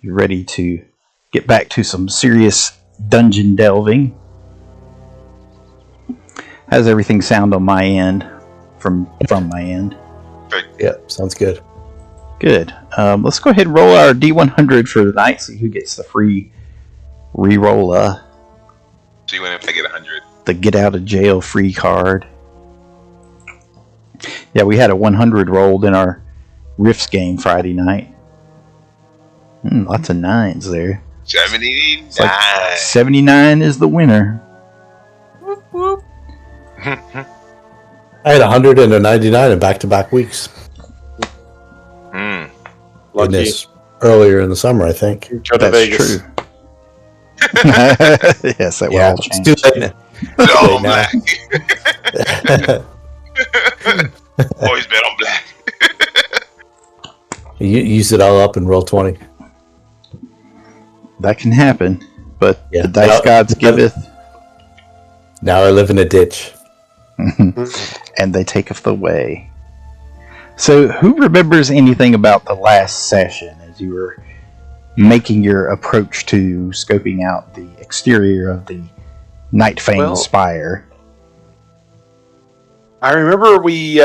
you ready to get back to some serious dungeon delving. How's everything sound on my end? From my end? Yep, sounds good. Good. Let's go ahead and roll our D100 for the night. See who gets the free reroll. So you went if I get 100. The get out of jail free card. Yeah, we had a 100 rolled in our Rifts game Friday night. Lots of nines there. 79. Like 79 is the winner. Whoop, whoop. I had 100 and a 99 in back-to-back weeks. Lucky. This earlier in the summer, I think. Go to Vegas. True. Yes, that will all It's change. too late now. All black. Always bet on black. You use it all up and roll 20. That can happen, but Yeah. the dice gods giveth, Now I live in a ditch. and they taketh the way. So, who remembers anything about the last session as you were making your approach to scoping out the exterior of the Nightfang Spire? I remember we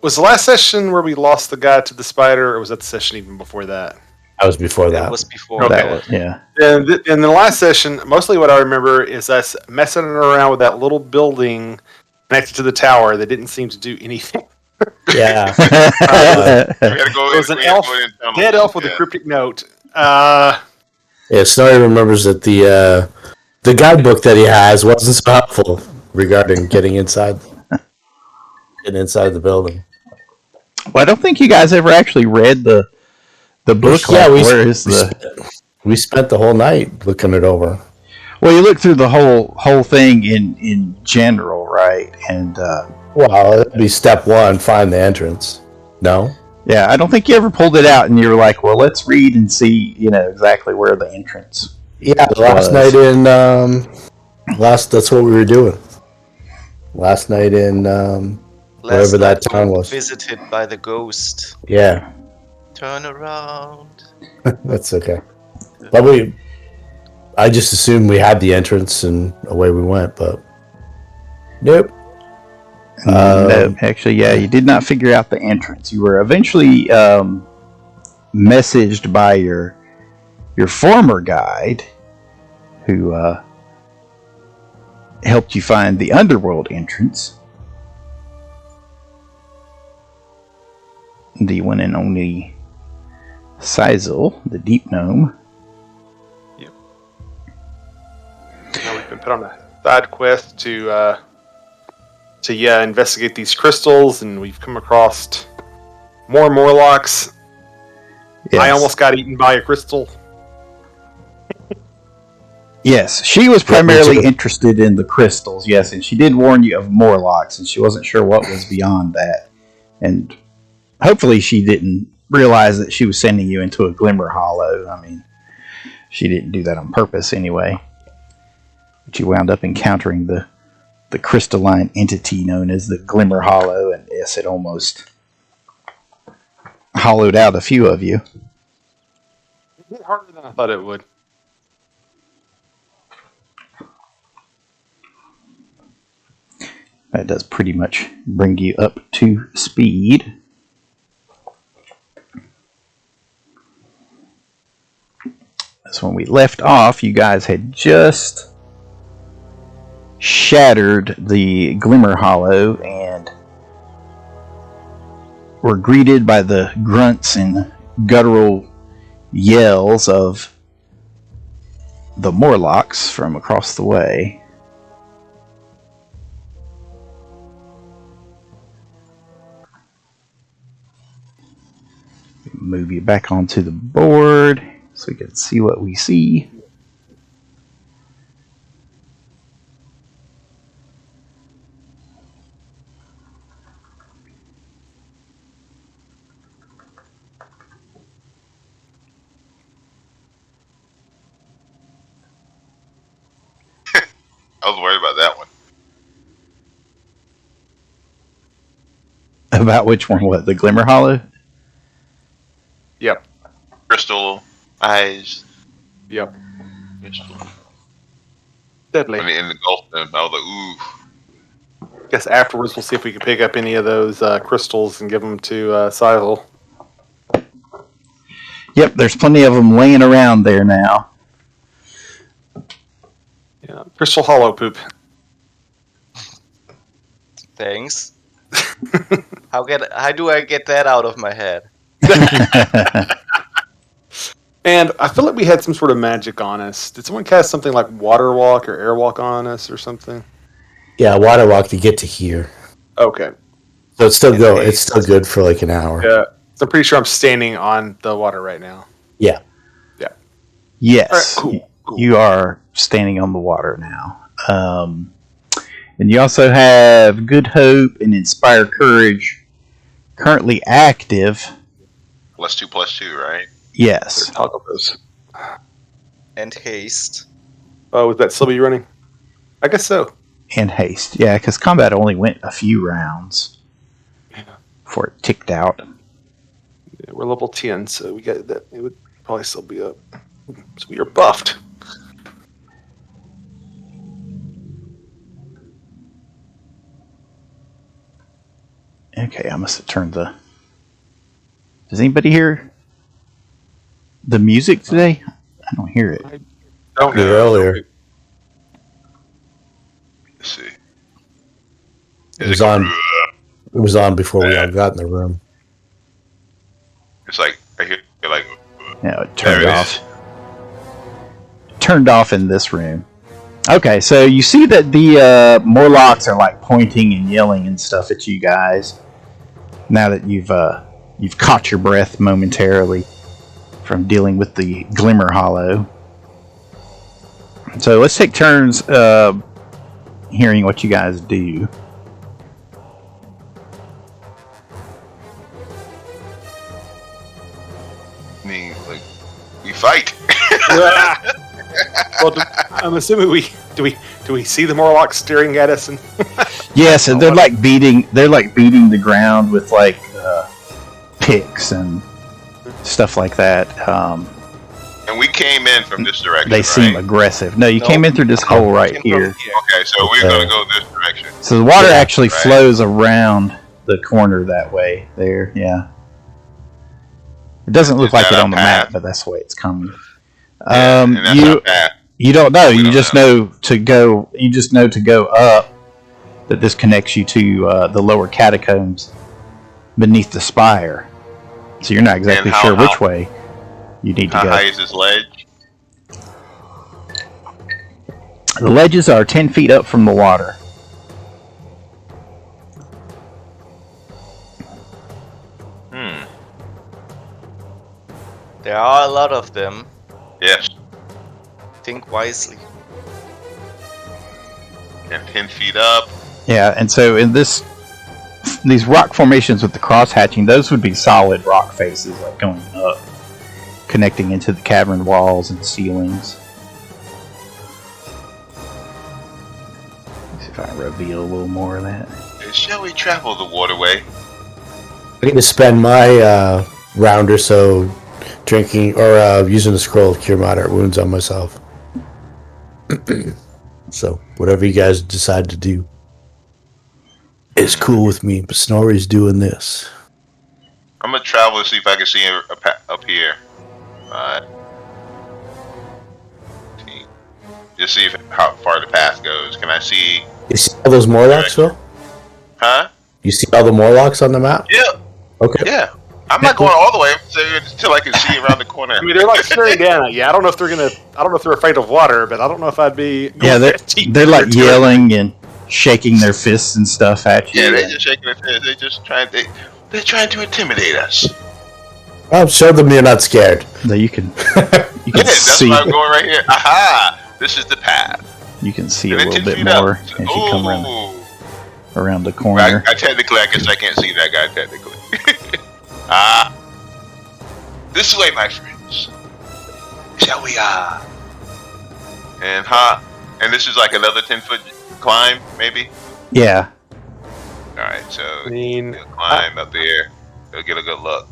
was the last session where we lost the guy to the spider, or was that the session even before that? That was before that. It was before Okay. That was, yeah. And in the last session, mostly what I remember is us messing around with that little building connected to the tower that didn't seem to do anything. Yeah. We gotta go It was an elf, dead elf with a cryptic note. Yeah, Snorri remembers that the guidebook that he has wasn't so helpful regarding getting inside the building. Well, I don't think you guys ever actually read the book. Yeah, we we spent the whole night looking it over. Well, you look through the whole thing in general, right? And Well, that'd be step one, find the entrance. No? yeah, I don't think you ever pulled it out and you were like, well, let's read and see, exactly where the entrance. Yeah, last night in that's what we were doing. Last night in wherever that town was. Visited by the ghost. Yeah. Turn around. That's okay. But I just assumed we had the entrance and away we went, but nope. No, actually, yeah, you did not figure out the entrance. You were eventually messaged by your former guide, who helped you find the Underworld entrance. The one and only Sizel, the Deep Gnome. Now we've been put on a side quest to investigate these crystals, and we've come across more Morlocks. Yes. I almost got eaten by a crystal. Yes, she was primarily interested in the crystals, yes, and she did warn you of Morlocks, and she wasn't sure what was beyond that. And hopefully she didn't realize that she was sending you into a Glimmer Hollow. I mean, she didn't do that on purpose anyway. But you wound up encountering the crystalline entity known as the Glimmer Hollow, and yes, it almost hollowed out a few of you. It hit harder than I thought it would. That does pretty much bring you up to speed. So when we left off, you guys had just shattered the Glimmer Hollow and were greeted by the grunts and guttural yells of the Morlocks from across the way. Move you back onto the board so we can see what we see. I was worried about that one. About which one? What, the Glimmer Hollow? Yep. Crystal. eyes. Yep. Yes. Deadly. When they engulfed them, I was like, ooh. Guess afterwards we'll see if we can pick up any of those crystals and give them to Sybil. Yep, there's plenty of them laying around there now. Yeah, crystal hollow poop. Thanks. How do I get that out of my head? And I feel like we had some sort of magic on us. Did someone cast something like water walk or air walk on us or something? Yeah, water walk to get to here. Okay. So it's still go. It's still good for like an hour. Yeah. So I'm pretty sure I'm standing on the water right now. Yeah. Yeah. Yes, All right, cool. you are standing on the water now. And you also have Good Hope and Inspire Courage currently active. +2/+2, right? Yes. Toggle those. And haste. Oh, would that still be running? I guess so. And haste. Yeah, because combat only went a few rounds before it ticked out. Yeah, we're level 10, so we got that. It would probably still be up. So we are buffed. Okay, I must have turned the... Does anybody hear the music today? I don't hear it. Don't Yeah, earlier. Let's see. It was on. It was on before we all got in the room. It's like, I hear like, No, it there turned it off. is. Turned off in this room. Okay, so you see that the Morlocks are like pointing and yelling and stuff at you guys. Now that you've caught your breath momentarily from dealing with the Glimmer Hollow. So let's take turns hearing what you guys do. I mean, like, we fight. Well, I'm assuming do we see the Morlocks staring at us? And Yes, and they're like beating the ground with like picks and stuff like that. And we came in from this direction. They seem right? aggressive. No, you No. came in through this hole right Came from here. Okay, so we're gonna go this direction. So the water Yeah, actually right. flows around the corner that way. There, yeah. It doesn't look Is like that it our on the path? map, but that's the way it's coming. Yeah, and that's our path. You don't know. We You don't just know to go. You just know to go up. That this connects you to the lower catacombs beneath the spire. So you're not exactly And how sure which high- way you need to How go. high is this ledge? The ledges are 10 feet up from the water. There are a lot of them. Yes. Think wisely. And 10 feet up. Yeah, and so in these rock formations with the cross hatching, those would be solid rock faces, like going up, connecting into the cavern walls and ceilings. Let's see if I can reveal a little more of that. Shall we travel the waterway? I need to spend my round or so drinking or using the scroll to cure moderate wounds on myself. So whatever you guys decide to do is cool with me. But Snorri's doing this. I'm gonna travel to see if I can see him up here. Alright. Just see how far the path goes. Can I see? You see all those Morlocks, Phil? Huh? You see all the Morlocks on the map? Yeah. Okay. Yeah. I'm not going all the way until I can see around the corner. I mean, they're like staring down at you. I don't know if they're afraid of water, but I don't know if I'd be. Yeah, they're like yelling and shaking their fists and stuff at you. Yeah, they're just shaking their heads. They're trying to intimidate us. Well, show them you're not scared. No, you can Yeah, that's see why I'm going right here. Aha! This is the path. you can see a And then little 10 bit feet up. more as you come around the Well, corner. I technically, I guess I can't see that guy technically. This way, my friends. Shall we, and this is like another 10-foot climb, maybe? Yeah. Alright, so, I mean, climb up there. Go get a good look.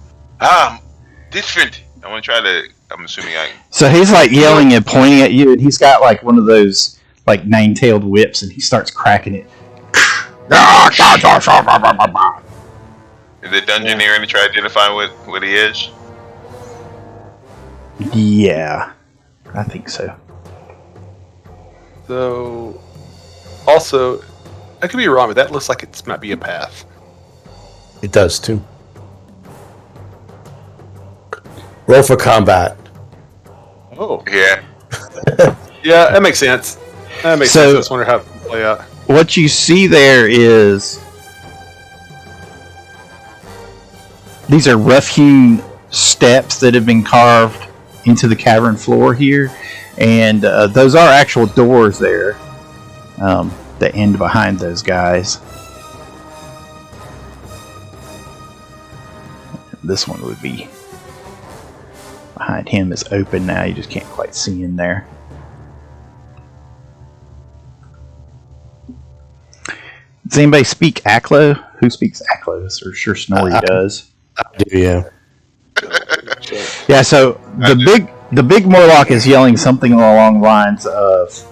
Different. I want to try to I'm assuming I. So he's like yelling and pointing at you, and he's got like one of those like nine-tailed whips, and he starts cracking it. Did the dungeoneer try to identify what he is? Yeah, I think so. So, also, I could be wrong, but that looks like it might be a path. It does too. Roll for combat. Oh. Yeah. Yeah, that makes sense. That makes sense. I just wonder how it will play out. What you see there is these are rough-hewn steps that have been carved into the cavern floor here, and those are actual doors there that end behind those guys. This one would be behind him is open now. You just can't quite see in there. Does anybody speak Aklo? Who speaks Aklo? Or sure Snorri does. I do, yeah. Yeah, so the big Morlock is yelling something along the lines of,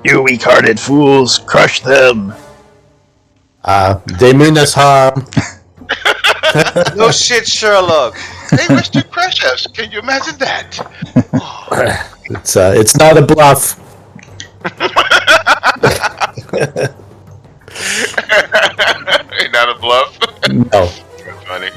"You weak-hearted fools, crush them." They mean us harm. No shit, Sherlock. They wish to crush us. Can you imagine that? It's not a bluff. Ain't that a bluff? No. That's funny.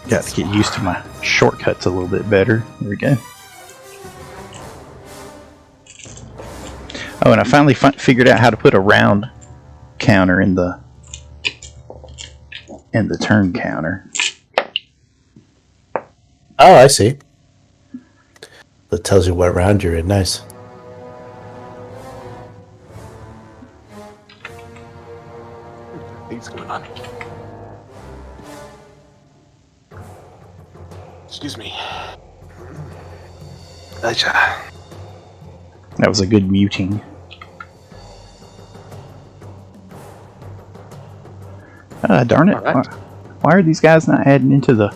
Got to get used to my shortcuts a little bit better. There we go. Oh, and I finally figured out how to put a round counter in the turn counter. Oh, I see. That tells you what round you're in. Nice. What's going on? Excuse me. That was a good muting. Darn it. Right. Why are these guys not adding into the...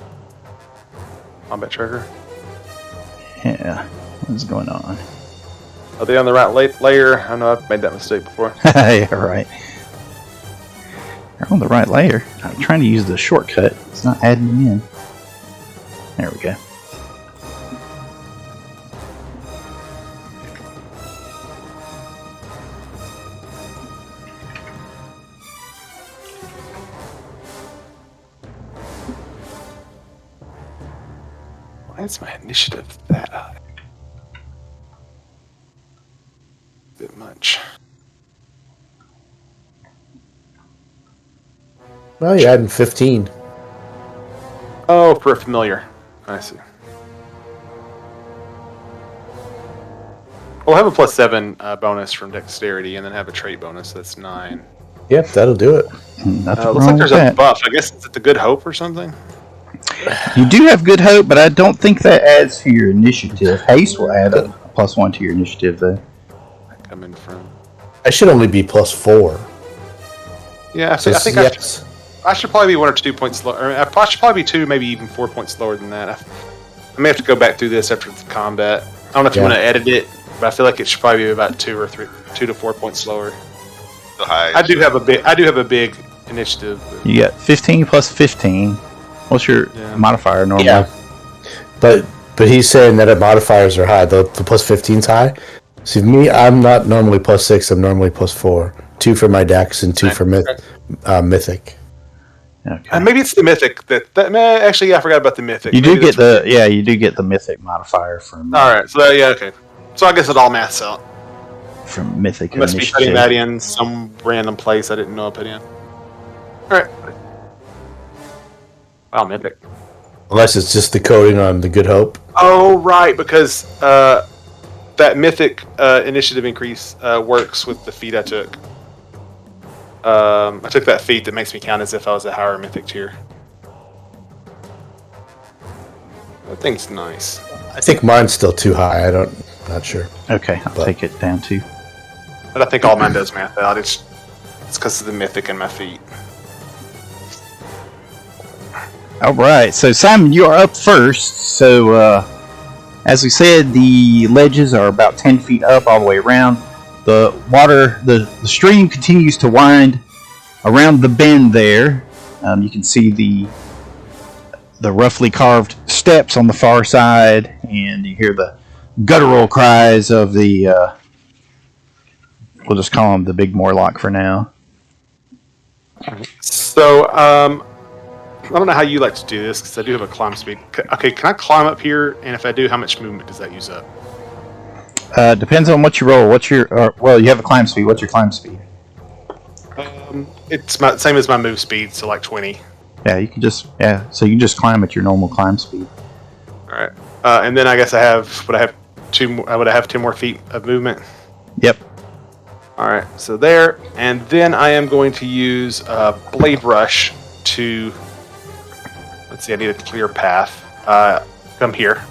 Combat tracker. Yeah, what's going on? Are they on the right layer? I know I've made that mistake before. Yeah, right. They're on the right layer. I'm trying to use the shortcut. It's not adding them in. There we go. Why is my initiative that high? A bit much. Well, you're adding 15. Oh, for a familiar. I see. We'll have a +7 bonus from dexterity, and then have a trait bonus. That's 9. Yep, that'll do it. Nothing Looks wrong like with there's that. a buff. I guess it's the Good Hope or something. You do have good hope, but I don't think that adds to your initiative. Haste will add a +1 to your initiative, though. Coming from. I should only be +4. Yeah, So I think yes. I should probably be 1 or 2 points slower. I should probably be 2, maybe even 4 points slower than that. I may have to go back through this after the combat. I don't know if you want to edit it, but I feel like it should probably be about 2 to 4 points slower. The highest. I do have a big initiative. But You got 15 plus 15. What's your modifier normally? Yeah. But he's saying that modifiers are high. The +15's high. See, me, I'm not normally +6. I'm normally +4. 2 for my dex and 2 for mythic. Okay. maybe it's the mythic actually, yeah, I forgot about the mythic. You do Maybe get that's you do get the mythic modifier from all right. So okay. So I guess it all maths out. from mythic I must be initiative. putting that in some random place I didn't know I put in. All right. Wow, mythic. Unless it's just the coding on the Good Hope. Oh, right, because that mythic initiative increase works with the feat I took. I took that feat that makes me count as if I was a higher mythic tier. That thing's nice. I think mine's still too high. Not sure. Okay, I'll take it down too. But I think all mine does math out. It's because of the mythic in my feet. All right, so Simon, you are up first. So, as we said, the ledges are about 10 feet up all the way around. The water, the stream continues to wind around the bend there. You can see the roughly carved steps on the far side, and you hear the guttural cries of the, we'll just call him the Big Morlock for now. So, I don't know how you like to do this, because I do have a climb speed. Okay, can I climb up here? And if I do, how much movement does that use up? Depends on what you roll. What's your, well, you have a climb speed. What's your climb speed? It's same as my move speed, so like 20. Yeah, you can just, so you can just climb at your normal climb speed. Alright. And then I guess would I have 2 more feet of movement? Yep. Alright, so there. And then I am going to use Blade Rush to, let's see, I need a clear path. Come here.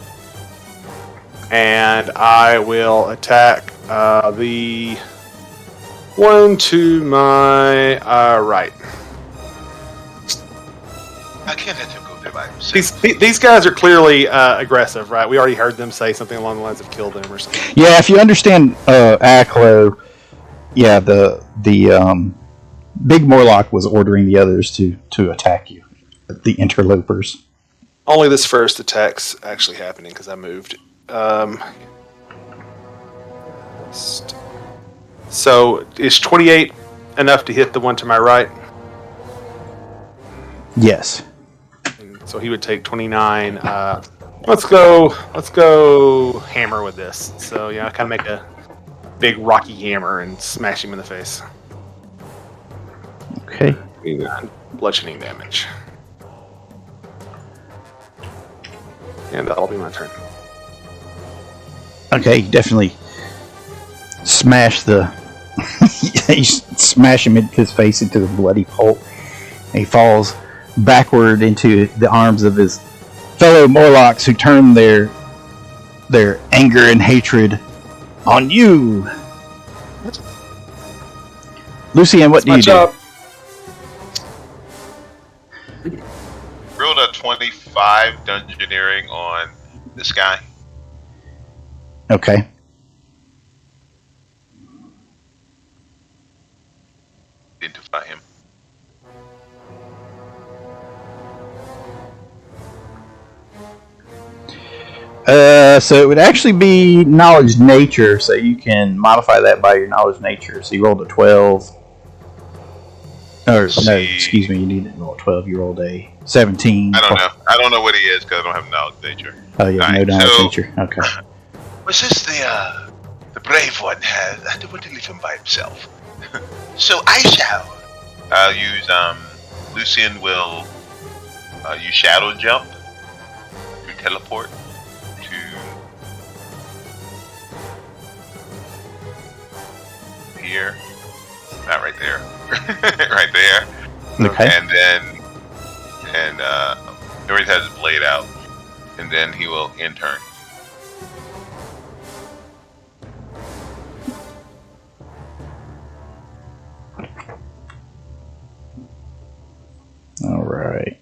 And I will attack the one to my right. I can't let him go there by himself. These guys are clearly aggressive, right? We already heard them say something along the lines of "kill them" or something. Yeah, if you understand Aklo, yeah, the Big Morlock was ordering the others to attack you, the interlopers. Only this first attack's actually happening because I moved. So is 28 enough to hit the one to my right? Yes. So he would take 29. Let's go hammer with this. So yeah, I kind of make a big rocky hammer and smash him in the face. Okay. Bludgeoning damage. And that'll be my turn. Okay, you definitely smash you smash him into his face into the bloody pulp. And he falls backward into the arms of his fellow Morlocks, who turn their anger and hatred on you. Lucien, what do you do? Rolled a 25 dungeoneering on this guy. Okay. Identify him. So it would actually be knowledge nature, so you can modify that by your knowledge nature. So you rolled a 12. Or, no, excuse me, you didn't roll a 12, you rolled a 17. I don't know. I don't know what he is because I don't have knowledge nature. Oh, yeah, Right, no knowledge so- nature. Okay. Was this the brave one has? I don't want to leave him by himself. So I shall. I'll use Lucien will use shadow jump to teleport to here. Not right there. Right there. Okay. And then Norris has his blade out, and then he will end turn. All right.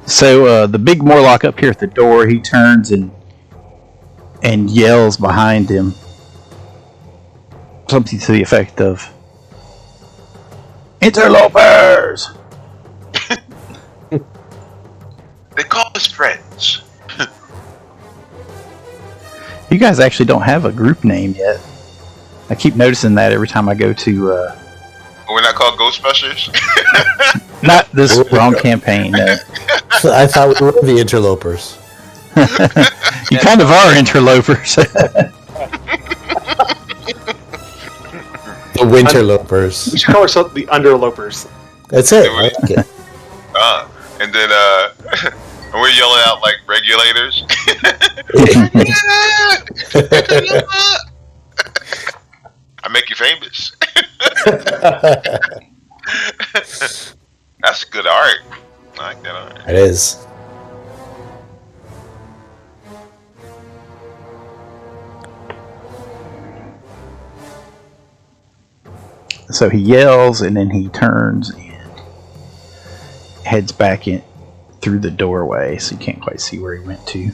So the big Morlock up here at the door, he turns and yells behind him something to the effect of, "Interlopers!" They call us friends. You guys actually don't have a group name yet. I keep noticing that every time I go to... We're not called Ghostbusters? not this wrong campaign, no. I thought we were the interlopers. You kind of are interlopers. The winterlopers. We should call ourselves the Underlopers. That's it. I like it. And then and we're yelling out like regulators. I make you famous. That's good art. I like that art. It is. So he yells, and then he turns and heads back in through the doorway, so you can't quite see where he went to.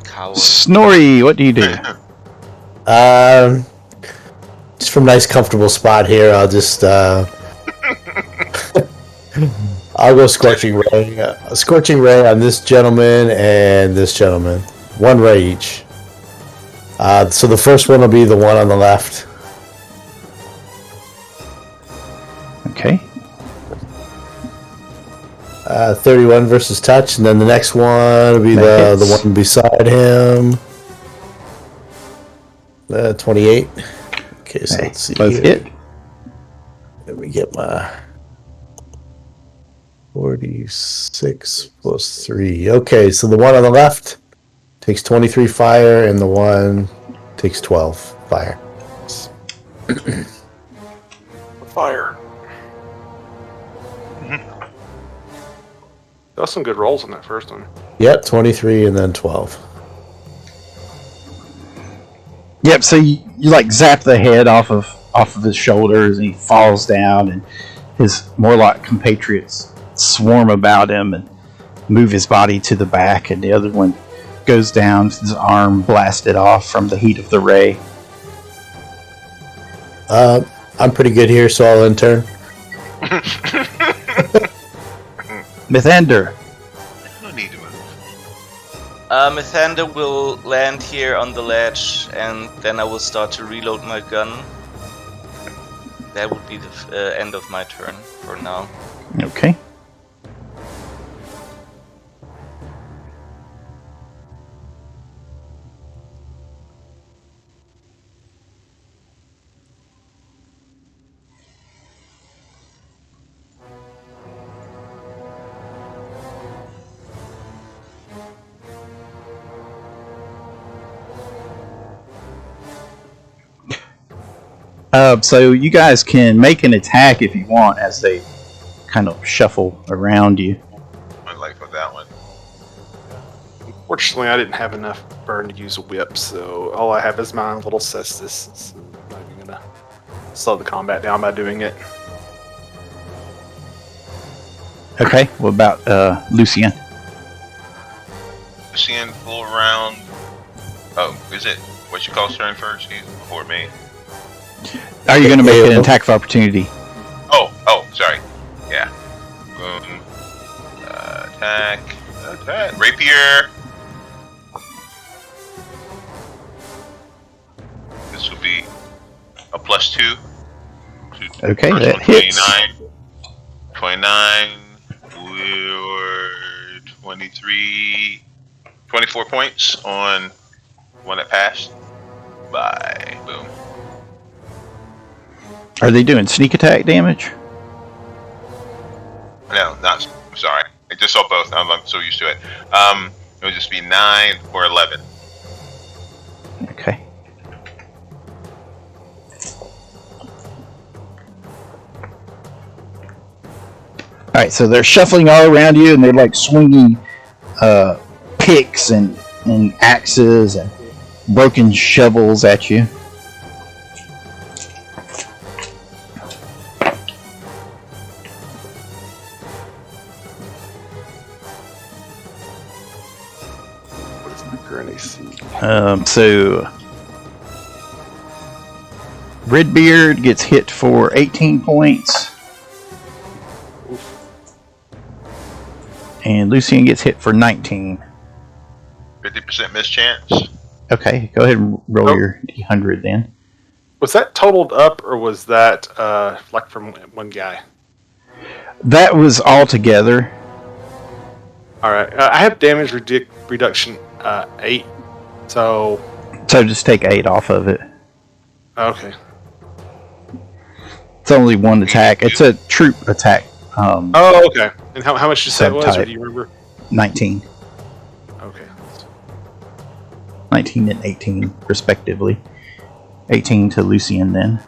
Coward. Snorri, what do you do? Just from a nice, comfortable spot here, I'll just I'll go scorching ray. A scorching ray on this gentleman and this gentleman. One ray each. So the first one will be the one on the left. Okay. 31 versus touch, and then the next one will be That the hits. one beside him. 28. Okay, so let's see. Both here. hit. Let me get my 46 plus 3. Okay, so the one on the left takes 23 fire, and the one takes 12 fire. Fire. That was some good rolls on that first one. Yep, 23 and then 12. Yep. So you like zap the head off of his shoulders, and he falls down, and his Morlock compatriots swarm about him and move his body to the back, and the other one goes down, his arm blasted off from the heat of the ray. I'm pretty good here, so I'll intern. Mythandir. No need to move. Mythandir will land here on the ledge, and then I will start to reload my gun. That would be the end of my turn for now. Okay. So you guys can make an attack if you want as they kind of shuffle around you. I like for that one. Fortunately, I didn't have enough burn to use a whip, so all I have is my little cestus. So I'm not even gonna slow the combat down by doing it. Okay. What about Lucien? Lucien, full round. Oh, is it? What you call turn first? He's before me. Are you going to make an attack of opportunity? Oh, sorry. Yeah. Boom. Attack. Rapier. This will be a +2. Okay, First that one, hits. 29. We're 23. 24 points on one that passed. Bye. Boom. Are they doing sneak attack damage? No, not. I'm sorry. I just saw both. I'm so used to it. It would just be 9 or 11. Okay. Alright, so they're shuffling all around you, and they're like swinging picks and axes and broken shovels at you. What is my current AC? So Redbeard gets hit for 18 points. And Lucien gets hit for 19. 50% miss chance. Okay, go ahead and roll your D100 then. Was that totaled up, or was that like from one guy? That was all together. All right, I have damage reduction 8, so So just take 8 off of it. okay. It's only one attack. It's a troop attack. Oh, okay. And how much did you say it was, or Subtype. do you remember? 19. Okay. 19 and 18, respectively. 18 to Lucien then.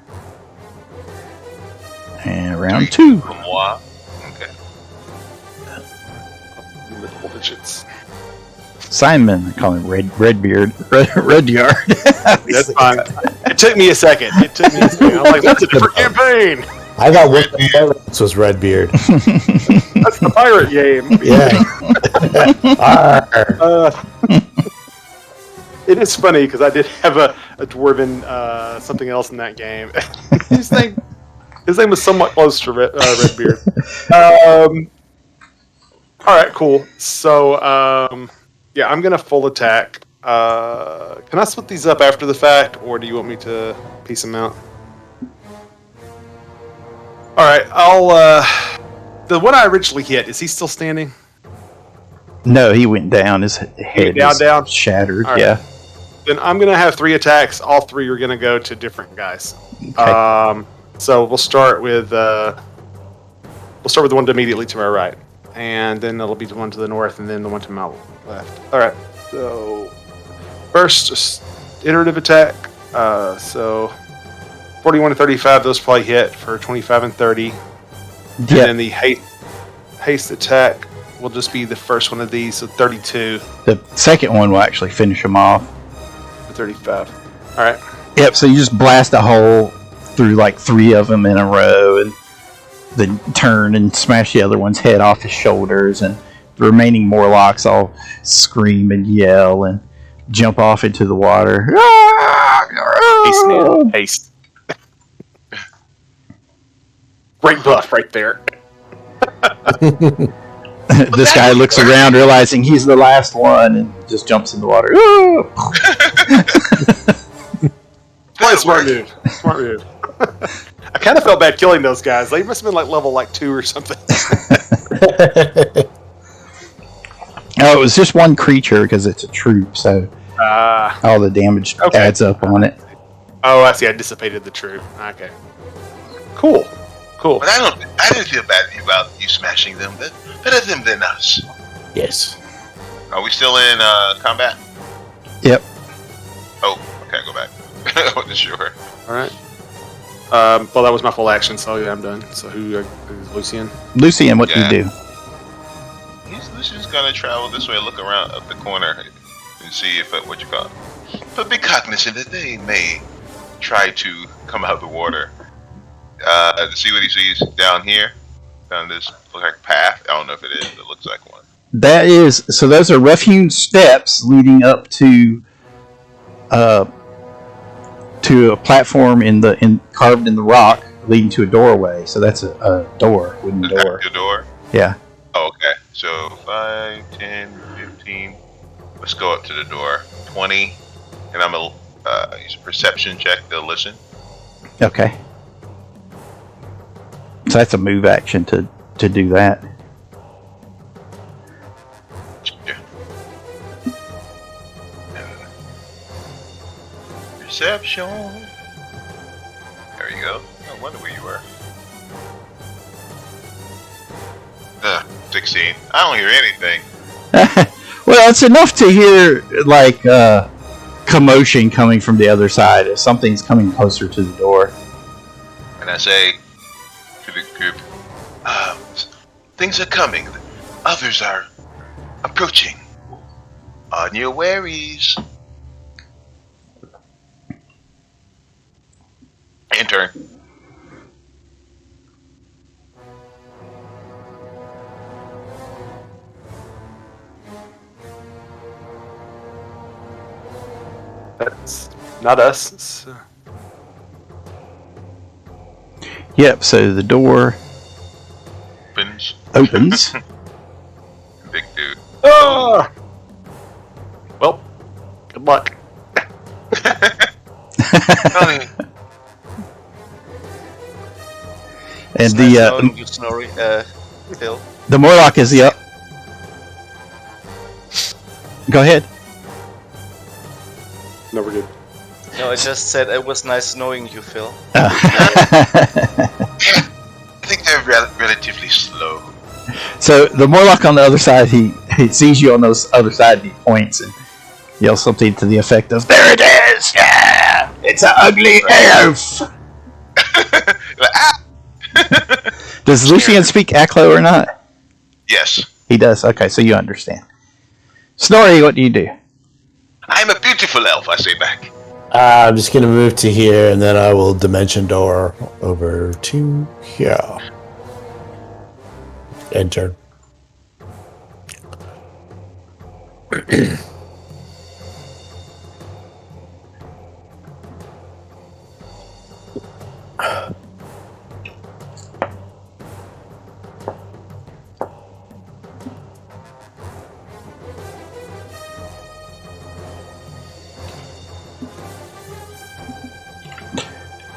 And round 2. Moi. Okay. Multiple digits. Simon, I call him Redbeard. Rudyard. That's fine. It took me a second. I'm like, that's a different campaign. I thought what the was Redbeard. That's the pirate game. Yeah. It is funny because I did have a dwarven something else in that game. His name was somewhat close to Redbeard. All right, cool. So, yeah, I'm gonna full attack. Can I split these up after the fact, or do you want me to piece them out? All right, I'll. The one I originally hit, is he still standing? No, he went down. His head down? shattered. Right. Yeah. Then I'm gonna have 3 attacks. All 3 are gonna go to different guys. Okay. So we'll start with the one immediately to my right, and then it'll be the one to the north, and then the one to my left. All right. So first, just iterative attack. So 41 and 35. Those probably hit for 25 and 30. And then the haste attack will just be the first one of these, so 32. The second one will actually finish him off. 35. All right. Yep. So you just blast a hole through like 3 of them in a row, and then turn and smash the other one's head off his shoulders, and the remaining Morlocks all scream and yell and jump off into the water. Haste, man. Haste. Great buff right there. This guy looks around, realizing he's the last one, and just jumps in the water. Quite a smart move. Smart move. I kind of felt bad killing those guys. They must have been like level 2 or something. Oh, it was just one creature because it's a troop, so all the damage adds up on it. Oh, I see. I dissipated the troop. Okay. Cool. But I didn't feel bad about you smashing them. Better them than us. Yes. Are we still in combat? Yep. Oh, okay, go back. I wasn't sure. All right. Well, that was my full action, so yeah, I'm done. So who is Lucien? Lucien, what do you do? Lucien's gonna travel this way, look around up the corner, and see if what you call it. But be cognizant that they may try to come out of the water. To see what he sees down here, down this look like path. I don't know if it is, but it looks like one. That is, so those are rough-hewn steps leading up to a platform carved in the rock, leading to a doorway. So that's a door, wooden door. The door. Yeah. Oh, okay. So 5, 10, 15. Let's go up to the door. 20, and I'm gonna use a perception check to listen. Okay. So that's a move action to do that. Yeah. Perception. There you go. I wonder where you were. 16. I don't hear anything. Well, it's enough to hear like commotion coming from the other side. If something's coming closer to the door. And I say to the group, things are coming. Others are approaching. On your worries. Enter. That's not us. It's, Yep, so the door opens. Big dude. oh! Well, good luck. And you, Snorri, Phil. the Morlock is the Go ahead. No, we're good. No, I just said it was nice knowing you, Phil. I think they're relatively slow. So the Morlock on the other side, he sees you on those other side, and he points, and Yell something to the effect of, "There it is! Yeah! It's an ugly elf!" Like, ah! Does Lucien speak Aklo or not? Yes. He does. Okay, so you understand. Snorri, what do you do? I'm a beautiful elf, I say back. I'm just gonna move to here, and then I will dimension door over to here. Enter.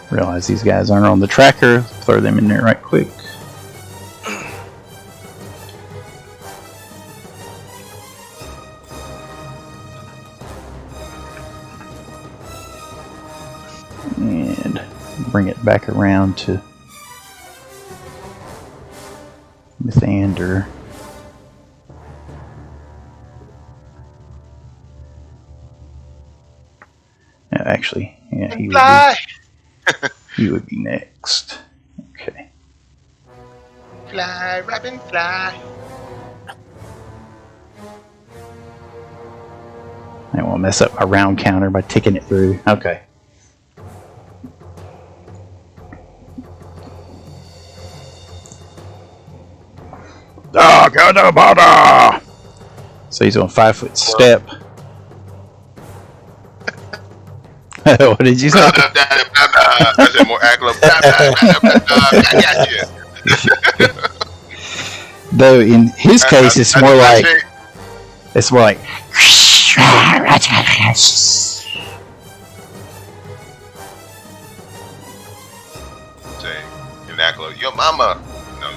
Realize these guys aren't on the tracker. Throw them in there right quick. And bring it back around to Mythandir. Actually, yeah, he would be next. Okay. Fly, Robin, fly. I won't mess up my round counter by ticking it through. Okay. So he's on 5-foot step. What did you say? I said more Aklo. I got you. Though in his case, it's more like Say, in Aklo, your mama. No,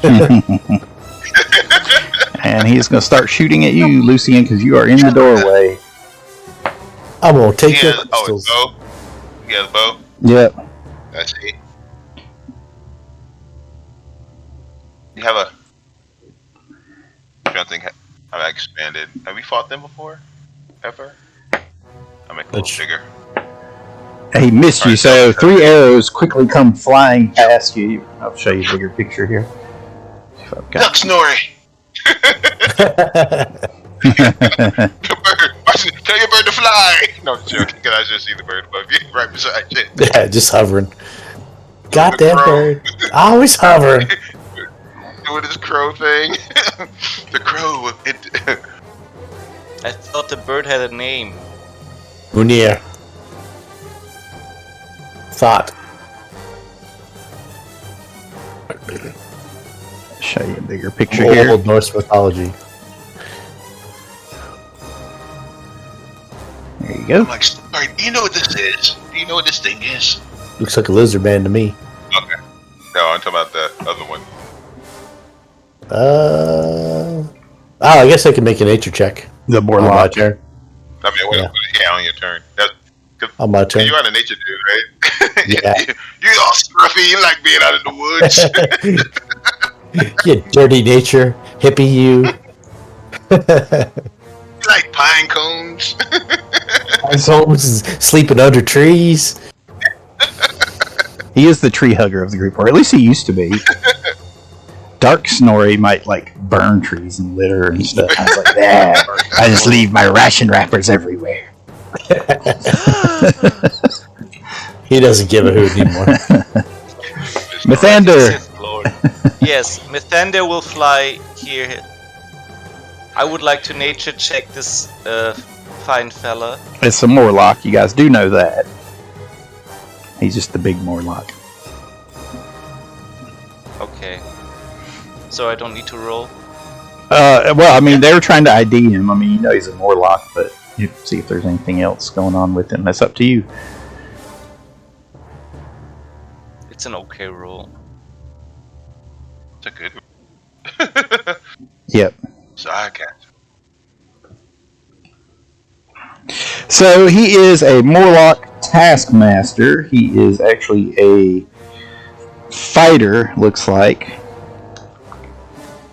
and he's going to start shooting at you, Lucien, because you are in the doorway. I'm gonna take your it's crystals. bow. He has a bow. Yep. That's it. You have a. I'm trying to think. Have I expanded? Have we fought them before? Ever? I make it a little bigger. He missed you, so 3 arrows quickly come flying past you. I'll show you a bigger picture here. Look, Snorri! Bird. Tell your bird to fly! No, I'm joking, because I just see the bird above you, right beside you. Yeah, just hovering. Goddamn bird. Always hovering. Doing this crow thing. The crow. I thought the bird had a name. Munir. Thought. Show you a bigger picture here. Old Norse mythology. There you go. I'm like, Snorri, do you know what this is? Do you know what this thing is? Looks like a lizard man to me. Okay. No, I'm talking about the other one. I guess I can make a nature check. The On my Morlock. turn. I mean, on your turn. On my turn. You're on a nature dude, right? Yeah. You're all scruffy. You like being out in the woods. You dirty nature. Hippie you. You like pine cones. His homes is sleeping under trees. He is the tree hugger of the group, or at least he used to be. Dark Snorri might like burn trees and litter and stuff. I was like, yeah, I just leave my ration wrappers everywhere. He doesn't give a hoot anymore. Mythandir. Yes, Mythandir will fly here. I would like to nature check this fine fella. It's a Morlock. You guys do know that. He's just the big Morlock. Okay. So I don't need to roll? Well, I mean, they were trying to ID him. I mean, you know he's a Morlock, but you see if there's anything else going on with him. That's up to you. It's an okay roll. It's a good one. Yep. So I got you. So he is a Morlock Taskmaster. He is actually a fighter, looks like.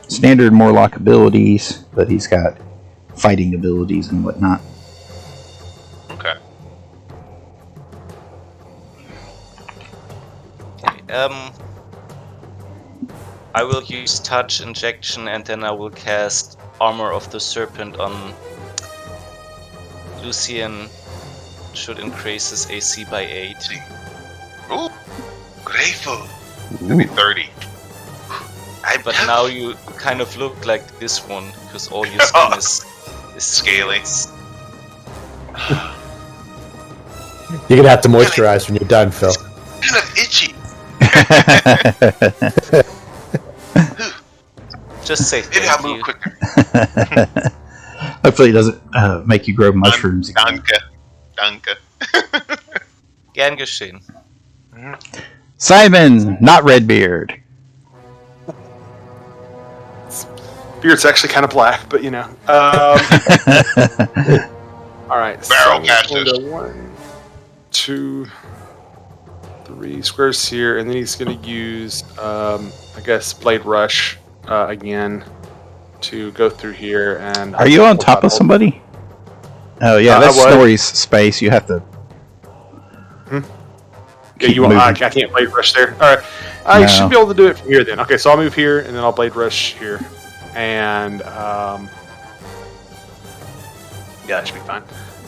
Standard Morlock abilities, but he's got fighting abilities and whatnot. I will use touch injection and then I will cast Armor of the Serpent on Lucien. Should increase his AC by 8. Ooh, grateful. It'll be 30. But now you kind of look like this one because all your skin is scaly. You're gonna have to moisturize when you're done, Phil. You look itchy. Just say Maybe I'll thank move you. quicker. Hopefully, it doesn't make you grow mushrooms again. Danke. Gern geschehen. Simon, not Redbeard. Beard's actually kind of black, but you know. All right. Barrel so casters. 1, 2, 3 squares here, and then he's going to use, I guess, Blade Rush again to go through here. And Are you on top of somebody? Oh yeah, that's Snorri's space. You have to. Yeah, you want? I can't Blade Rush there. All right, I should be able to do it from here then. Okay, so I'll move here, and then I'll Blade Rush here, and yeah, that should be fine.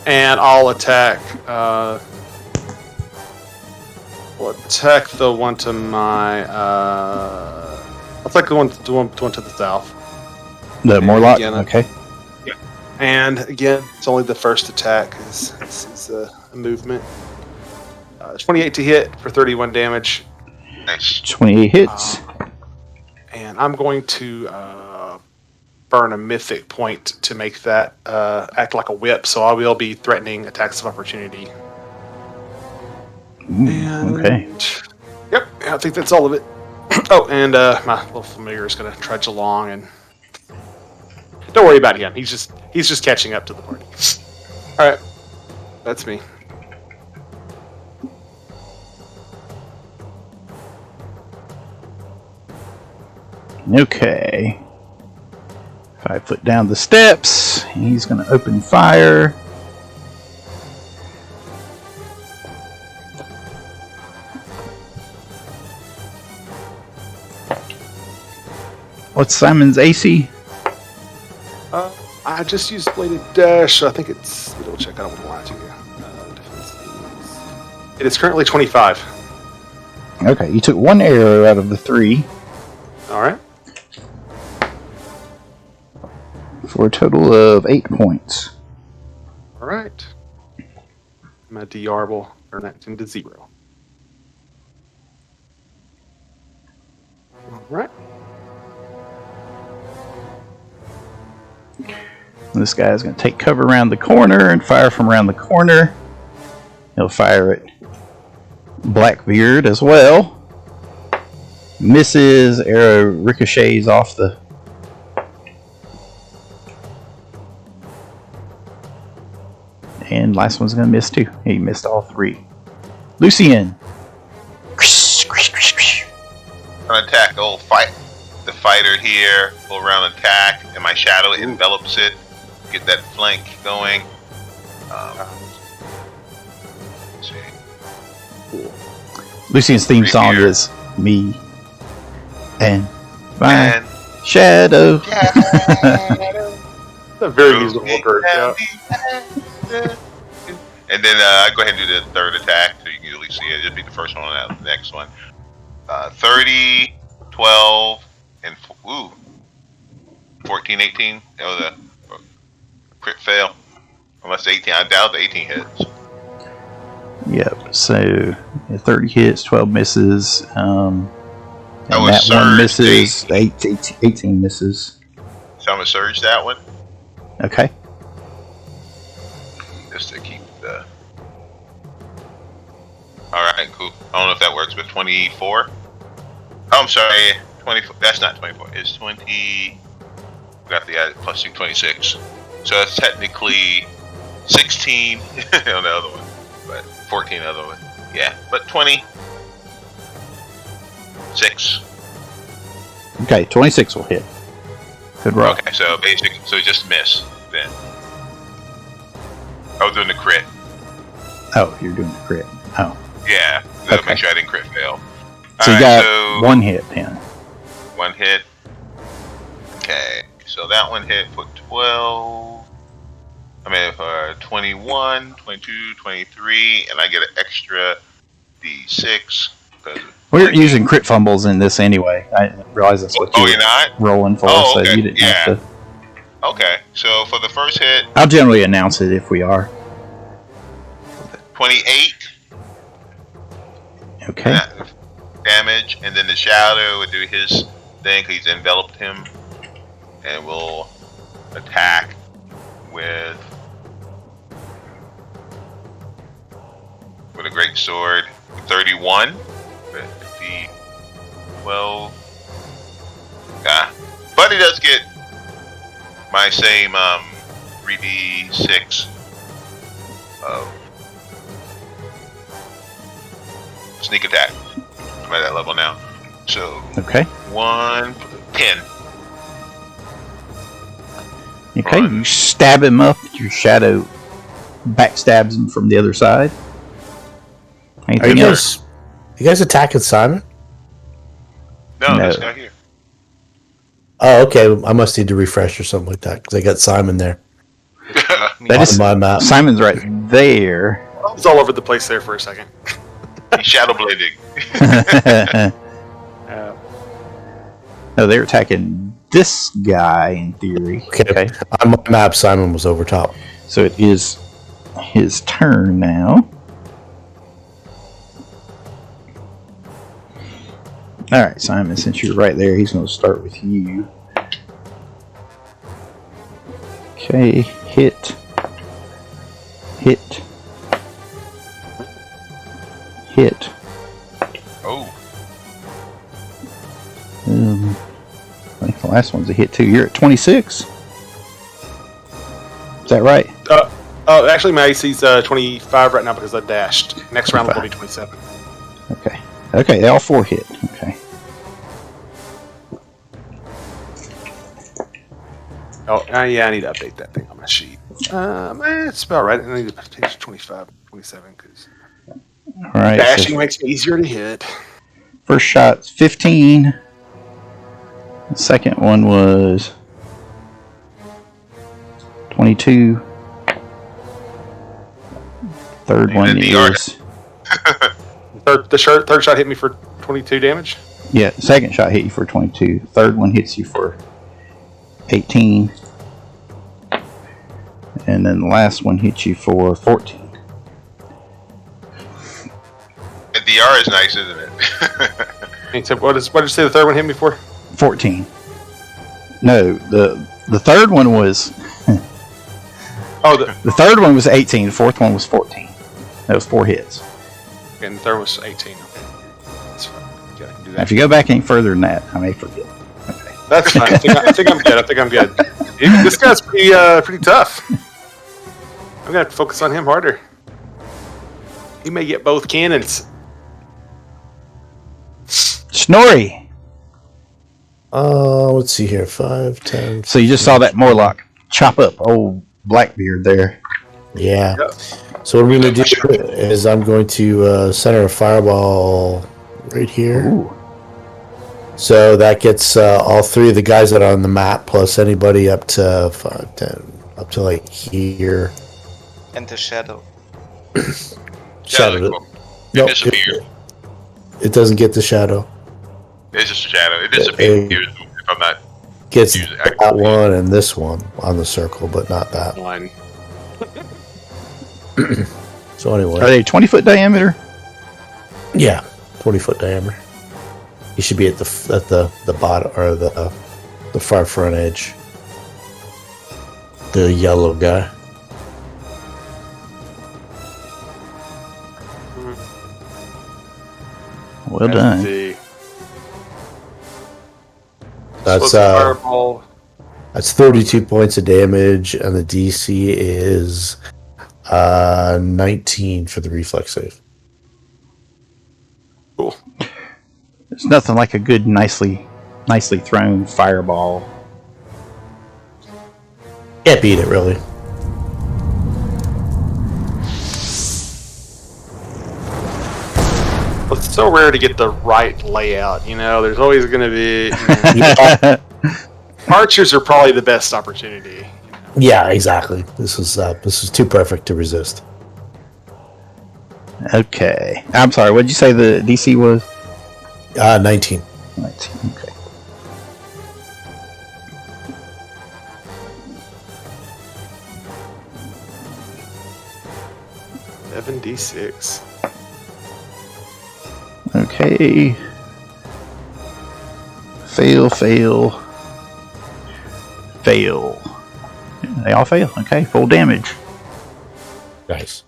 And I'll attack. I'll attack the one to my. I'll attack the one to the south. The Morlock. Again, okay. Yeah, and again, it's only the first attack. Is a movement. 28 to hit for 31 damage. Nice. 28 hits. And I'm going to burn a mythic point to make that act like a whip, so I will be threatening attacks of opportunity. Okay. Yep, I think that's all of it. Oh, and my little familiar is going to trudge along, and don't worry about him. He's just catching up to the party. All right, that's me. Okay. 5 foot down the steps. He's going to open fire. What's Simon's AC? I just used bladed dash. So I think it's. Double check. I don't want to lie to you. It is currently 25. Okay, you took 1 arrow out of the 3. All right. For a total of 8 points. All right. My DR will turn that into 0. All right. This guy's going to take cover around the corner and fire from around the corner. He'll fire at Blackbeard as well. Misses, arrow ricochets off the... And last one's going to miss too. He missed all 3. Lucien. I'm gonna attack the fighter here. Go around attack, and my shadow envelops it. Get that flank going. Let's see. Lucien's theme song is Me and My And Shadow. That's a very musical bird. Yeah. And then I go ahead and do the third attack, so you can at least see it. It'll be the first one on the next one. 30, 12, and 14, 18. That was a crit fail. Unless 18, I doubt the 18 hits. Yep, so 30 hits, 12 misses. And That was that one surged, misses. 18 misses. So I'm gonna surge that one, Okay. just to keep the... Alright, cool. I don't know if that works, but 24? Oh, I'm sorry, 24. That's not 24. It's 20... Got the plus 2, 26. So that's technically 16 on the other one, but 14 other one. Yeah, but 26. Okay, 26 will hit. Good roll. Okay, so so just miss then. I was doing the crit. Oh, you're doing the crit. Oh. Yeah, Okay. make sure I didn't crit fail. So you Alright, got one hit then. One hit. Okay, so that one hit for 12. I mean, for 21, 22, 23, and I get an extra D6. We're using crit fumbles in this anyway. I didn't realize that's what you're not rolling for, so you didn't have to. Okay, so for the first hit, I'll generally announce it if we are. 28. Okay. Damage, and then the shadow would do his thing. He's enveloped him, and we'll attack with a great sword. 31. 50, 12. Yeah, but he does get my same 3d6 of sneak attack. I'm at that level now. So okay, 10. Okay, you stab him up. Your shadow backstabs him from the other side. Anything else? You guys attacking Simon? No, this guy here. Oh, okay. I must need to refresh or something like that because I got Simon there. That is my map. Simon's right there. It's all over the place there for a second. He's shadow blading. No, they're attacking this guy in theory. Okay. On my map, Simon was over top. So it is his turn now. Alright, Simon, since you're right there, he's going to start with you. Okay, hit. Hit. Hit. Oh. I think the last one's a hit too. You're at 26. Is that right? Actually, my AC's 25 right now because I dashed. Next round will be 27. Okay. Okay, they all four hit. Okay. Oh, yeah, I need to update that thing on my sheet. It's about right. I need to change to 25, 27 because Alright. dashing makes me easier to hit. First shot's 15. The second one was 22. Third one is... Third shot hit me for 22 damage? Yeah, the second shot hit you for 22. Third one hits you for 18. And then the last one hits you for 14. The DR is nice, isn't it? What did you say the third one hit me for? 14. No, the third one was... the third one was 18. The fourth one was 14. That was 4 hits. And the third was 18. Okay. That's fine. Yeah, I can do Now, that. if you go back any further than that, I may forget. Okay. That's fine. I think I'm good. This guy's pretty tough. I'm gonna have to focus on him harder. He may get both cannons. Snorri! Let's see here. 5, 10. So you just saw that Morlock chop up old Blackbeard there. Yeah. Yep. So what I'm going to do is I'm going to center a fireball right here. Ooh. So that gets all 3 of the guys that are on the map, plus anybody up to 5, 10, up to like here. And the shadow. Shadow. Cool. Nope, disappears. it doesn't get the shadow. It's just a shadow. It disappears if I'm not. Gets Use it that actively. one and this one on the circle, but not that. One. So anyway. Are they 20-foot diameter? Yeah, 20-foot diameter. He should be at the bottom or the far front edge. The yellow guy. Well done. That's fireball. That's 32 points of damage, and the DC is 19 for the reflex save. Cool. There's nothing like a good, nicely thrown fireball. Can't beat it, really. so rare to get the right layout. There's always going to be. Archers are probably the best opportunity. Yeah, exactly. This is too perfect to resist. Okay. I'm sorry, what did you say the DC was? 19. 19, okay. D6. Okay. Fail. They all fail. Okay, full damage. Nice.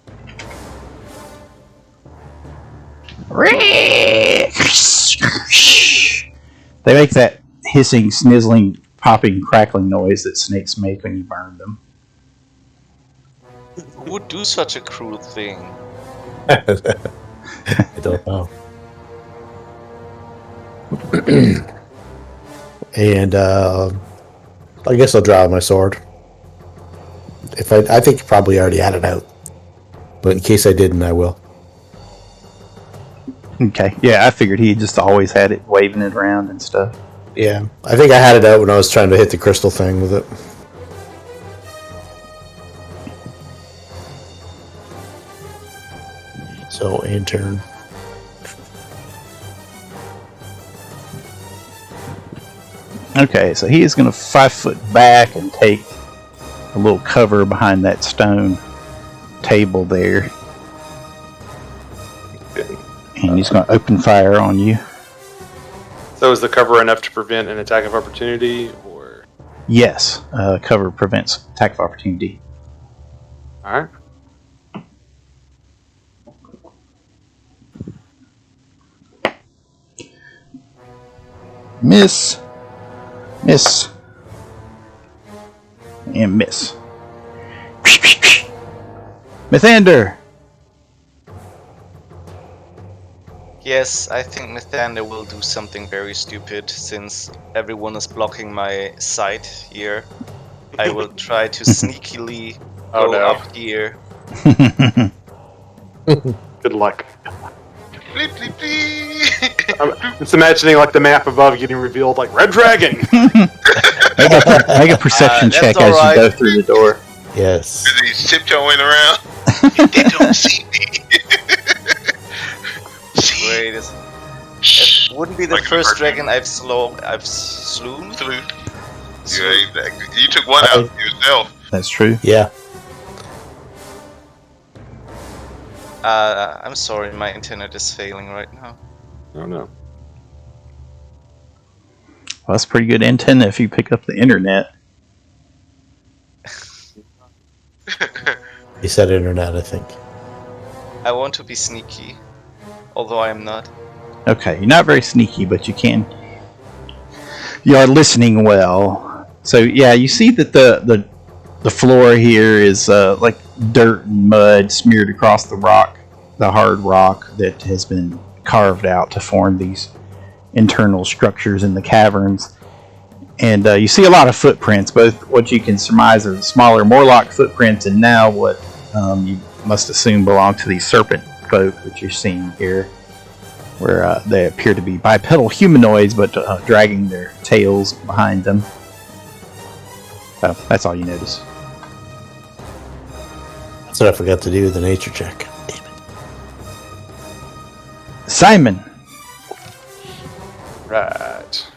They make that hissing, snizzling, popping, crackling noise that snakes make when you burn them. Who would do such a cruel thing? I don't know. And I guess I'll draw my sword. I think you probably already had it out, but in case I didn't, I will. Okay, yeah, I figured he just always had it, waving it around and stuff. Yeah, I think I had it out when I was trying to hit the crystal thing with it. So, in turn. Okay, so he is going to 5 foot back and take a little cover behind that stone table there. And he's going to open fire on you. So is the cover enough to prevent an attack of opportunity, or? Yes, cover prevents attack of opportunity. Alright. Miss. And miss. Mythandir! Yes, I think Mythandir will do something very stupid since everyone is blocking my sight here. I will try to sneakily go up here. Good luck. Bleep, bleep, bleep. I'm just imagining like the map above getting revealed, like Red Dragon. Make a perception check as you go through the door. Yes. He's tiptoeing around. They don't see me. Wait, it wouldn't be the Like first a dragon I've slewn. Yeah, exactly. You took one out yourself. That's true. Yeah. I'm sorry, my internet is failing right now. Oh no. Well, that's pretty good antenna if you pick up the internet. You said internet, I think. I want to be sneaky, although I am not. Okay, you're not very sneaky, but you are listening well. So yeah, you see that the floor here is like dirt and mud smeared across the rock, the hard rock that has been carved out to form these internal structures in the caverns. And you see a lot of footprints, both what you can surmise are smaller Morlock footprints, and now what you must assume belong to these Serpentfolk, which you're seeing here, where they appear to be bipedal humanoids, but dragging their tails behind them. So that's all you notice. That's what I forgot to do with the nature check. Damn it. Simon! Right.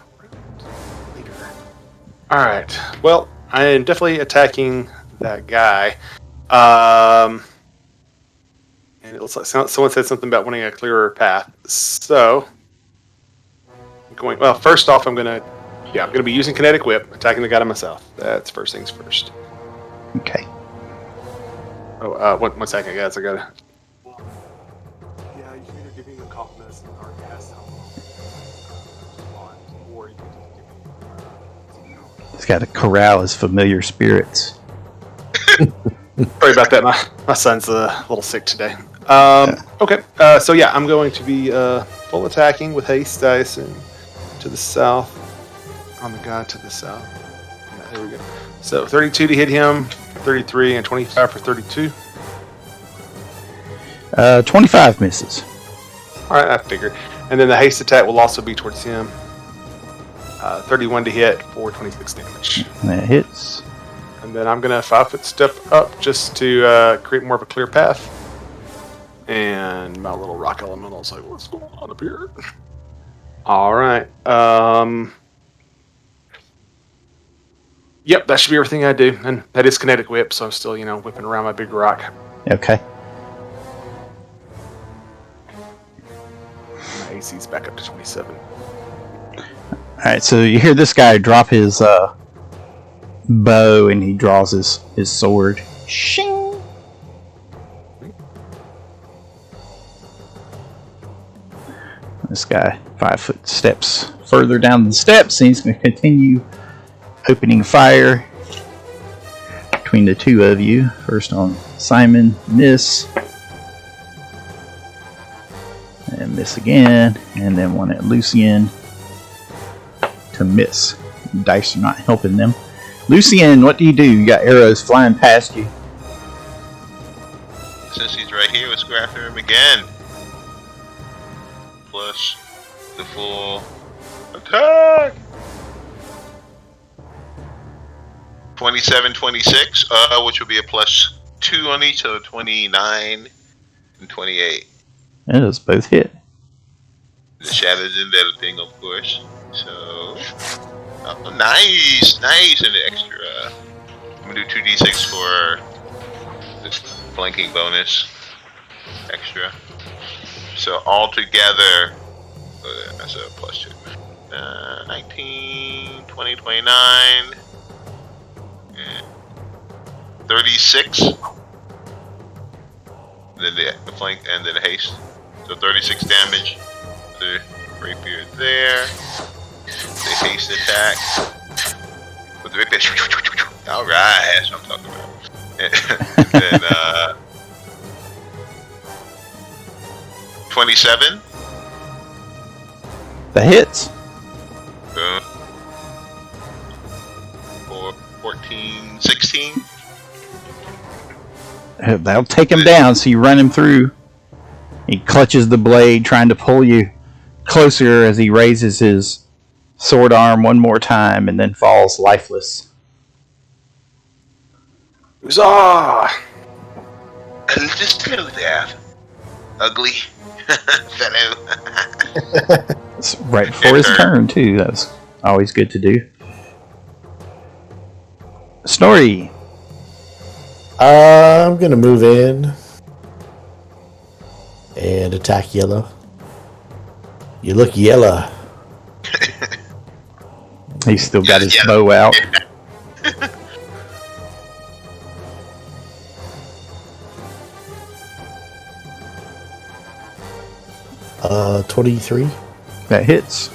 Alright. Well, I am definitely attacking that guy. And it looks like someone said something about wanting a clearer path. So, first off, I'm gonna be using kinetic whip, attacking the guy to myself. That's first things first. Okay. Oh, one second, guys. I gotta. Yeah, you can either give me the cough medicine or cast out, or you can give me. He's got to corral his familiar spirits. Sorry about that. My son's a little sick today. Okay. So yeah, I'm going to be full attacking with haste, I assume, to the south. On the guy to the south. Yeah, there we go. So 32 to hit him, 33 and 25 for 32. 25 misses. All right, I figured. And then the haste attack will also be towards him. 31 to hit for 26 damage. That hits. And then I'm going to 5-foot step up just to create more of a clear path. And my little rock elemental's like, what's going on up here? All right. Yep, that should be everything I do. And that is kinetic whip, so I'm still, whipping around my big rock. Okay. My AC's back up to 27. Alright, so you hear this guy drop his bow and he draws his sword. Shing! This guy 5 foot steps further down the steps and he's going to continue opening fire between the two of you. First on Simon, miss. And miss again. And then one at Lucien to miss. Dice are not helping them. Lucien, what do? You got arrows flying past you. Since he's right here, let's go after him again. Plus the full attack. 27, 26, which will be a +2 on each, so 29 and 28. And those both hit. The shadows and everything, of course. So, nice, and the extra. I'm gonna do 2d6 for this flanking bonus, extra. So all together, that's a +2. 19, 20, 29, and 36. Then the flank and then the haste. So 36 damage. The rapier there. The haste attack. With the rapier. Alright, that's what I'm talking about. And then 27. That hits. 14, 16. That'll take him down, so you run him through. He clutches the blade, trying to pull you closer as he raises his sword arm one more time and then falls lifeless. Huzzah! Just hello there, ugly fellow. It's right before his turn, too. That's always good to do. Snorri. I'm gonna move in and attack yellow. You look yellow. He's still got his bow out. 23 That hits.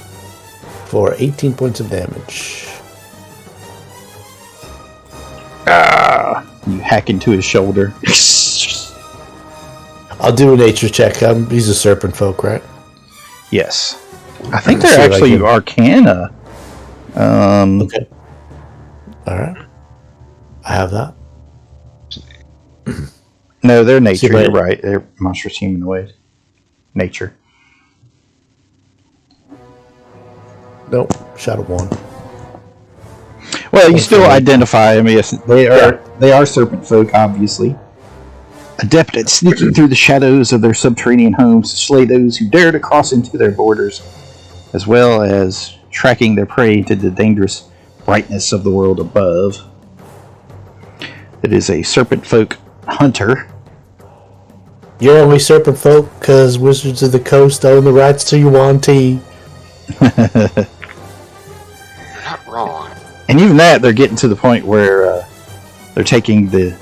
for 18 points of damage. You hack into his shoulder. I'll do a nature check. He's a Serpentfolk, right? Yes. I think Let's they're see if I actually can- Arcana. Okay. Alright. I have that. No, they're nature. See, but- You're right. They're monstrous humanoid. Nature. Nope. Shot of 1. Well, you still identify them. Yes, they are Serpentfolk, obviously. Adept at sneaking through the shadows of their subterranean homes to slay those who dare to cross into their borders, as well as tracking their prey into the dangerous brightness of the world above. It is a Serpentfolk hunter. You're only Serpentfolk because Wizards of the Coast own the rights to your Yuan-Ti. You're not wrong. And even that, they're getting to the point where they're taking the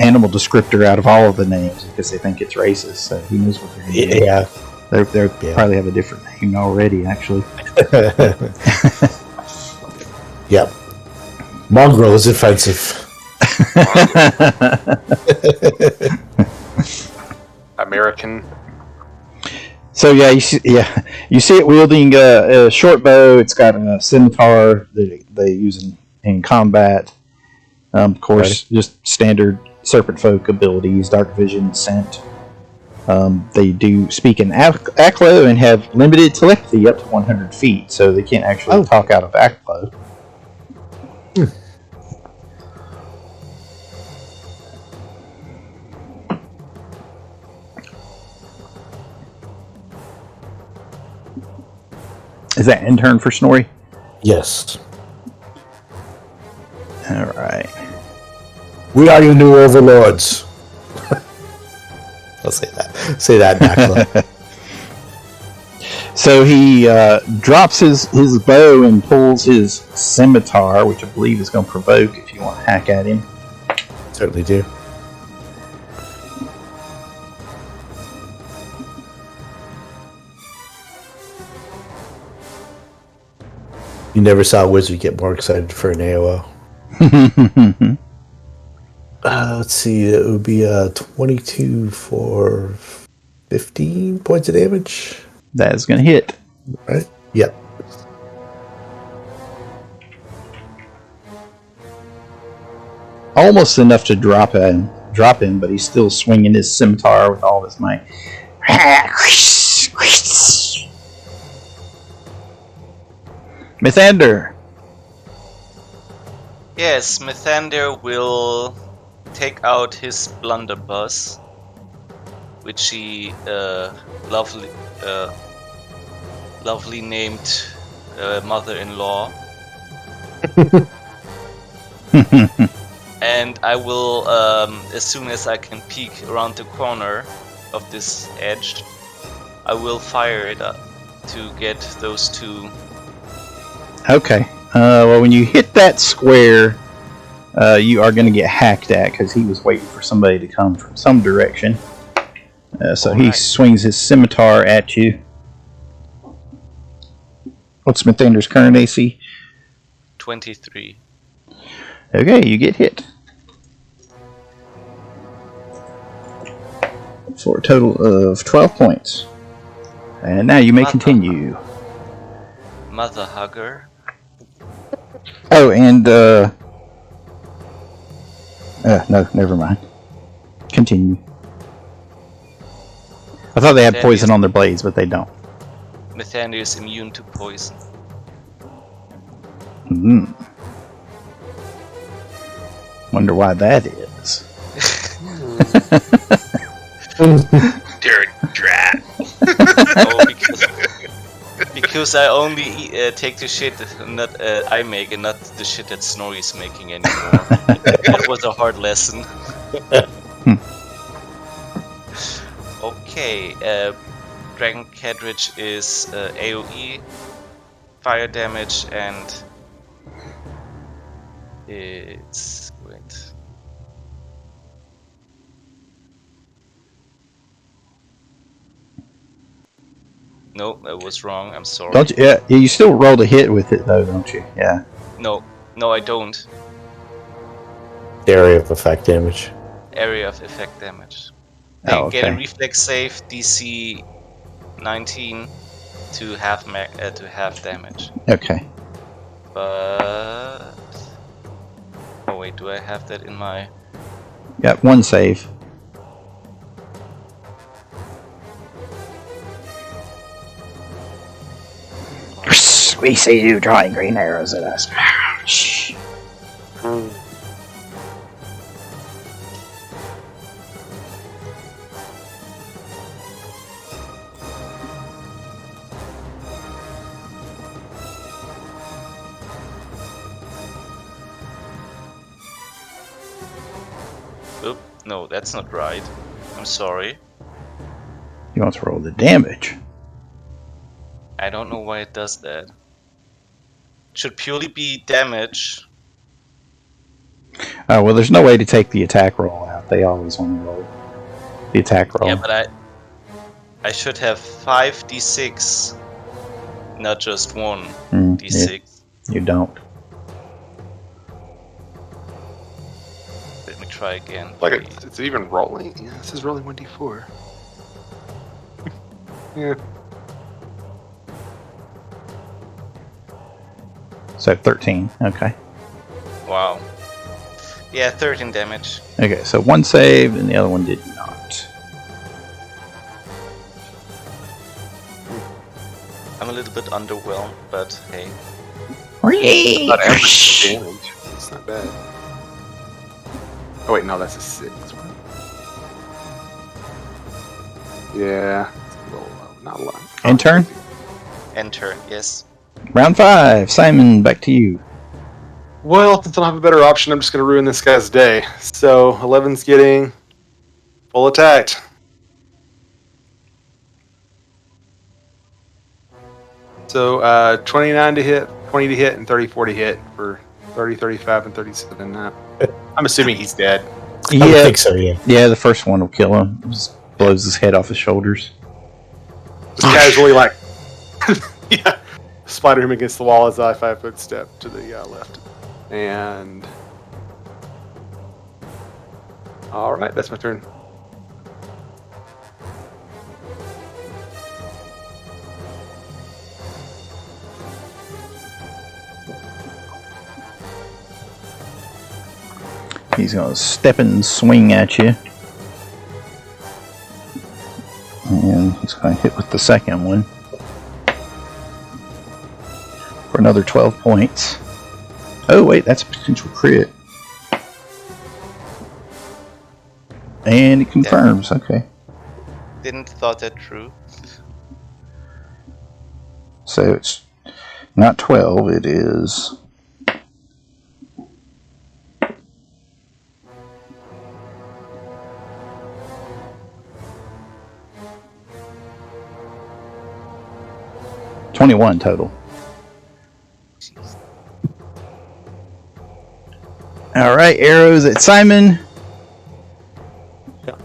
animal descriptor out of all of the names because they think it's racist. So who knows what they're going to do? Yeah. They probably have a different name already, actually. Yep. Mongrel is offensive. American. So yeah, you see it wielding a short bow. It's got a scimitar that they use in combat. Of course, just standard Serpentfolk abilities: dark vision, scent, They do speak in Aklo and have limited telepathy up to 100 feet, so they can't actually talk out of Aklo. Is that intern for Snorri? Yes. All right. We are your new overlords. I'll say that. Say that, Nakla. So he drops his bow and pulls his scimitar, which I believe is going to provoke if you want to hack at him. Certainly do. You never saw a wizard get more excited for an AOO. Let's see. It would be 22 for 15 points of damage. That is going to hit. Right? Yep. Almost enough to drop him, but he's still swinging his scimitar with all his might. Mythandir. Yes, Mythandir will take out his blunderbuss, which he lovely named mother-in-law. And I will, as soon as I can peek around the corner of this edge, I will fire it up to get those two. Okay. Well, when you hit that square, you are going to get hacked at because he was waiting for somebody to come from some direction. So he swings his scimitar at you. What's Mythandir's current AC? 23. Okay, you get hit. For a total of 12 points. And now you may continue. Mother hugger. Oh, and no, never mind. Continue. I thought they had poison on their blades, but they don't. Mythandir is immune to poison. Wonder why that is. Dirt drat. Oh, because I only take the shit that I make and not the shit that Snorri's making anymore. That was a hard lesson. Okay, Dragon Cartridge is AoE, fire damage, and it's wait. No, I was wrong. I'm sorry. Don't you? Yeah, you still rolled a hit with it though, don't you? Yeah. No, I don't. Area of effect damage. Area of effect damage. Oh, Get a okay. reflex save DC 19 to half damage. Okay. But oh wait, do I have that in my? Got one save. We see you drawing green arrows at us. Oop, no, that's not right. I'm sorry. You want to roll the damage? I don't know why it does that. Should purely be damage. Well, there's no way to take the attack roll out. They always want to roll the attack roll. Yeah, but I should have 5d6, not just 1d6. Yeah, you don't. Let me try again. Like it's even rolling. Yeah, this is rolling 1d4. Yeah. So 13. Okay. Wow. Yeah, 13 damage. Okay, so one saved and the other one did not. little bit underwhelmed, but hey. Not average damage. It's not bad. Oh wait, no, that's a 6. Yeah, it's a little low. Not a lot. End turn? End turn, yes. Round 5. Simon, back to you. Well, since I don't have a better option, I'm just going to ruin this guy's day. So 11's getting full attacked. So 29 to hit, 20 to hit, and 34 to hit for 30, 35, and 37. I'm assuming he's dead. I would think so, yeah. Yeah, the first one will kill him. Just blows his head off his shoulders. Just casually, like, yeah, spider him against the wall as I 5-foot step to the left. And all right, that's my turn. He's going to step and swing at you. And he's going to hit with the second one. For another 12 points. Oh, wait, that's a potential crit. And it confirms, okay. Didn't thought that through. So it's not 12, it is... $21 total. All right, arrows at Simon. Yeah.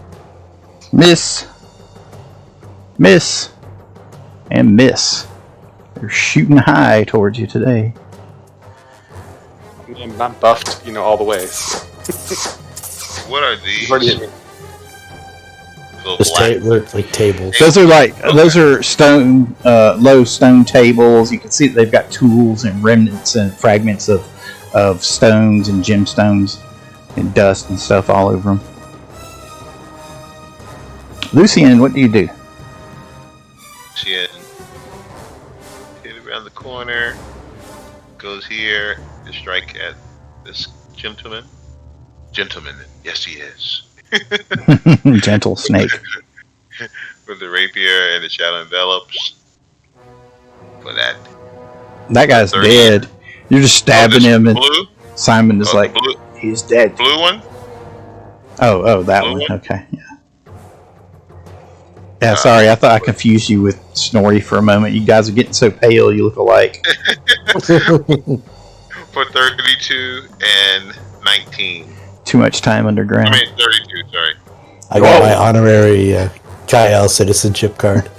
Miss. Miss. And miss. They're shooting high towards you today. I'm buffed, all the way. So. What are these? You've already hit me. Little Just black- like tables. Those are stone, low stone tables. You can see that they've got tools and remnants and fragments of stones and gemstones and dust and stuff all over them. Lucien, what do you do? Lucien hit around the corner, goes here to strike at this gentleman. Gentleman, yes he is. Gentle snake. With the rapier and the shadow envelops. For that. That guy's 30. dead. You're just stabbing him, and blue? Simon is like, blue, he's dead. blue one? Oh, that Blue one. one? Okay, yeah. Yeah, sorry, I thought I confused you with Snorri for a moment. You guys are getting so pale, you look alike. For 32 and 19. Too much time underground. I mean 32, sorry. I got my honorary Kyle citizenship card.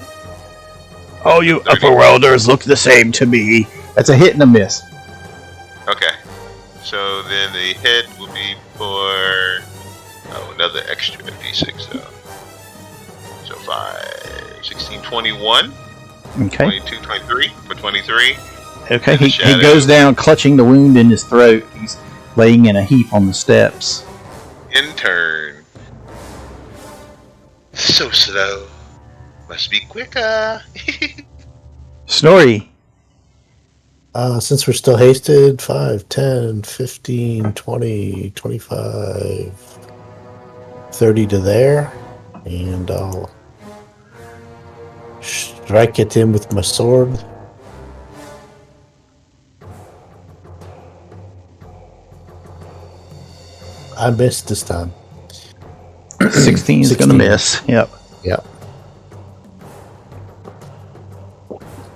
Oh, you upperworlders look the same to me. That's a hit and a miss. Okay. So then the hit will be for another extra d6 so 5, 16, 21, Okay. 22, 23 for 23. Okay, And the he shadow. goes down clutching the wound in his throat. He's laying in a heap on the steps. In turn. So slow. Must be quicker. Snorri. Since we're still hasted, 5, 10, 15, 20, 25, 30 to there. And I'll strike at him with my sword. I missed this time. 16 is going to 16. miss. Yep. Yep.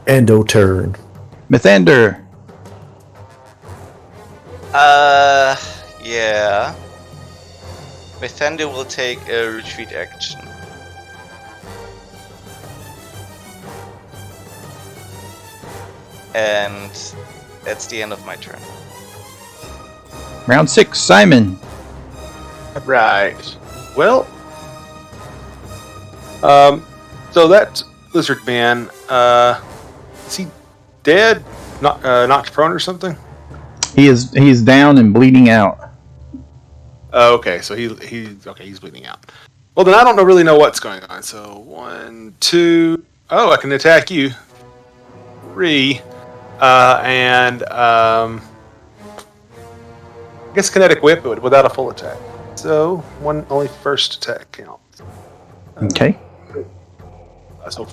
Endo turn. Mythandir. Yeah. Mythandir will take a retreat action. And that's the end of my turn. Round 6, Simon. Right. Well, so that lizard man, is he dead? Knocked prone or something? He is down and bleeding out. Oh, okay. So he's bleeding out. Well, then I don't really know what's going on. So 1, 2. Oh, I can attack you. 3, and I guess kinetic whip, but without a full attack. So only first attack counts. Okay. So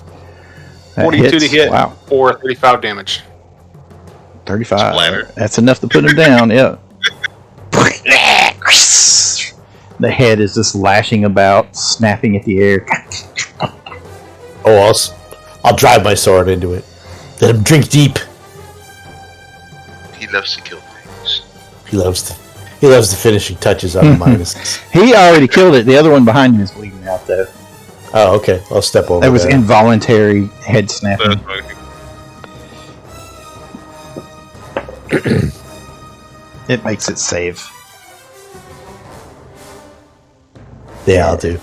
That 42 hits. to hit, Wow. or 35 damage. 35. Splatter. That's enough to put him down. Yeah. The head is just lashing about, snapping at the air. Oh, I'll drive my sword into it. Let him drink deep. He loves to kill things. He loves the finishing touches on the minuses. He already killed it. The other one behind him is bleeding out, though. Oh, okay. I'll step over. That was there. involuntary head snapping. It makes it save. Yeah, I'll do.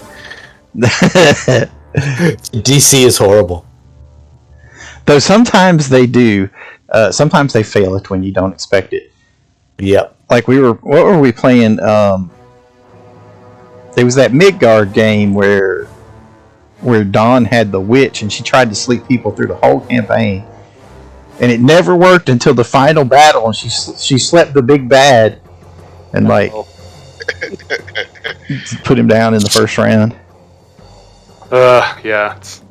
DC is horrible. Though sometimes they do. Sometimes they fail it when you don't expect it. Yep. Like what were we playing? There was that Midgard game where Dawn had the witch and she tried to sleep people through the whole campaign, and it never worked until the final battle, and she slept the big bad, and like put him down in the first round. Yeah. It's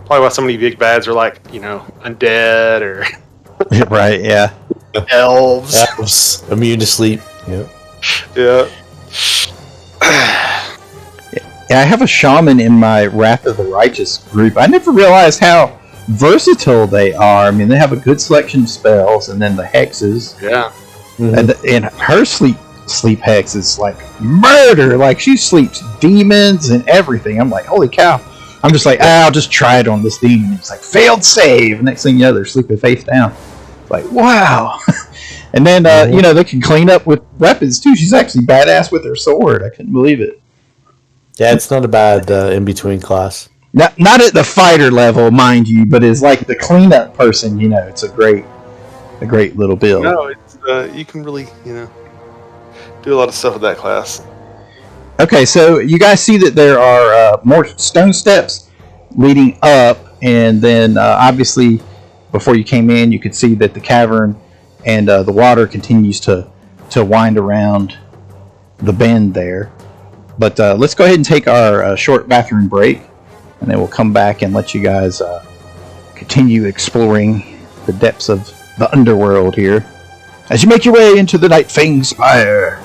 probably why so many big bads are like, undead or Right? Yeah. elves. Elves immune to sleep. Yep. Yeah. Yeah, I have a shaman in my Wrath of the Righteous group. I never realized how versatile they are. I mean, they have a good selection of spells, and then the hexes. Yeah. Mm-hmm. And her sleep hex is like murder. Like, she sleeps demons and everything. I'm like, holy cow. I'm just like, I'll just try it on this demon. It's like, failed save. Next thing you know, they're sleeping face down. Like, wow. And then, they can clean up with weapons, too. She's actually badass with her sword. I couldn't believe it. Yeah, it's not a bad in-between class. Not at the fighter level, mind you, but as like the cleanup person, it's a great little build. No, it's you can really, do a lot of stuff with that class. Okay, so you guys see that there are more stone steps leading up, and then obviously before you came in, you could see that the cavern and the water continues to wind around the bend there. But let's go ahead and take our short bathroom break, and then we'll come back and let you guys continue exploring the depths of the Underworld here as you make your way into the Night Fang Spire.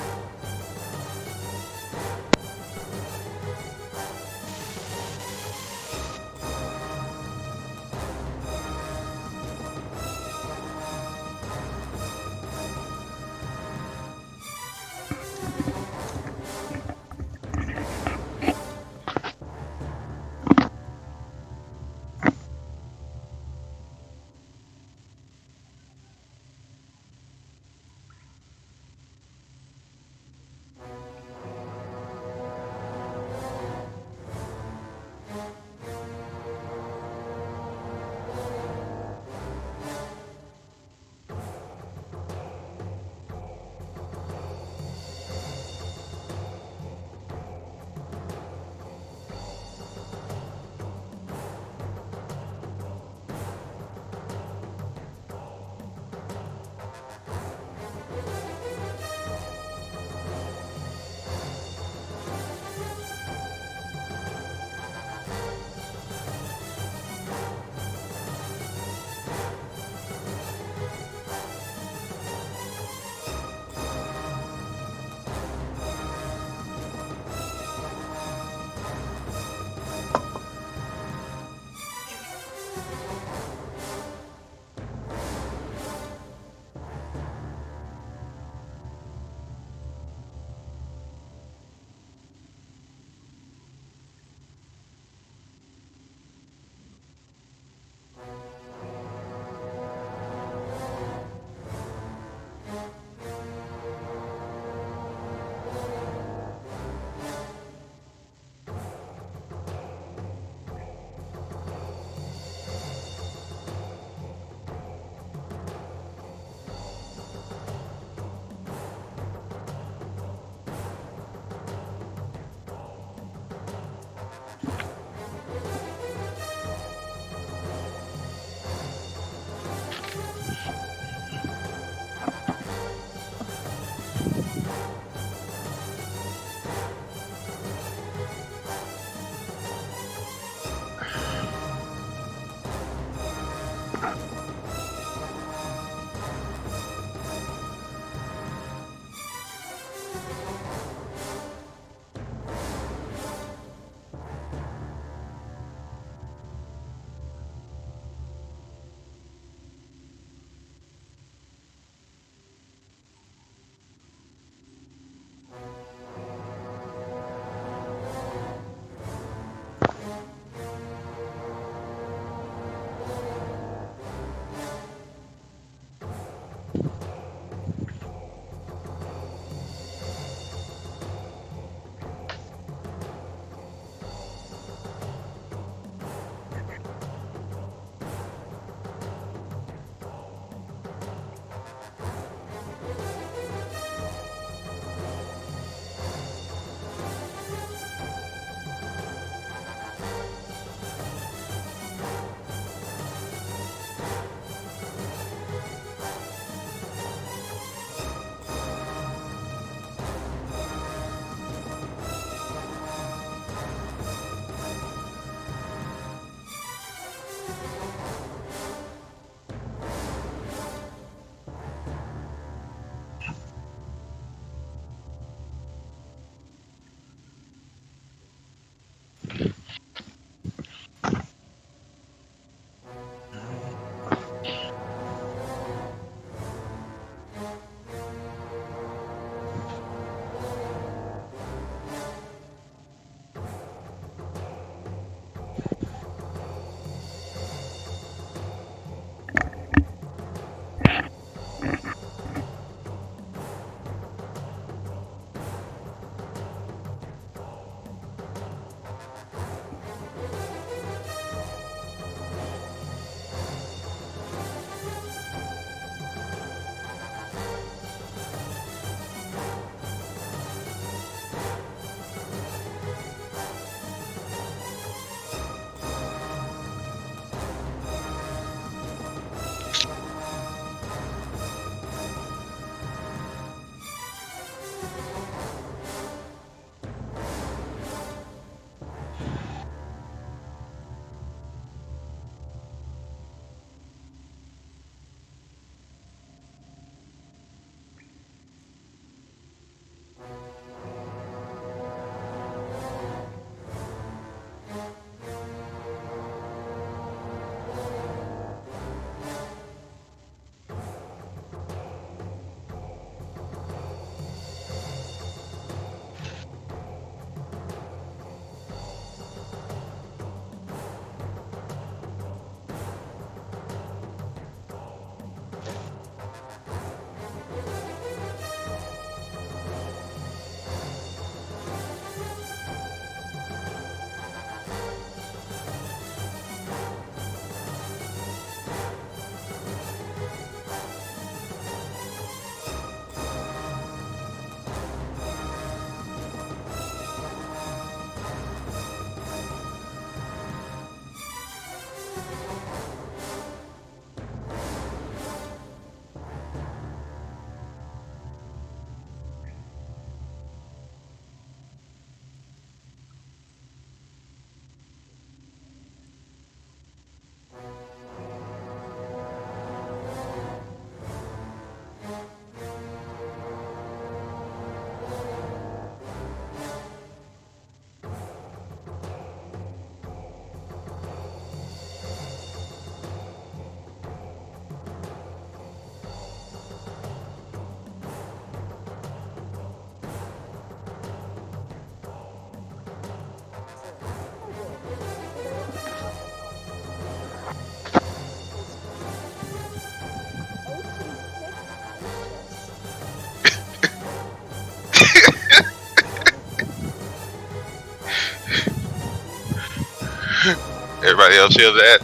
Everybody else hears that?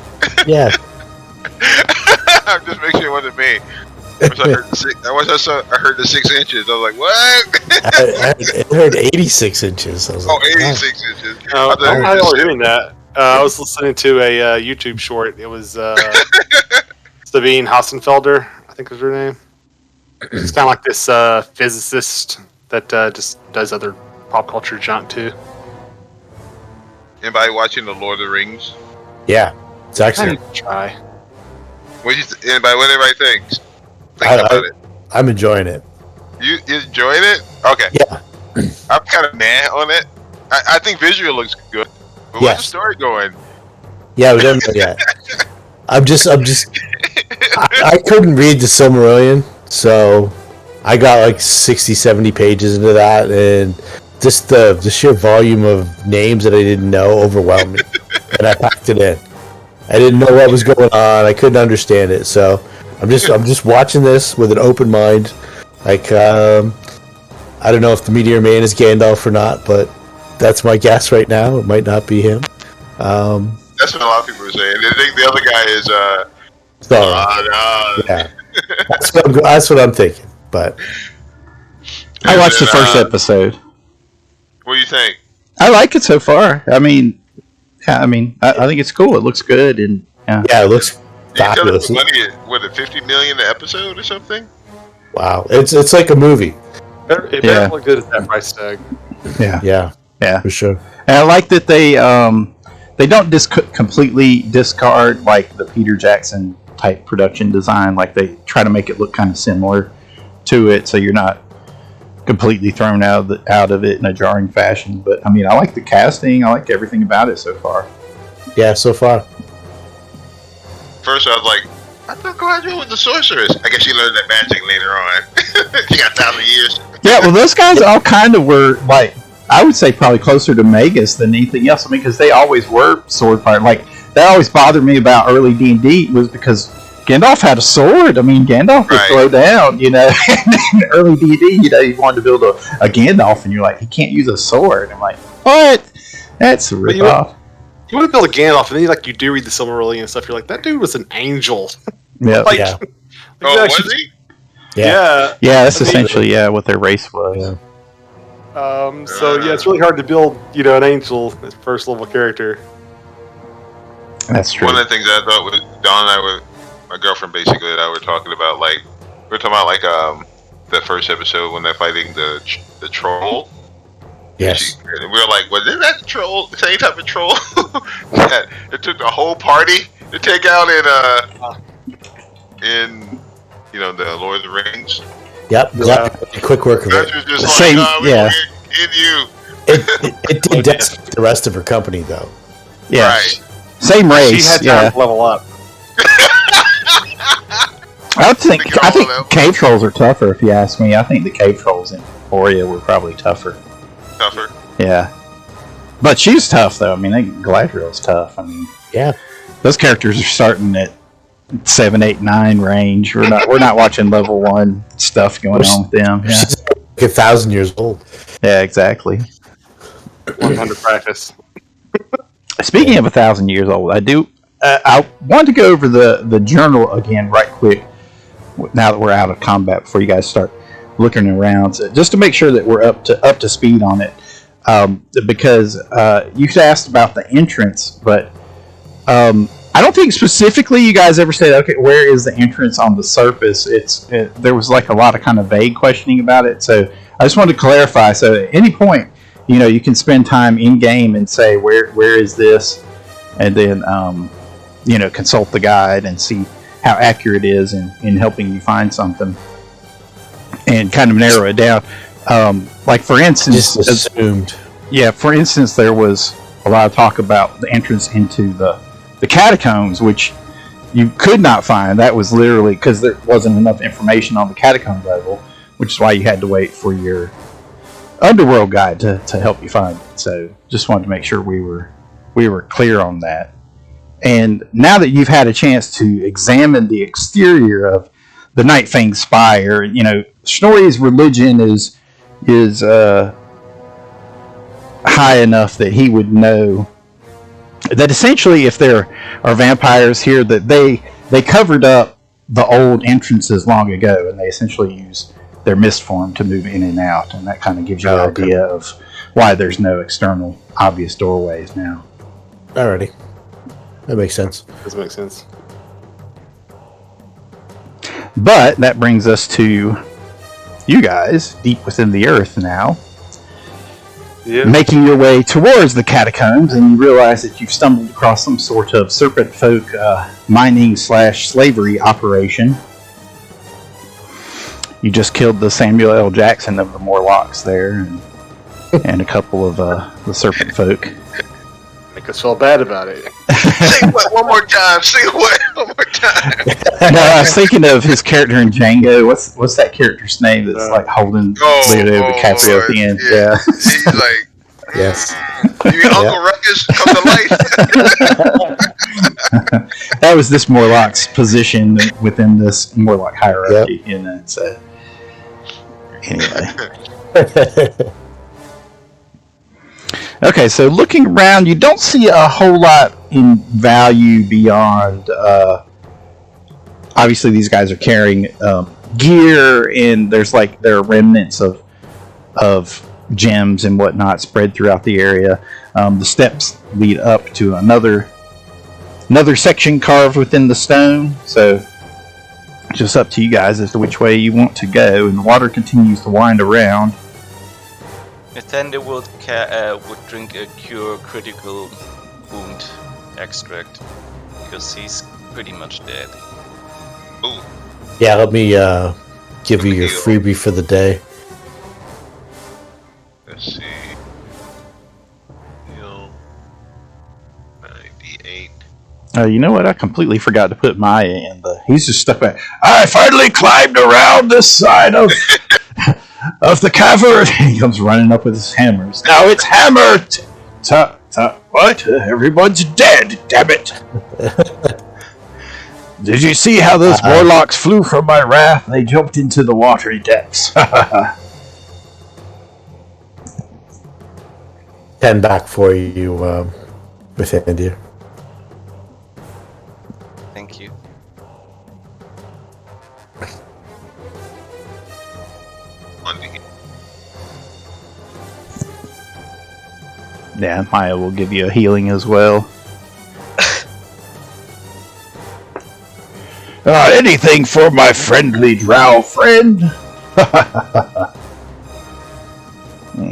Yeah. I'm just making sure it wasn't me. Once I heard the 6 inches, I was like, what? I heard 86 inches. I was like, 86 inches. I was hearing that. I was listening to a YouTube short. It was Sabine Hassenfelder, I think was her name. It's kind of like this physicist that just does other pop culture junk too. Anybody watching The Lord of the Rings? Yeah, it's I actually. need to try. What everybody thinks? Think about it. I'm enjoying it. You enjoying it? Okay. Yeah. I'm kind of mad on it. I think visual looks good. But where's the story going? Yeah, we don't know yet. I'm just. I couldn't read the Silmarillion, so I got like 60, 70 pages into that, and just the sheer volume of names that I didn't know overwhelmed me, and I packed it in. I didn't know what was going on. I couldn't understand it, so I'm just watching this with an open mind. Like, I don't know if the Meteor Man is Gandalf or not, but that's my guess right now. It might not be him. That's what a lot of people are saying. They think the other guy is Sauron. Yeah, that's what I'm thinking. But I watched the first episode. What do you think? I like it so far. I mean, I think it's cool. It looks good, and yeah, it looks fabulous. You money was it $50 million an episode or something? Wow, it's like a movie. It better look good at that price tag. Yeah, for sure. And I like that they don't completely discard like the Peter Jackson type production design. Like they try to make it look kind of similar to it, so you're not completely thrown out of it in a jarring fashion. But I mean, I like the casting. I like everything about it so far. Yeah, so far. First, I was like, I thought Galadriel was the sorceress. I guess she learned that magic later on. She got 1,000 years. Yeah, well, those guys all kind of were like, I would say probably closer to Magus than anything else. I mean, because they always were sword fighter. Like that always bothered me about early D&D was because Gandalf had a sword. I mean, Gandalf would throw down, you know. In early D&D, you know, you wanted to build a Gandalf, and you're like, he can't use a sword. I'm like, what? That's a ripoff. You want to build a Gandalf, and then you do read the Silmarillion and stuff. You're like, that dude was an angel. Yeah. Yeah. Was he? Yeah. Yeah, that's essentially what their race was. Yeah. So it's really hard to build, an angel as first level character. That's true. One of the things I thought was Dawn and I were, my girlfriend basically, that I were talking about, like we were talking about the first episode when they're fighting the troll. Yes. And we were like, was it that troll? The same type of troll that it took the whole party to take out in the Lord of the Rings. Yep. Quick work of That it. was just Same, in you. It did decimate the rest of her company, though. Yeah. Right. Same race. She had time to level up. I think cave trolls are tougher, if you ask me. I think the cave trolls in Euphoria were probably tougher. Yeah. But she's tough, though. I mean, Galadriel's tough. I mean, yeah. Those characters are starting at 7, 8, 9 range. We're not watching level 1 stuff going on with them. Yeah. She's like 1,000 years old. Yeah, exactly. 100 practice. Speaking of 1,000 years old, I want to go over the journal again right quick. Now that we're out of combat, before you guys start looking around, so just to make sure that we're up to speed on it, because you asked about the entrance, but I don't think specifically you guys ever said, okay, where is the entrance on the surface? There was like a lot of kind of vague questioning about it, so I just wanted to clarify. So at any point, you can spend time in game and say where is this, and then consult the guide and see how accurate it is in helping you find something, and kind of narrow it down. Like for instance, just assumed. Yeah, for instance, there was a lot of talk about the entrance into the catacombs, which you could not find. That was literally because there wasn't enough information on the catacomb level, which is why you had to wait for your Underworld guide to help you find it. So just wanted to make sure we were clear on that. And now that you've had a chance to examine the exterior of the Nightfang Spire, Snorri's religion is high enough that he would know that essentially, if there are vampires here, that they covered up the old entrances long ago, and they essentially use their mist form to move in and out, and that kind of gives you an idea of why there's no external obvious doorways now. Alrighty. That makes sense. Does make sense. But that brings us to you guys, deep within the earth now. Yeah. Making your way towards the catacombs, and you realize that you've stumbled across some sort of Serpentfolk mining/slavery operation. You just killed the Samuel L. Jackson of the Morlocks there, and a couple of the Serpentfolk. Make us feel bad about it. Say what one more time. Say what one more time. No, I was thinking of his character in Django. What's that character's name that's like holding Leonardo DiCaprio at the end? Yeah. He's like, Yes. You mean Uncle Ruckus come to life? That was this Morlock's position within this Morlock hierarchy. You know, so anyway. Okay, so looking around, you don't see a whole lot in value beyond. Obviously, these guys are carrying gear, and there are remnants of gems and whatnot spread throughout the area. The steps lead up to another section carved within the stone. So, just up to you guys as to which way you want to go. And the water continues to wind around. Mythandir would drink a cure critical wound extract because he's pretty much dead. Ooh. Yeah, let me give you your freebie for the day. Let's see. Heal 98. You know what? I completely forgot to put Maya in he's just stuck back. I finally climbed around this side of the cavern. He comes running up with his hammers. Now it's hammered! What? Everyone's dead, damn it! Did you see how those Morlocks flew from my wrath? They jumped into the watery depths. 10 back for you, Mythandir. Thank you. Yeah, Maya will give you a healing as well. Anything for my friendly Drow friend.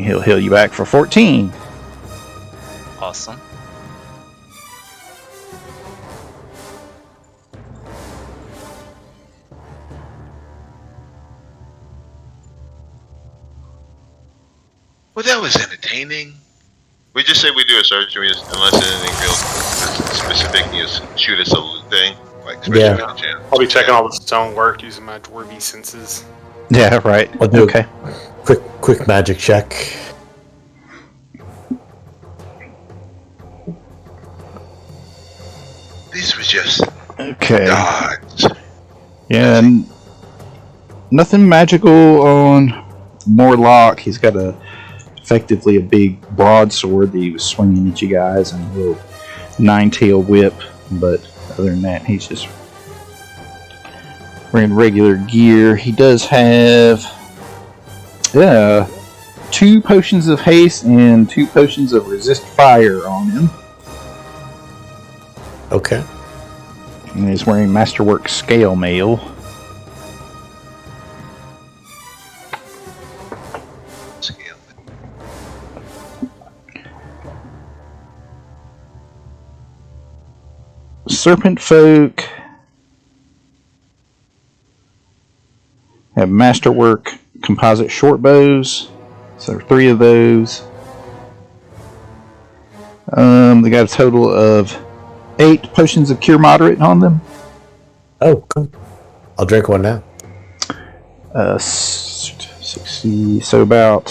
He'll heal you back for 14. Awesome. Well, that was entertaining. We just say we do a search, unless anything real specific, you just shoot us a loot thing. Like, especially with the channel. I'll be checking all the stonework using my dwarven senses. Yeah, right. I'll do Okay. Quick magic check. These were just Okay. gods. Yeah, and nothing magical on Morlock. He's got effectively a big broadsword that he was swinging at you guys, and a little 9-tail whip. But other than that, he's just wearing regular gear. He does have 2 potions of haste and 2 potions of resist fire on him. Okay. And he's wearing Masterwork scale mail. Scale. Serpentfolk have Masterwork composite short bows. So 3 of those. They got a total of 8 potions of cure moderate on them. Oh, cool. I'll drink one now. 60, so about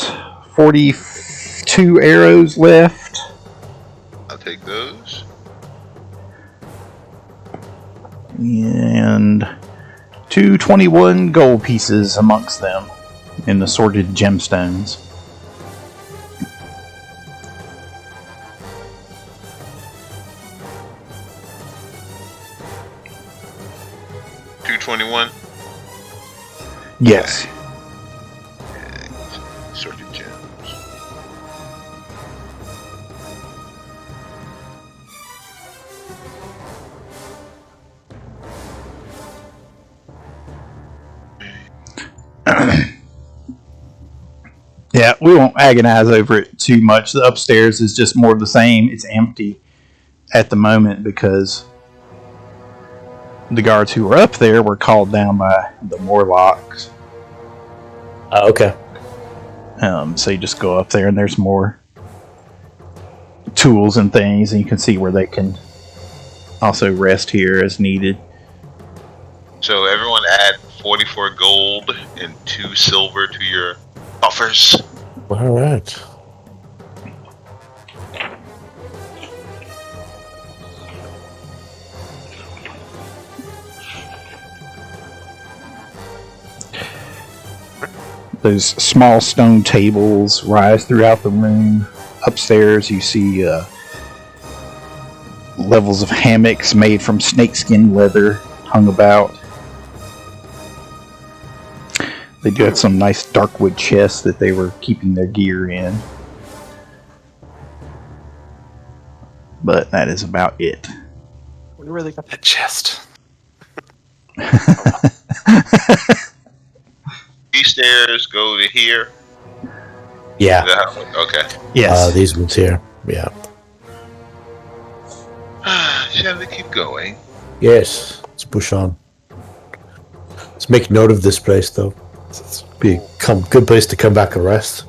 42 arrows left. I'll take those. And 221 gold pieces amongst them in assorted gemstones. 221. Yes. Sorted gems. Yeah, we won't agonize over it too much. The upstairs is just more of the same. It's empty at the moment because the guards who were up there were called down by the Morlocks. Okay. So you just go up there and there's more tools and things, and you can see where they can also rest here as needed. So everyone add 44 gold and 2 silver to your buffers. All right. Those small stone tables rise throughout the room. Upstairs, you see levels of hammocks made from snakeskin leather hung about. They do have some nice dark wood chests that they were keeping their gear in. But that is about it. I wonder where they got that chest. These stairs go to here. Yeah. Okay. Yes. These ones here. Yeah. Shall we keep going? Yes. Let's push on. Let's make note of this place, though. It's be a good place to come back and rest.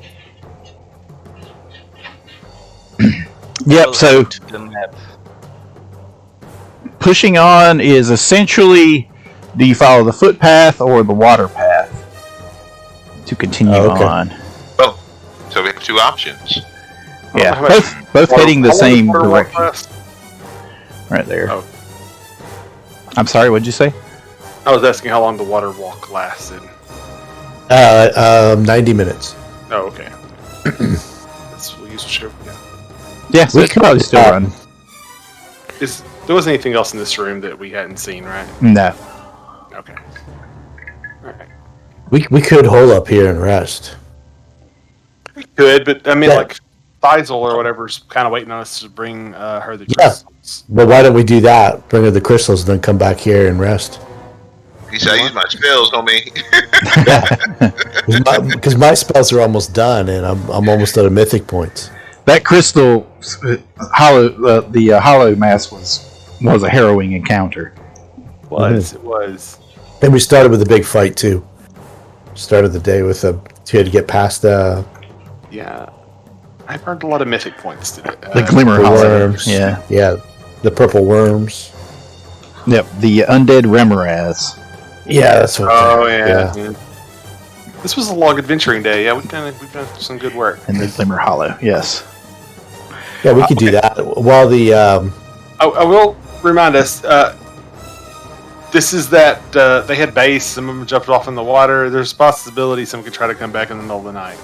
Yep, so To the map. pushing on is essentially, do you follow the footpath or the water path to continue on? Oh, so we have 2 options. Yeah, How much- both heading the how long same does water walk direction. last? Right there. Oh. I'm sorry, what'd you say? I was asking how long the water walk lasted. 90 minutes. Oh, okay. We'll use ship. Yeah. Yeah, so We it could could, probably still run. There wasn't anything else in this room that we hadn't seen, right? No. Okay. Alright. We could hole up here and rest. We could, but I mean, Yeah. like, Faisal or whatever's kind of waiting on us to bring her the Yeah. crystals. But why don't we do that? Bring her the crystals and then come back here and rest. He said, I use my spells, homie. Because my spells are almost done, and I'm almost out of mythic points. That crystal the hollow mass was a harrowing encounter. It was. And we started with a big fight too. Started the day with you had to get past Yeah. I burned a lot of mythic points today. The glimmer the hollow. worms. Yeah. The purple worms. Yep, the undead Remoraz. Yeah, that's what. Oh, yeah. This was a long adventuring day. Yeah, we've done some good work. And the glimmer hollow, yes. Yeah, we could do that while the. I will remind us. This is that they had base. Some of them jumped off in the water. There's a possibility some could try to come back in the middle of the night.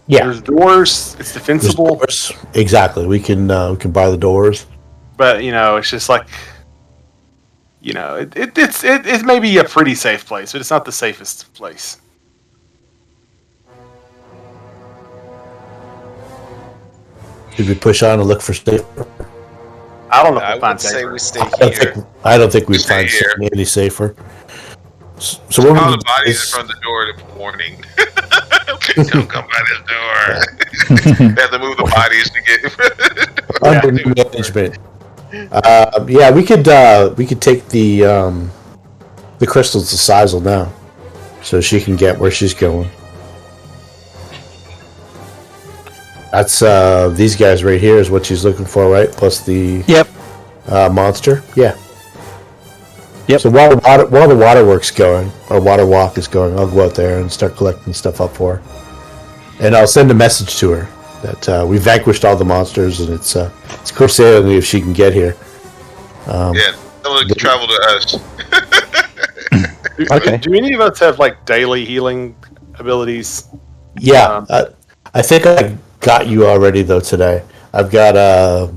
Yeah, There's doors. It's there's defensible, doors. Exactly. We can bar the doors. but it's just like it's maybe a pretty safe place, but it's not the safest place. Should we push on and look for safer? I don't know if I we'll find would say safer. we stay here. I don't think we'd Stay find here. something any safer. So what All we the bodies in front of the door to warning. Don't come by this door. They have to move the bodies to get under new management. Yeah, we could take the crystals to Sizel now, so she can get where she's going. That's these guys right here is what she's looking for, right? Plus the monster. Yeah. Yep. So while the waterworks going, or water walk is going, I'll go out there and start collecting stuff up for her, and I'll send a message to her that we vanquished all the monsters, and it's crucially if she can get here. Yeah, someone can travel to us. Okay. Do any of us have like daily healing abilities? Yeah, I think I got you already though today. I've got a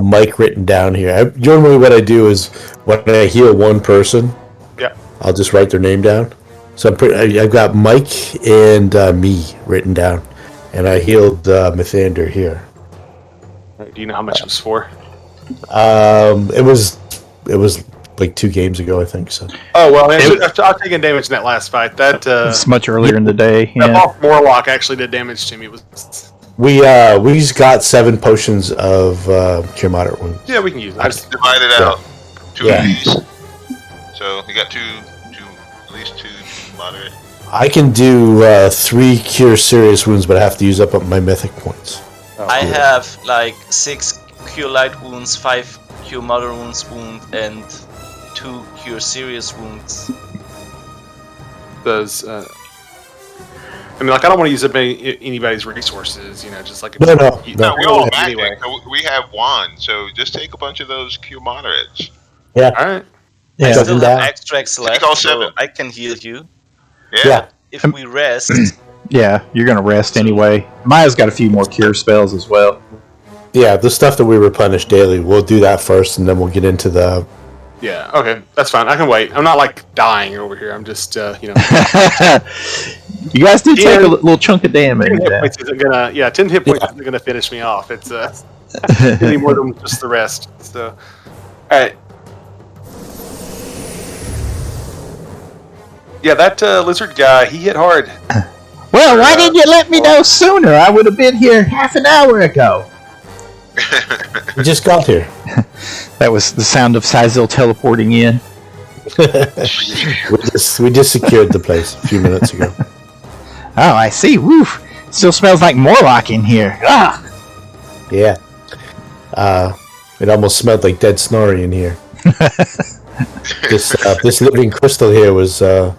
mic written down here. Normally, what I do is when I heal one person, Yeah. I'll just write their name down. So I've got Mike and me written down, and I healed Mythandir here. Do you know how much it was for? It was like 2 games ago, I think. So. Oh well, I've taken damage in that last fight. It's much earlier in the day. That Yeah. Morlock actually did damage to me. It was. We got 7 potions of cure moderate wounds. Yeah, we can use that. I just divided out 2 Yeah. of these. So you got 2, at least 2 moderate. I can do 3 cure serious wounds, but I have to use up my mythic points. I have like 6 cure light wounds, 5 cure moderate wounds, and 2 cure serious wounds. Does I mean, like, I don't want to use up anybody's resources, just like... No. No, we all magic. Anyway. So we have wands, so just take a bunch of those cure moderates. Yeah. Alright. Yeah. I still Doesn't have that- extracts left, all so 7. I can heal you. Yeah. If we rest, Yeah, you're gonna rest anyway. Maya's got a few more cure spells as well. Yeah, the stuff that we replenish daily, we'll do that first, and then we'll get into the... Yeah, okay. That's fine. I can wait. I'm not, like, dying over here. I'm just, You guys did take Yeah. a little chunk of damage. 10 hit Yeah. points isn't gonna... 10 hit points isn't gonna finish me off. It's, any more than just the rest. So, alright. Yeah, that lizard guy, he hit hard. Well, why didn't you let me know sooner? I would have been here half an hour ago. We just got here. That was the sound of Sizil teleporting in. We just secured the place a few minutes ago. Oh, I see. Woof. Still smells like Morlock in here. Ah! Yeah. It almost smelled like dead Snorri in here. This living crystal here was more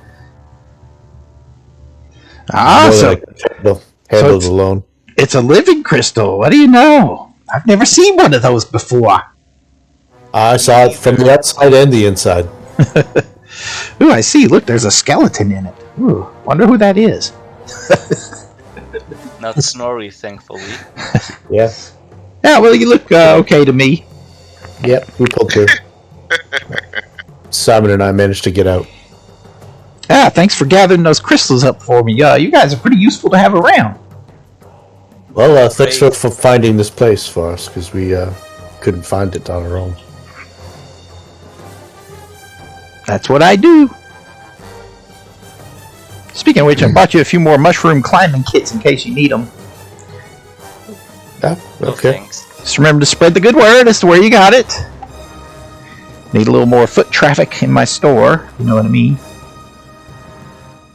than So I could handle it's- alone. it's a living crystal. What do you know? I've never seen one of those before. I saw it from the outside and the inside. Ooh, I see. Look, there's a skeleton in it. Ooh, wonder who that is. not Snorri, thankfully. Yeah. Yeah, well, you look okay to me. Yep, we pulled through. Simon and I managed to get out. Ah, thanks for gathering those crystals up for me. You guys are pretty useful to have around. Well, thanks for finding this place for us, because we couldn't find it on our own. That's what I do. Speaking of which, I bought you a few more mushroom climbing kits in case you need them. Yeah, No okay. thanks. Just remember to spread the good word as to where you got it. Need a little more foot traffic in my store. You know what I mean?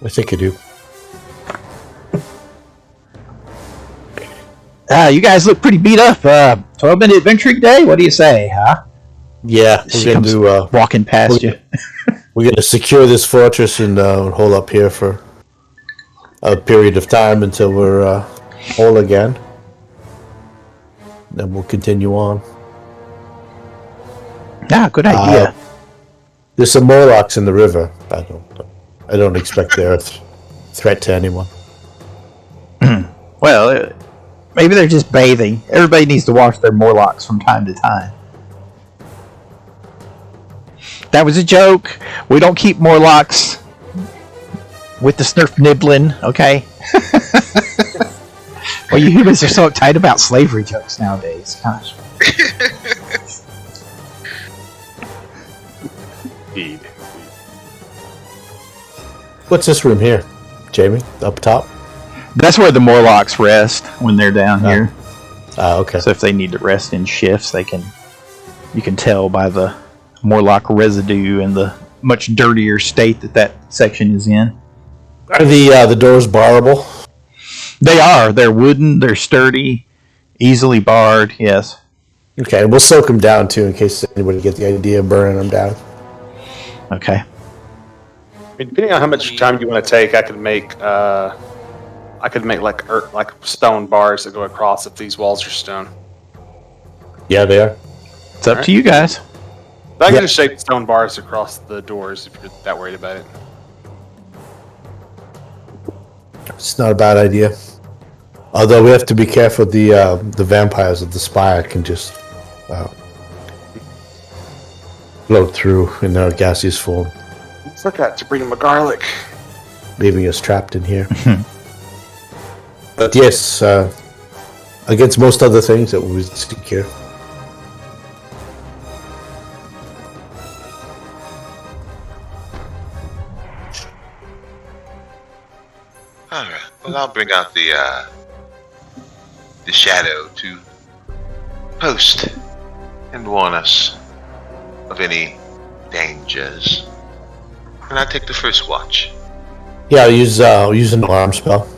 I think I do. You guys look pretty beat up. 12-minute adventuring day? What do you say, huh? Yeah, we're She gonna comes do. walking past you. We're gonna secure this fortress and hold up here for a period of time until we're whole again. Then we'll continue on. Ah, good idea. There's some Morlocks in the river. I don't expect they're a threat to anyone. Well, maybe they're just bathing. Everybody needs to wash their Morlocks from time to time. That was a joke. We don't keep Morlocks with the snurf nibbling, okay? Well, you humans are so uptight about slavery jokes nowadays. Gosh. Indeed. What's this room here, Jamie? Up top? That's where the Morlocks rest when they're down here. Okay. So if they need to rest in shifts, you can tell by the Morlock residue and the much dirtier state that section is in. Are the doors barrable? They are. They're wooden. They're sturdy, easily barred. Yes. Okay, we'll soak them down too in case anybody get the idea of burning them down. Okay. I mean, depending on how much time you want to take, I could make like stone bars that go across if these walls are stone. Yeah, they are. It's up to you guys. But I can just shape stone bars across the doors if you're that worried about it. It's not a bad idea. Although we have to be careful, the vampires of the spire can just float through in their gaseous form. Forgot to bring him a garlic. Leaving us trapped in here. But yes, against most other things that we secure. Alright, well I'll bring out the shadow to post and warn us of any dangers. And I take the first watch. Yeah, I'll use an alarm spell.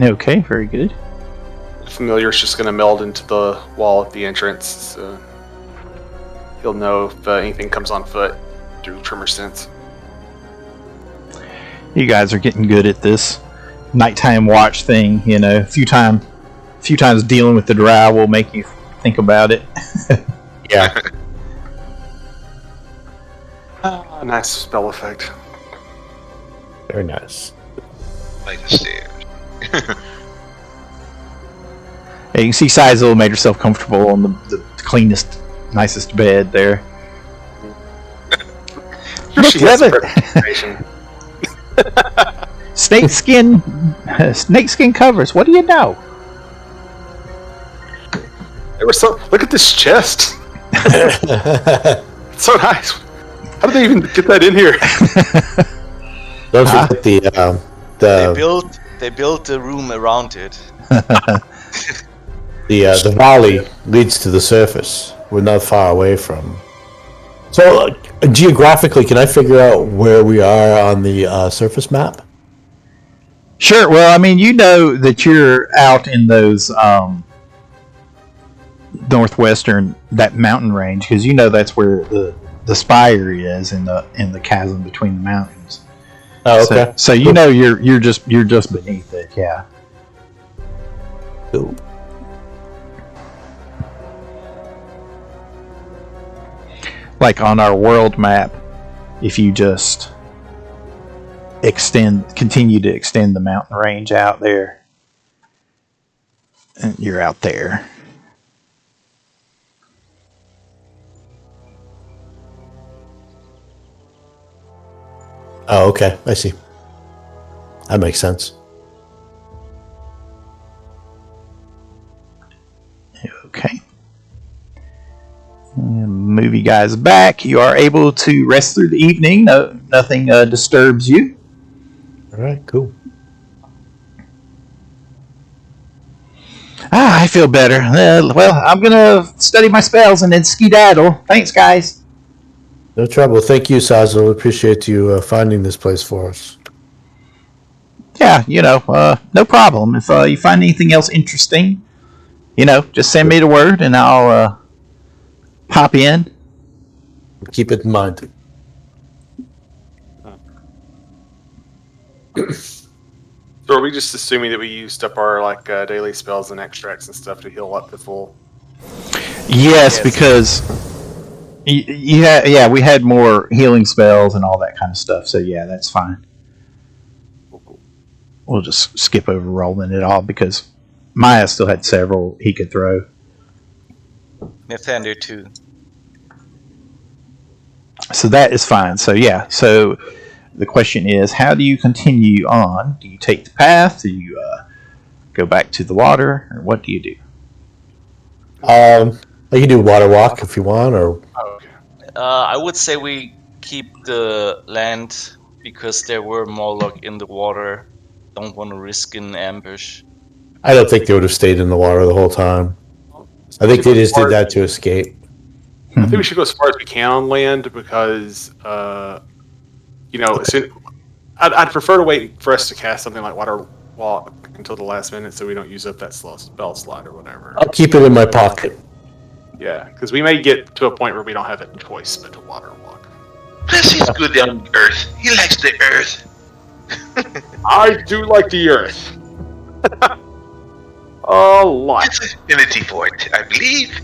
Okay, very good. The familiar's just going to meld into the wall at the entrance. So he'll know if anything comes on foot through tremor sense. You guys are getting good at this nighttime watch thing. You know, a few times dealing with the Drow will make you think about it. Yeah. Nice spell effect. Very nice. Like the stairs. Yeah, you can see Sizel made herself comfortable on the cleanest, nicest bed there. She has Look, preparation. snakeskin covers. What do you know? There was so. Look at this chest. It's so nice. How did they even get that in here? Don't forget They built the room around it. the valley leads to the surface. We're not far away from. So geographically, can I figure out where we are on the surface map? Sure. Well, I mean, you know that you're out in those northwestern, that mountain range, because you know that's where the spire is in the chasm between the mountains. Oh, okay. So you know you're just beneath it, yeah. Cool. Like on our world map, if you just continue to extend the mountain range out there, and you're out there. Oh, okay. I see. That makes sense. Okay. Move you guys back. You are able to rest through the evening. Nothing disturbs you. All right, cool. I feel better. Well, I'm going to study my spells and then skedaddle. Thanks, guys. No trouble. Thank you, Sazel. Appreciate you finding this place for us. Yeah, no problem. If you find anything else interesting, just send me the word and I'll pop in. Keep it in mind. So are we just assuming that we used up our daily spells and extracts and stuff to heal up to full? Yes, because we had more healing spells and all that kind of stuff. So yeah, that's fine. Cool. We'll just skip over rolling it all because Maya still had several he could throw. Mythandir too. So that is fine. So yeah, so the question is, how do you continue on? Do you take the path? Do you go back to the water? Or what do you do? You can do water walk if you want, or Okay. I would say we keep the land because there were Moloch in the water. Don't want to risk an ambush. I don't think they would have stayed in the water the whole time. I think they just did that to escape. I think we should go as far as we can on land because, I'd prefer to wait for us to cast something like Water Walk until the last minute so we don't use up that spell slot or whatever. I'll keep it in my pocket. Yeah, because we may get to a point where we don't have a choice but to Water Walk. Plus he's good on Earth. He likes the Earth. I do like the Earth. A lot. It's an affinity for it, I believe.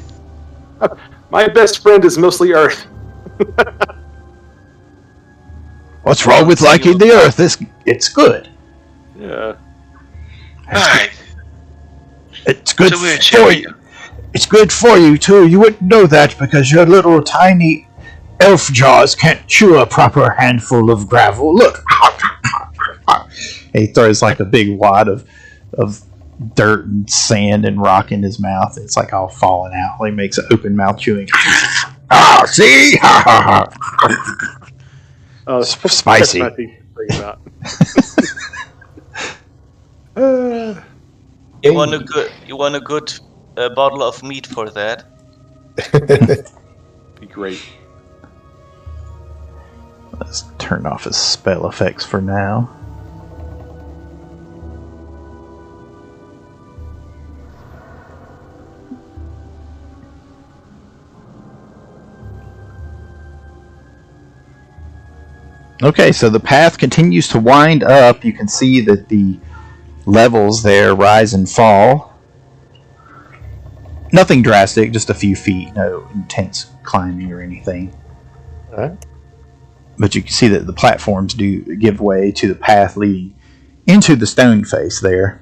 My best friend is mostly Earth. What's wrong with liking the earth? It's good. Yeah. Alright. It's good So we're for you. It's good for you too. You wouldn't know that because you're little tiny elf jaws can't chew a proper handful of gravel. Look. He throws like a big wad of dirt and sand and rock in his mouth. It's like all falling out. He makes an open mouth chewing. See? Spicy. You want a good bottle of meat for that? Be great. Let's turn off his spell effects for now. Okay, so the path continues to wind up. You can see that the levels there rise and fall. Nothing drastic, just a few feet. No intense climbing or anything. All right. But you can see that the platforms do give way to the path leading into the stone face there.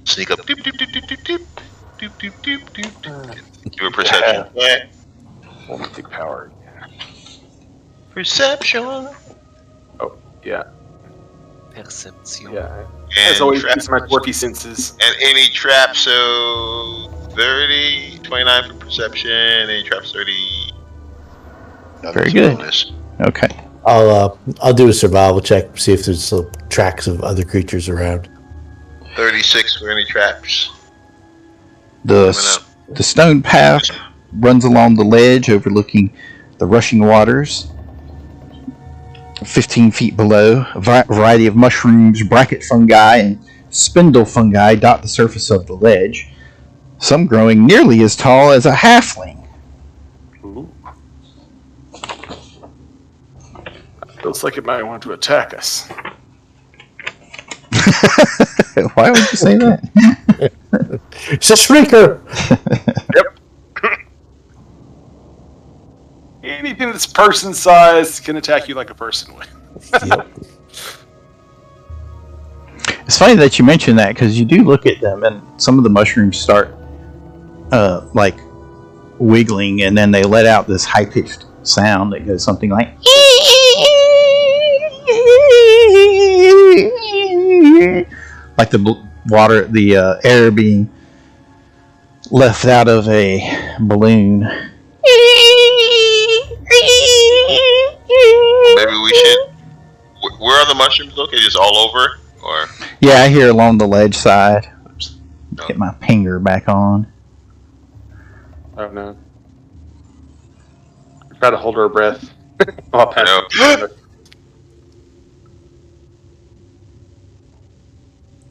Sneak up. Doop, doop, doop, doop, doop, doop, doop, doop, doop, doop. Do a perception check. Multi-powered. Perception. Oh, yeah. Perception. Yeah. And As always, trap- use my quirky senses. And any trap, so 30, 29 for perception. Any traps 30. Very good. Bonus. Okay. I'll do a survival check, see if there's tracks of other creatures around. 36 for any traps. The stone path runs along the ledge overlooking the rushing waters. 15 feet below, a variety of mushrooms, bracket fungi, and spindle fungi dot the surface of the ledge, some growing nearly as tall as a halfling. Ooh. Looks like it might want to attack us. Why would you say that? It's a shrieker! Yep. Anything that's person-sized can attack you like a person would. Yep. It's funny that you mention that because you do look at them and some of the mushrooms start like wiggling and then they let out this high-pitched sound that goes something like the air being left out of a balloon. Maybe we should. Where are the mushrooms located? Just all over, or? Yeah, I hear along the ledge side. Oops. Get my pinger back on. Oh no. Try to hold our breath. I'll pass No.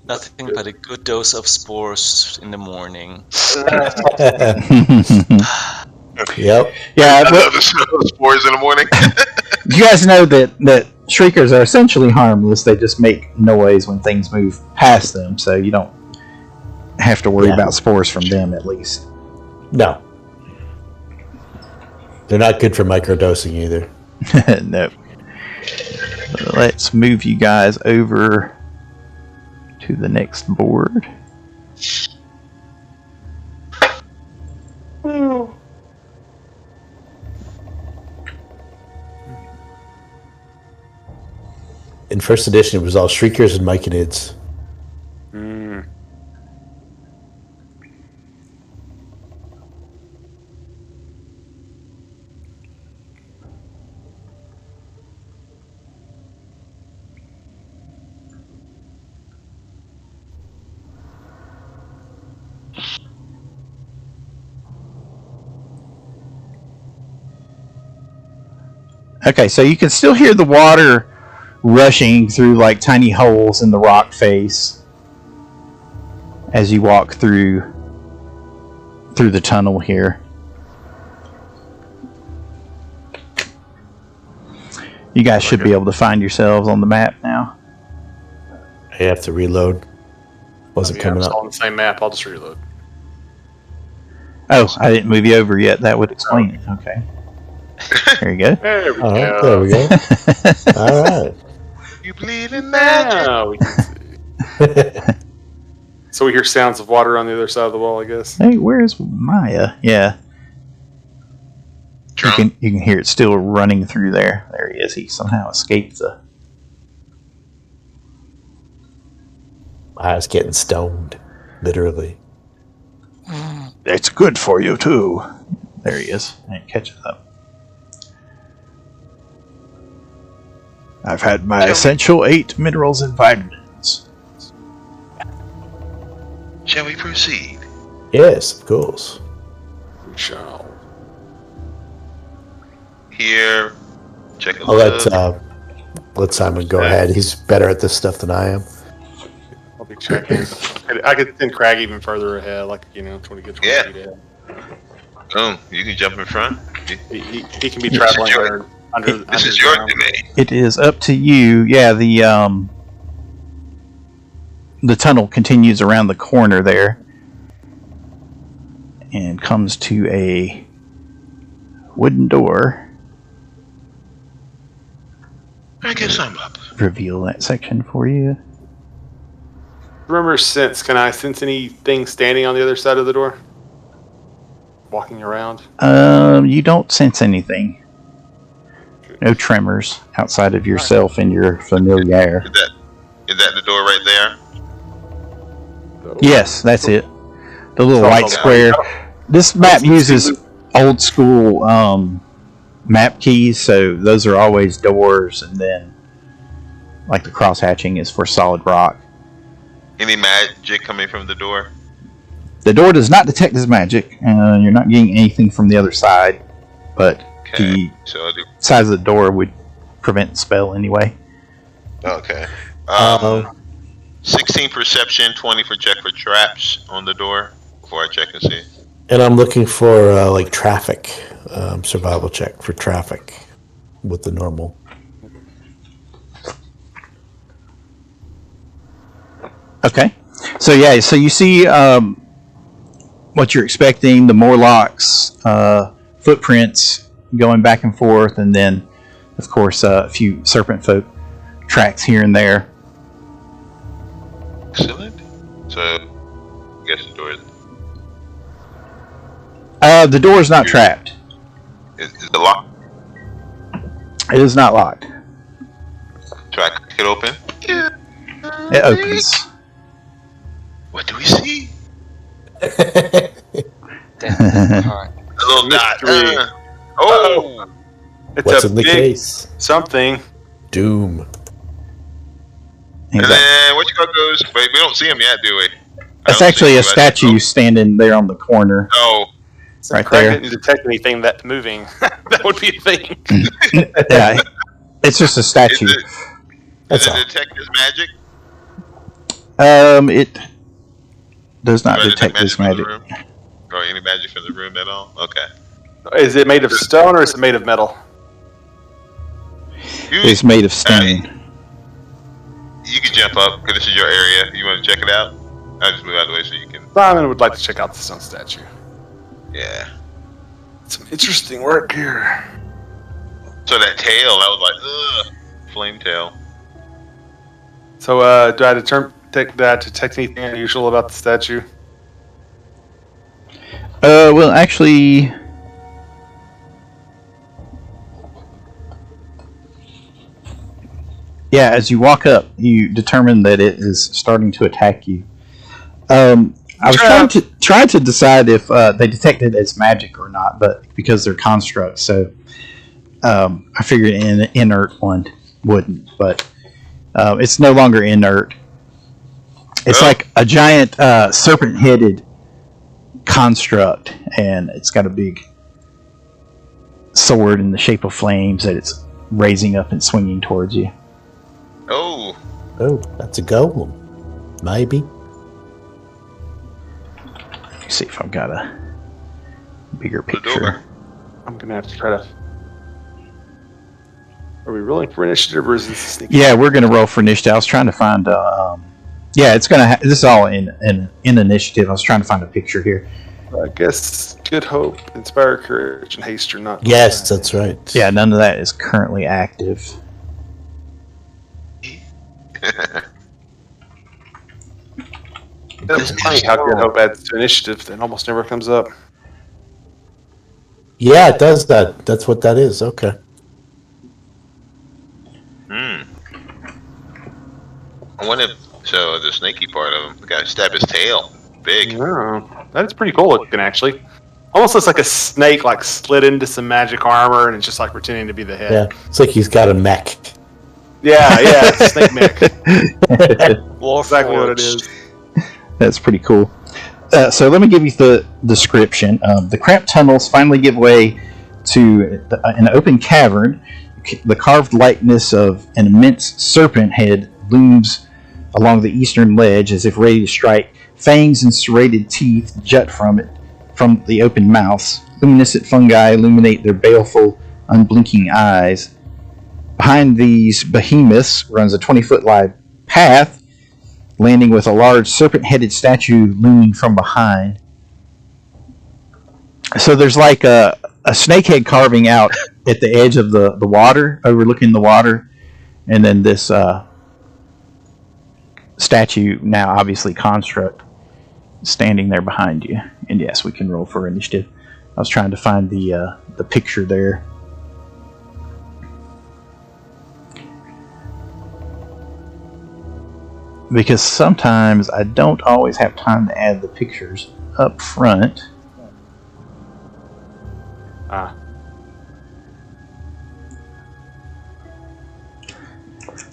Nothing but a good dose of spores in the morning. Yep. Yeah, I love the smell of spores in the morning. you guys know that shriekers are essentially harmless. They just make noise when things move past them, so you don't have to worry about spores from them, at least. No. They're not good for microdosing either. No. Let's move you guys over to the next board. In first edition, it was all shriekers and myconids. Mm. Okay, so you can still hear the water rushing through like tiny holes in the rock face as you walk through the tunnel here. You guys should be able to find yourselves on the map now. I have to reload. Wasn't coming it's up. all on the same map. I'll just reload. Oh, I didn't move you over yet. That would explain it. Okay. There you go. There we Oh, go. there we go. All right. You believe in magic? Now we can see. So we hear sounds of water on the other side of the wall, I guess. Hey, where's Maya? Yeah. Drunk? You can hear it still running through there. There he is. He somehow escaped the... I was getting stoned, literally. It's good for you, too. There he is. And it catches up. I've had my essential 8 minerals and vitamins. Shall we proceed? Yes, of course. We shall. Here, check it I'll out. let Simon go ahead. He's better at this stuff than I am. I'll be checking. I could send Crag even further ahead, like 20 feet ahead. Oh, you can jump in front. He can be traveling under. This is your domain. It is up to you. Yeah, the tunnel continues around the corner there and comes to a wooden door. I guess I'm up. Reveal that section for you. Remember, can I sense anything standing on the other side of the door? Walking around? You don't sense anything. No tremors outside of yourself and your familiar. Is that the door right there? Yes, that's it. The little white square. This map uses old school map keys, so those are always doors, and then like the cross hatching is for solid rock. Any magic coming from the door? The door does not detect as magic. You're not getting anything from the other side, but the size of the door would prevent the spell anyway. Okay. 16 perception, 20 for check for traps on the door before I check and see. And I'm looking for traffic, survival check for traffic with the normal. Okay. So you see what you're expecting, the Morlocks, footprints going back and forth, and then, of course, a few Serpentfolk tracks here and there. Excellent. So, I guess the door is... The door is not trapped. Is it locked? It is not locked. Try to kick it open? It opens. What do we see? Damn. A little dot. It's What's a in the big case? something. Doom. And then what you got goes? Wait, we don't see him yet, do we? That's actually a statue standing there on the corner. Oh, Right Craig there. didn't detect anything that's moving. That would be a thing. Yeah, it's just a statue. Does it detect his magic? It does not detect this magic. Or any magic from the room at all? Okay. Is it made of stone or is it made of metal? It's made of stone. You can jump up because this is your area. You want to check it out? I'll just move out of the way so you can. Simon would like to check out the stone statue. Yeah. Some interesting work here. So that tail, that was like, ugh, flame tail. So, do I detect anything unusual about the statue? Well, actually, yeah. As you walk up, you determine that it is starting to attack you. I was trying to decide if they detected as magic or not, but because they're constructs, so I figured an inert one wouldn't. But it's no longer inert. It's like a giant serpent-headed construct, and it's got a big sword in the shape of flames that it's raising up and swinging towards you. Oh, that's a golem. Maybe. Let me see if I've got a bigger picture. door. I'm gonna have to try to. Are we rolling for initiative or is this a sneak? Yeah, we're gonna roll for initiative. I was trying to find. Yeah, it's gonna. This is all in initiative. I was trying to find a picture here. I guess good hope, inspire courage, and haste are not. Yes, that's right. Yeah, none of that is currently active. It was funny how good hope adds to initiative. That almost never comes up. Yeah, it does that. That's what that is. Okay. I wonder if, so the snaky part of him, the guy stab his tail. Big. Oh, that's pretty cool looking, actually. Almost looks like a snake, like slid into some magic armor, and it's just like pretending to be the head. Yeah, it's like he's got a mech. Yeah, it's a snake mech. Exactly what it is. That's pretty cool. So let me give you the description. The cramped tunnels finally give way to an open cavern. The carved likeness of an immense serpent head looms along the eastern ledge as if ready to strike. Fangs and serrated teeth jut from the open mouths. Luminescent fungi illuminate their baleful, unblinking eyes. Behind these behemoths runs a 20-foot wide path, landing with a large serpent-headed statue looming from behind. So there's like a snakehead carving out at the edge of the water, overlooking the water, and then this statue, now obviously construct, standing there behind you. And yes, we can roll for initiative. I was trying to find the picture there. Because sometimes I don't always have time to add the pictures up front.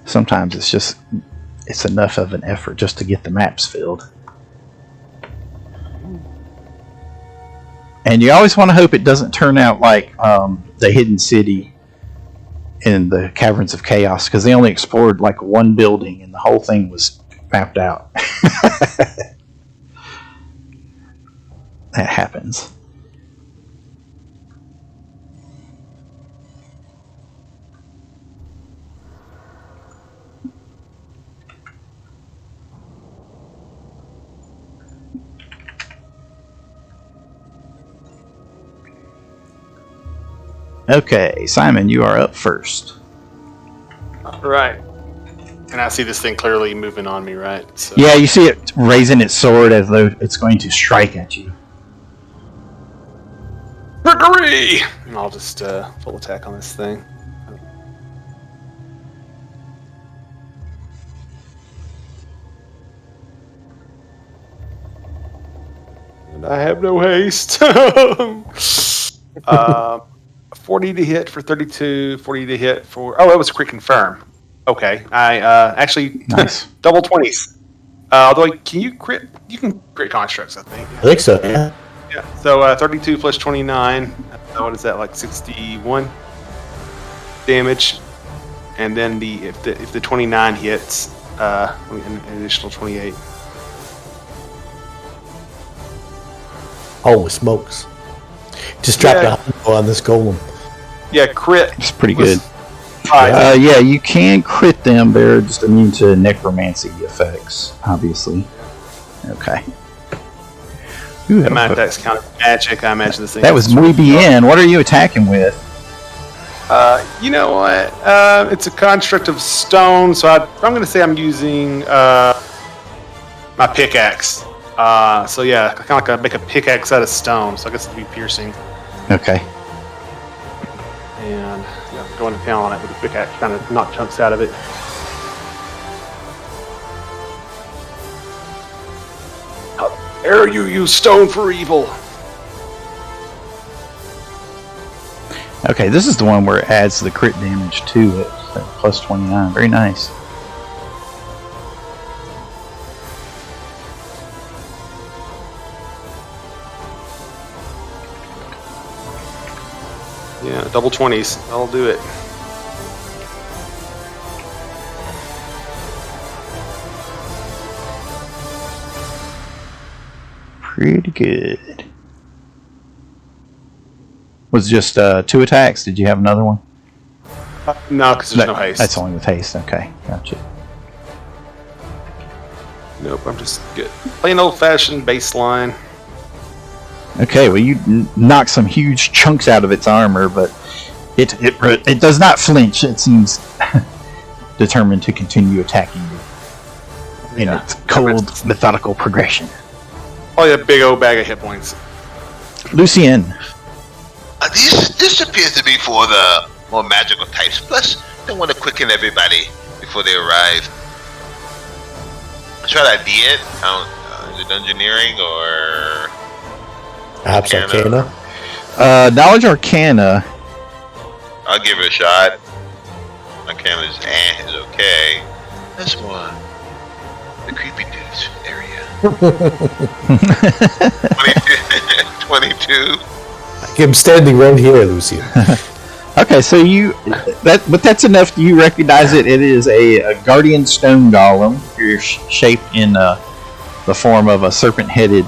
Sometimes it's enough of an effort just to get the maps filled. And you always want to hope it doesn't turn out like the hidden city in the Caverns of Chaos, because they only explored like one building and the whole thing was mapped out. That happens. Okay, Simon, you are up first. Right. And I see this thing clearly moving on me, right? So. Yeah, you see it raising its sword as though it's going to strike at you. Trickery! And I'll just full attack on this thing. And I have no haste. 40 to hit for 32, 40 to hit for... Oh, that was a crit confirm. Okay, I actually... Nice. Double 20s. Although, can you crit... You can crit constructs, I think. I think so, yeah. Yeah, so 32 plus 29, what is that, like 61 damage? And then if the 29 hits, an additional 28. Holy smokes. Just dropped a hundred on this golem. Yeah, crit. It's pretty good. Yeah, you can crit them. They're just immune to necromancy effects, obviously. Okay. Ooh, my attacks count as magic. I imagine this thing. That was muy bien. What are you attacking with? You know what? It's a construct of stone, so I'm going to say I'm using my pickaxe. So yeah, kind of like make a pickaxe out of stone. So I guess it'd be piercing. Okay. And going to town on it with a pickaxe, kind of knock chunks out of it. How dare you use stone for evil? Okay, this is the one where it adds the crit damage to it. So plus 29. Very nice. Yeah, double 20s. I'll do it. Pretty good. Was it just 2 attacks? Did you have another one? No, because there's no haste. That's only with haste. Okay, gotcha. Nope, I'm just good. Plain old-fashioned baseline. Okay, well you knock some huge chunks out of its armor, but it does not flinch. It seems determined to continue attacking you. in its cold, methodical progression. Probably a big old bag of hit points. Lucien. This appears to be for the more magical types. Plus, don't want to quicken everybody before they arrive. Try to ID it. Is it engineering or Perhaps Arcana? Knowledge Arcana. I'll give it a shot. Arcana is okay. That's one. The creepy dudes area. 22. I'm standing right here, Lucien. Okay, so but that's enough. You recognize it. It is a guardian stone golem. You're shaped in the form of a serpent-headed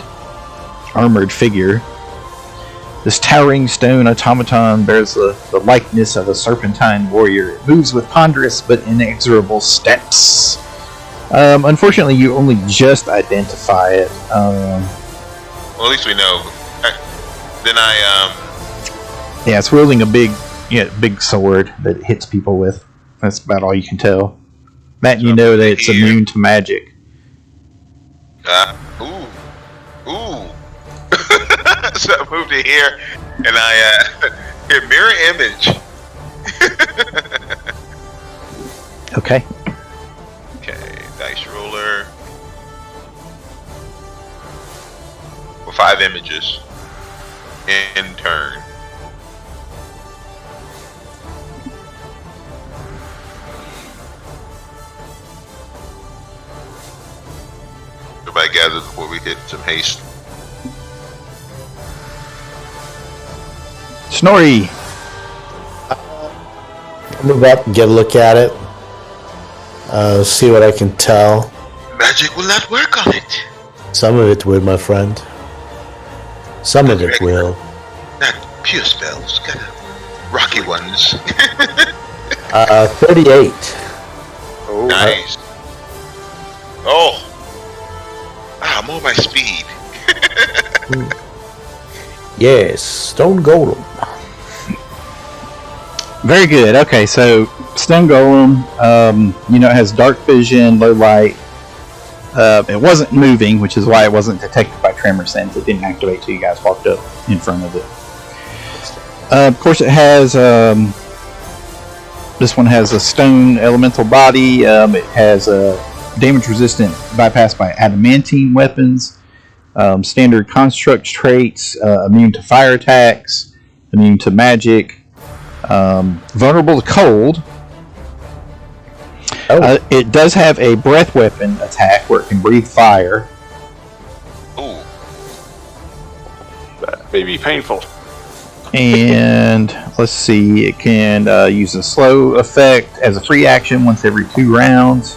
armored figure. This towering stone automaton bears the likeness of a serpentine warrior. It moves with ponderous but inexorable steps. Unfortunately, you only just identify it. Well, at least we know. Then Yeah, it's wielding a big sword that it hits people with. That's about all you can tell. Matt, you know that it's immune to magic. Ooh. So I moved to here, and I hit mirror image. Okay. Okay, dice roller. For 5 images. In turn. Everybody gather before we hit some haste. Snorri. I'll move up and get a look at it. See what I can tell. Magic will not work on it. Some of it will, my friend. Some of it will. Not pure spells, kind of rocky ones. 38. Oh, Nice. Oh. More my speed. Yes, Stone Golem. Very good. Okay, so Stone Golem, it has dark vision, low light. It wasn't moving, which is why it wasn't detected by tremor sense. It didn't activate till you guys walked up in front of it. Of course, it has. This one has a stone elemental body. It has damage resistant bypassed by adamantine weapons. Standard construct traits. Immune to fire attacks. Immune to magic. Vulnerable to cold. It does have a breath weapon attack where it can breathe fire. Ooh. that may be painful. And let's see, it can use a slow effect as a free action once every 2 rounds.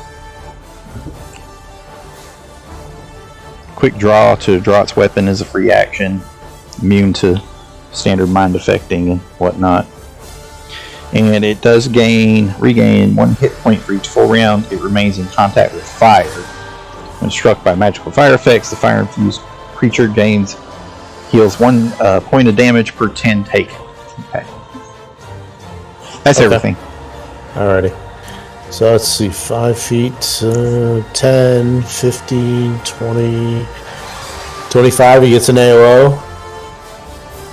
Quick draw to draw its weapon as a free action. Immune to standard mind affecting and whatnot. And it does regain 1 hit point for each full round. It remains in contact with fire. When struck by magical fire effects, the fire-infused creature heals 1 point of damage per 10 taken. Okay. That's everything. Alrighty. So let's see, 5 feet, 10, 15, 20, 25, he gets an AOO.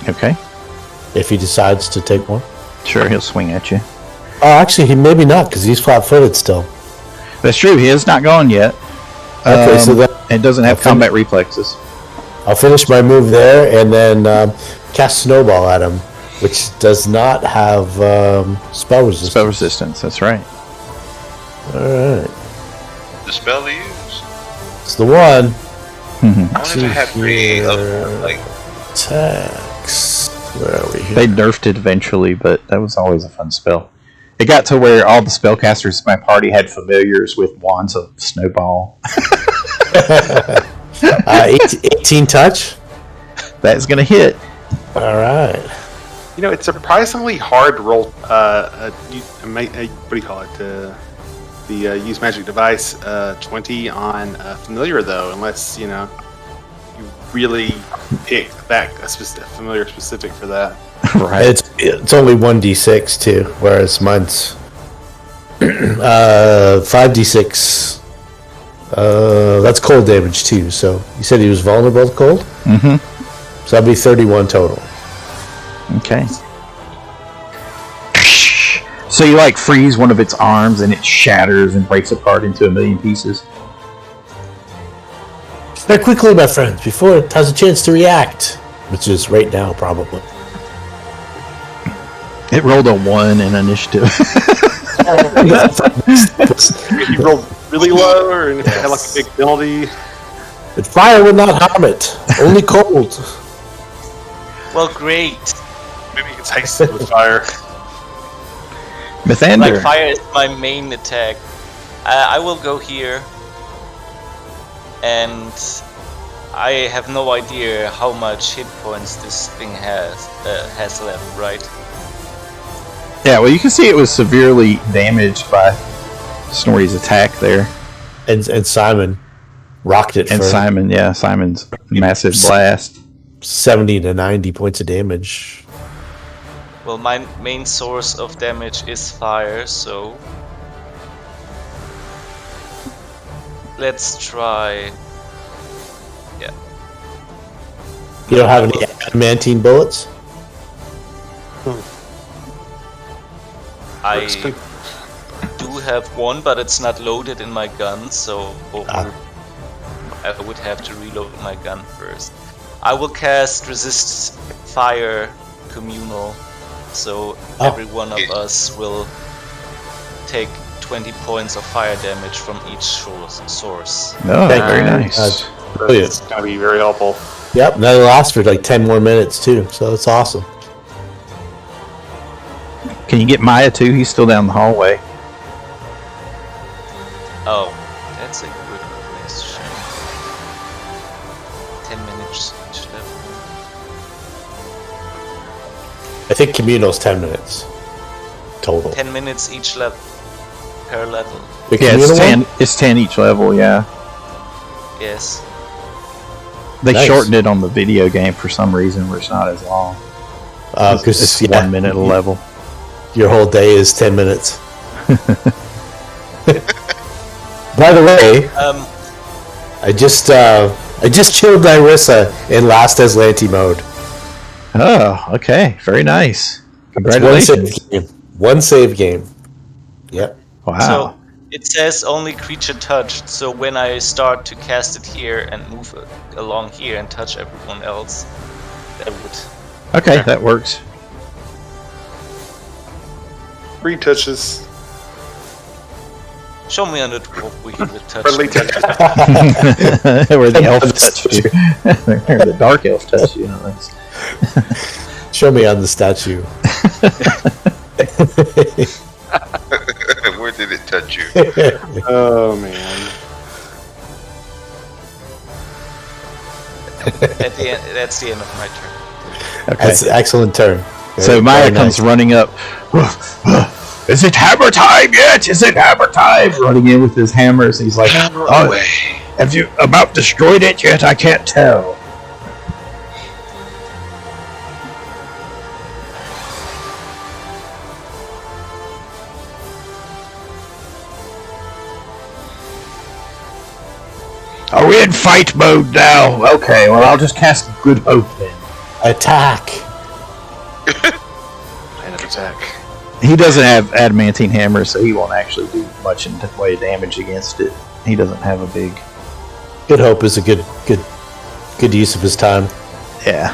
Okay. If he decides to take one. Sure, he'll swing at you. Oh, actually, he maybe not, because he's flat-footed still. That's true, he has not gone yet. Okay, so that it doesn't have combat reflexes. I'll finish my move there, and then cast Snowball at him, which does not have spell resistance. Spell resistance, that's right. Alright. The spell to use. It's the one. Mm-hmm. I wonder if I have 3 like attacks. Where are we here? They nerfed it eventually, but that was always a fun spell. It got to where all the spellcasters in my party had familiars with wands of Snowball. 18 touch? That's going to hit. Alright. You know, it's surprisingly hard to roll. What do you call it? The use magic device 20 on familiar though, unless you really pick a familiar specific for that. Right. It's only 1d6 too, whereas mine's 5d6 That's cold damage too. So you said he was vulnerable to cold? Mm-hmm. So that'd be 31 total. Okay. So you like freeze one of its arms and it shatters and breaks apart into a million pieces. Very quickly, my friends, before it has a chance to react, which is right now, probably. It rolled a 1 in initiative. You rolled really low, or it had like a big penalty. But fire would not harm it. Only cold. Well, great. Maybe it gets hasted with fire. Mythandir. Like fire is my main attack. I will go here, and I have no idea how much hit points this thing has left. Right? Yeah, well, you can see it was severely damaged by Snorri's attack there. And Simon rocked it And for Simon's massive blast. 70 to 90 points of damage. Well, my main source of damage is fire, so let's try. Yeah. You don't have any adamantine bullets? I do have one, but it's not loaded in my gun, so I would have to reload my gun first. I will cast Resist Fire Communal, so every one of us will take 20 points of fire damage from each source. Oh, very nice. Brilliant. It's gonna be very helpful. Yep, that'll last for like 10 more minutes too, so that's awesome. Can you get Maya too? He's still down the hallway. Oh, that's a good question. 10 minutes each level. I think communal's 10 minutes total. 10 minutes each level per level. The Yeah, communal it's 10. one? It's 10 each level. Yeah, Yes. they Nice. shortened it on the video game for some reason, where it's not as long. Because It's 1 minute a level. your whole day is 10 minutes. By the way, I just killed Nyrissa in Last Aslanti mode. Oh, okay, very nice. It's Congratulations! One save game. Yep. Wow. So it says only creature touched, so when I start to cast it here and move along here and touch everyone else, that would. Okay, that works. 3 touches. Show me on the dwarf wiki the touch. Friendly touches. Where the elf touched you. Where the dark elf touched you. Nice. Show me on the statue. Where did it touch you? Oh man. That's the end of my turn. Okay. That's an excellent turn. So Maya Very comes nice. running up. Is it hammer time yet? Is it hammer time? Running in with his hammers. He's like, Hammer "Oh, away. have you about destroyed it yet? I can't tell." Are we in fight mode now? Okay, well I'll just cast Good Hope then. Attack. Plan of attack. He doesn't have adamantine hammer, so he won't actually do much in the way of damage against it. He doesn't have a big... Good Hope is a good use of his time. Yeah.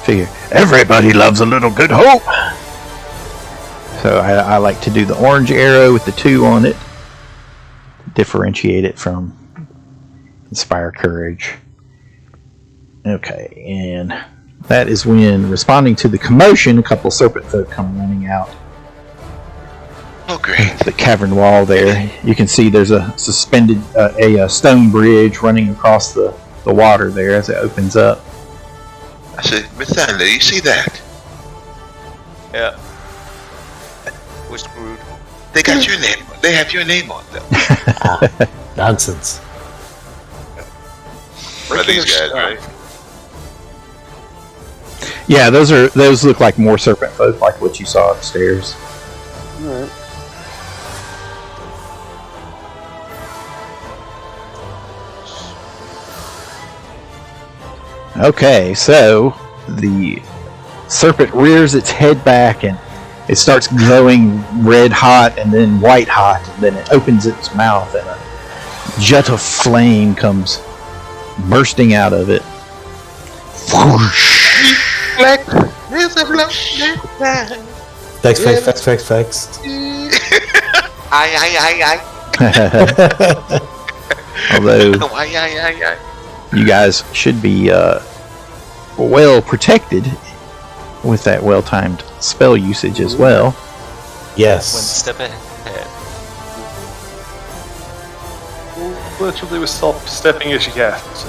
Figure, everybody loves a little Good Hope! So I like to do the orange arrow with the 2 on it. Differentiate it from Inspire Courage. Okay, and that is when, responding to the commotion, a couple Serpentfolk come running out. Oh, great. The cavern wall there. You can see there's a suspended a stone bridge running across the water there as it opens up. I said, Mythandir, you see that? Yeah. We're screwed. They got your name. They have your name on them. Nonsense. Are these guys, right? Yeah, those look like more Serpentfolk, like what you saw upstairs. Alright. Okay, so the serpent rears its head back and it starts glowing red hot and then white hot, and then it opens its mouth and a jet of flame comes bursting out of it. Facts. Although you guys should be well protected with that well-timed spell usage as well. Yes. One step ahead. Literally was stepping as she casts.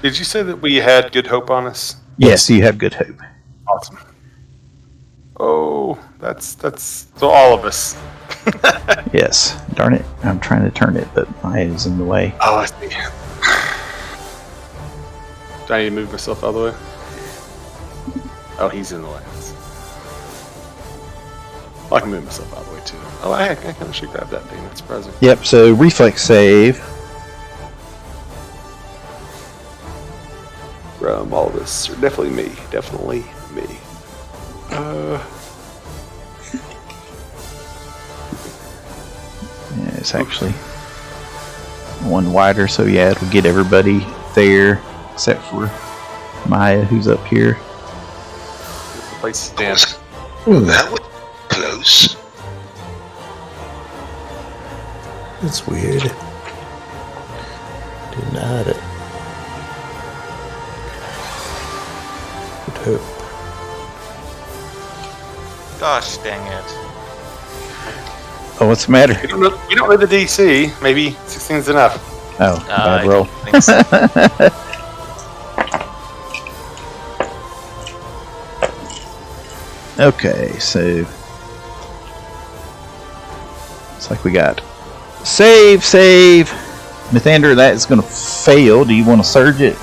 Did you say that we had good hope on us? Yes, you have good hope. Awesome. Oh, that's so all of us. Yes. Darn it. I'm trying to turn it, but my head is in the way. Oh, I see. Do I need to move myself out of the way? Oh, he's in the way. I can move myself out of the way too. Oh, I kind of should grab that thing. That's surprising. Yep, so reflex save. From all of us. Definitely me. Yeah, it's actually one wider, so yeah, it'll get everybody there except for Maya, who's up here. The place stands. That was close. That's weird. Denied it. Good hope. Gosh dang it. Oh, what's the matter? We don't know the DC. Maybe 16's enough. Oh, bad I roll. don't think so. Okay, so it's like we got save. Mythandir, that is going to fail. Do you want to surge it?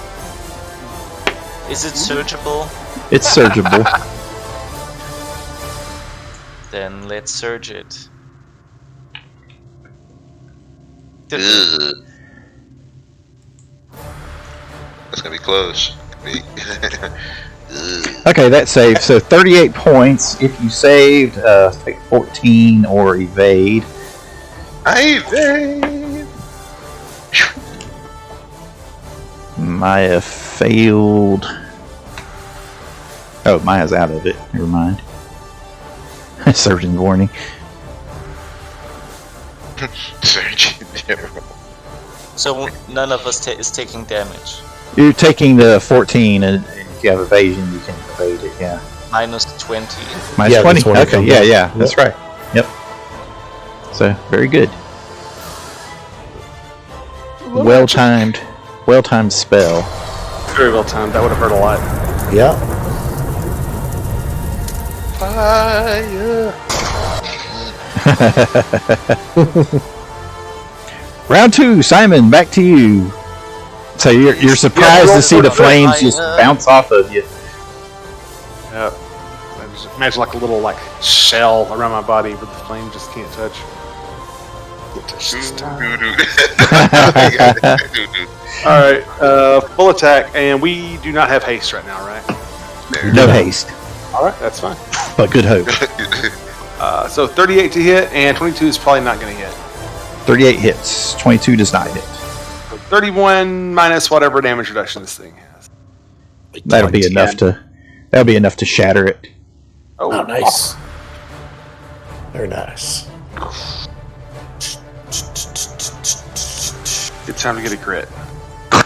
Is it surgical? It's surgible. Then let's surge it. Ugh. That's gonna be close. Okay, that saved. So 38 points. If you saved, take 14 or evade. I evade. Maya failed. Oh, Maya's out of it. Never mind. Surgeon's warning. Surgeon General. So none of us is taking damage. You're taking the 14, and if you have evasion, you can evade it. Yeah. Minus 20. Minus Yeah, 20. the 20 Okay. comes Yeah. up. Yeah. That's right. Yep. So very good. Well timed spell. Very well timed. That would have hurt a lot. Yeah. Fire. Round 2, Simon. Back to you. So you're surprised to see the flames just bounce off of you. Yeah. I just imagine like a little shell around my body where the flame just can't touch. Alright, full attack, and we do not have haste right now, right? No haste, Alright, that's fine. but good hope. So 38 to hit, and 22 is probably not going to hit. 38 hits. 22 does not hit. So 31 minus whatever damage reduction this thing has. That'll be enough to. That'll be enough to shatter it. Oh, Oh, nice. Very nice. Good time to get a crit. I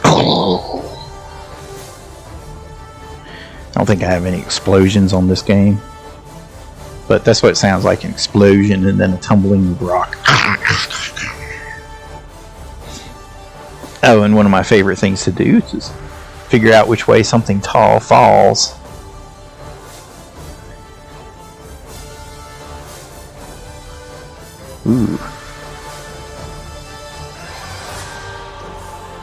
don't think I have any explosions on this game, but that's what it sounds like, an explosion and then a tumbling rock. Oh, and one of my favorite things to do is just figure out which way something tall falls. Ooh.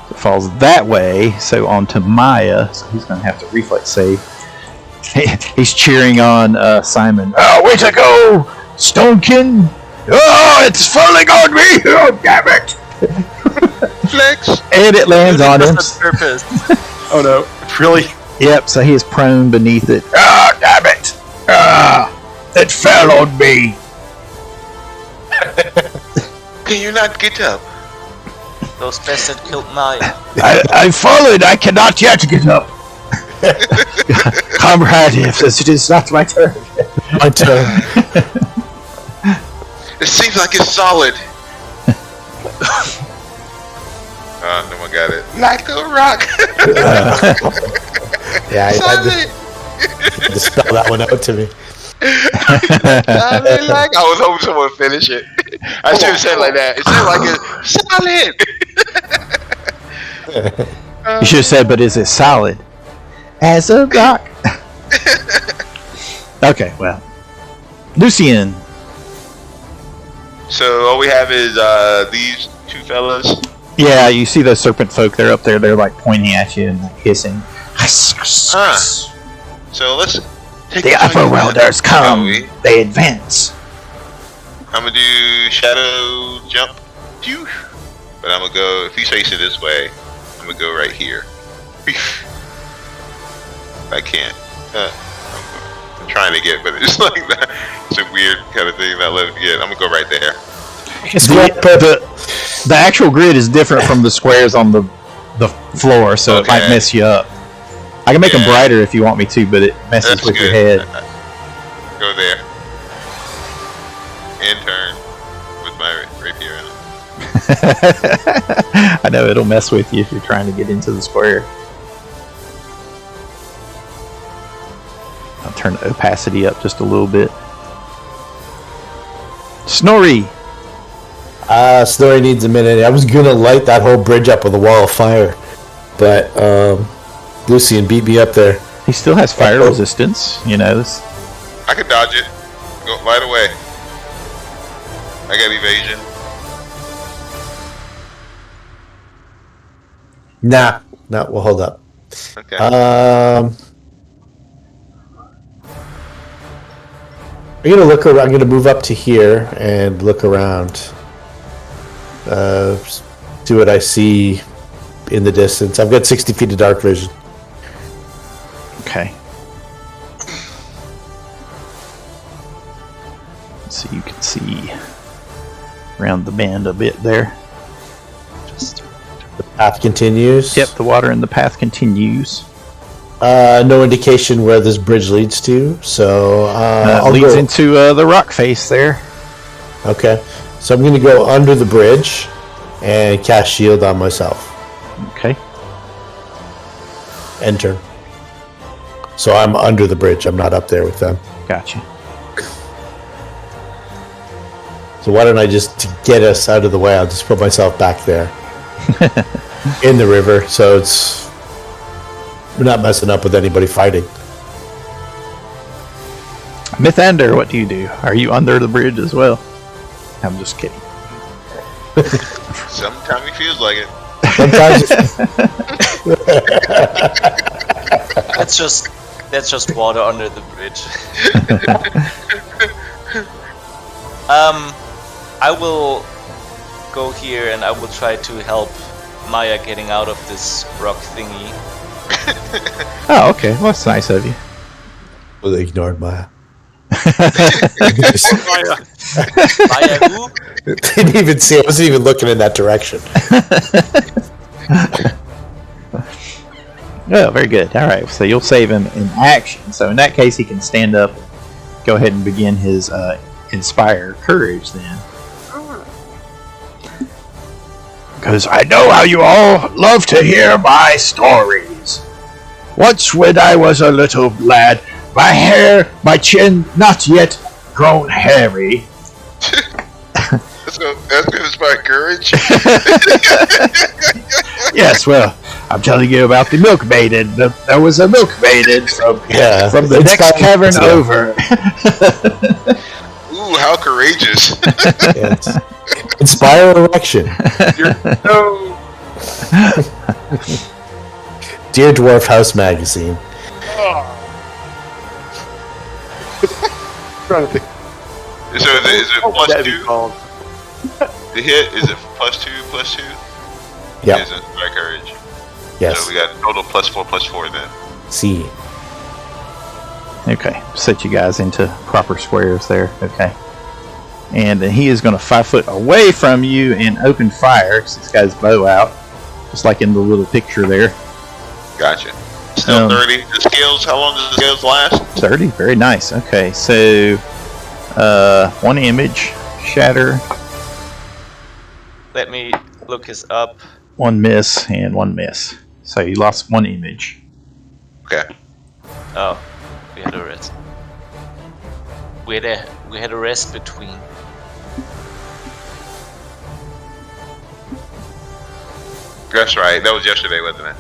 It falls that way, so onto Maya, so he's going to have to reflex save. He's cheering on Simon. Oh, way to go, Stonekin! Oh, it's falling on me! Oh, damn it! flex. And it lands on him. Purpose. Oh no! Really? Yep, so he is prone beneath it. Ah, damn it! Ah, it fell on me. Can you not get up? Those bastards killed Maya. I've fallen. I cannot yet get up. Comrade, if it is not my turn. My turn. It seems like it's solid. No one got it. Like a rock. Yeah, I had to spell that one out to me. I was hoping someone would finish it. I should have said it like that. It seemed like it's solid. You should have said, but is it solid? As a rock. Okay, well. Lucien. So all we have is these two fellas. Yeah, you see those Serpentfolk. They're up there. They're like pointing at you and like, hissing. So let's take The Underworlders come. They advance. I'm gonna do shadow jump. Phew. But I'm gonna go, if he's facing this way, I'm gonna go right here. I can't. I'm trying to get, but it's like that. It's a weird kind of thing not letting me get. I'm gonna go right there. The actual grid is different from the squares on the floor, so it might mess you up. I can make them brighter if you want me to, but it messes with your head. Go there. In turn with my rapier on. I know it'll mess with you if you're trying to get into the square. I'll turn the opacity up just a little bit. Snorri! Snorri needs a minute. I was gonna light that whole bridge up with a wall of fire, but Lucien beat me up there. He still has fire resistance, you know. I can dodge it. Go right away. I got evasion. Nah, we'll hold up. Okay. I'm gonna look around. I'm gonna move up to here and look around. See what I see in the distance. I've got 60 feet of dark vision. Okay. So you can see around the bend a bit there. The path continues. Yep, the water in the path continues. No indication where this bridge leads to, so It leads into the rock face there. Okay, so I'm going to go under the bridge and cast shield on myself. Okay. Enter. So I'm under the bridge. I'm not up there with them. Gotcha. So why don't I just, to get us out of the way, I'll just put myself back there in the river, so we're not messing up with anybody fighting. Mythandir, what do you do? Are you under the bridge as well? I'm just kidding. Sometimes it feels like it. Sometimes That's just water under the bridge. I will go here and I will try to help Maya getting out of this rock thingy. Oh, okay. Well, that's nice of you. well, they ignored Maya. Maya who? Didn't even see. I wasn't even looking in that direction. Oh, very good. All right. So you'll save him in action. So in that case, he can stand up, go ahead and begin his inspire courage then. Because I know how you all love to hear my stories. Once when I was a little lad, my chin not yet grown hairy. That's gonna inspire courage. Yes, well, I'm telling you about the milk maiden. There was a milk maiden from the next cavern over. Ooh, how courageous. Yes. Inspire erection. Dear Dwarf House Magazine. Trying to think. So is it What would plus that be 2? called? The hit, is it plus 2, plus 2? Yeah. His inspire courage. Yes. So we got total +4 then. C. Okay, set you guys into proper squares there. Okay. And then he is going to 5 foot away from you and open fire. So he's got his bow out, just like in the little picture there. Gotcha. Still 30. The skills, how long does the skills last? 30, very nice. Okay, so 1 image, shatter, Let me look this up. 1 miss, and 1 miss. So you lost 1 image. Okay. Oh, we had a rest. We had a rest between. That's right. That was yesterday, wasn't it?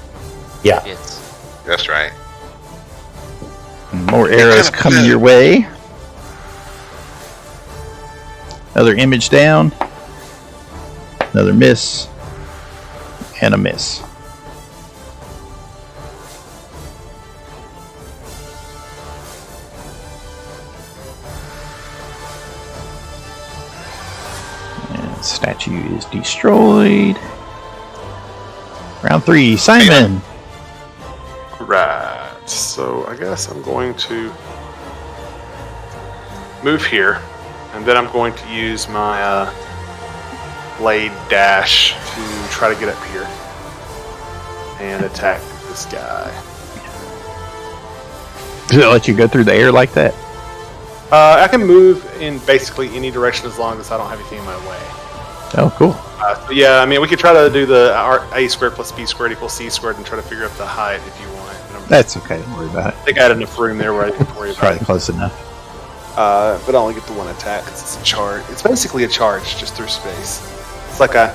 Yeah. Yes. That's right. More arrows coming your way. Another image down. Another miss. And a miss. And statue is destroyed. Round 3, Simon. Right. So I guess I'm going to move here, and then I'm going to use my blade dash to try to get up here and attack this guy. Does it let you go through the air like that? I can move in basically any direction as long as I don't have anything in my way. Oh, cool. So yeah, I mean, we could try to do the a squared plus b squared equals c squared and try to figure out the height if you want. That's okay. Don't worry about it. I think I had enough room there where I didn't worry about Probably it. close enough. But I only get the 1 attack because it's a charge. It's basically a charge just through space. It's like I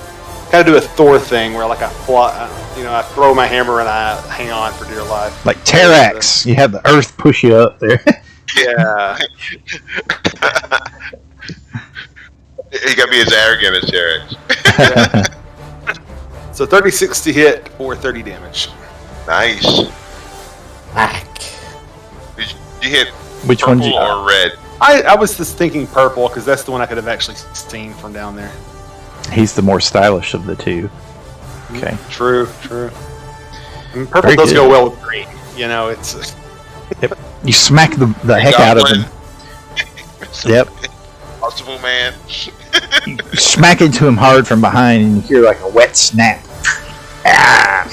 kind of do a Thor thing where like I fly, I throw my hammer and I hang on for dear life. Like Terrax, you have the earth push you up there. Yeah. He got me as arrogant as Terrax. Yeah. So 36 to hit or 30 damage. Nice. Whack. Did you hit Which purple one's you? or red? I was just thinking purple because that's the one I could have actually seen from down there. He's the more stylish of the two. Okay. True. I mean, purple Very does good. go well with green. It's You smack the heck out of him. Yep. Possible man. You smack into him hard from behind and you hear like a wet snap. Ah!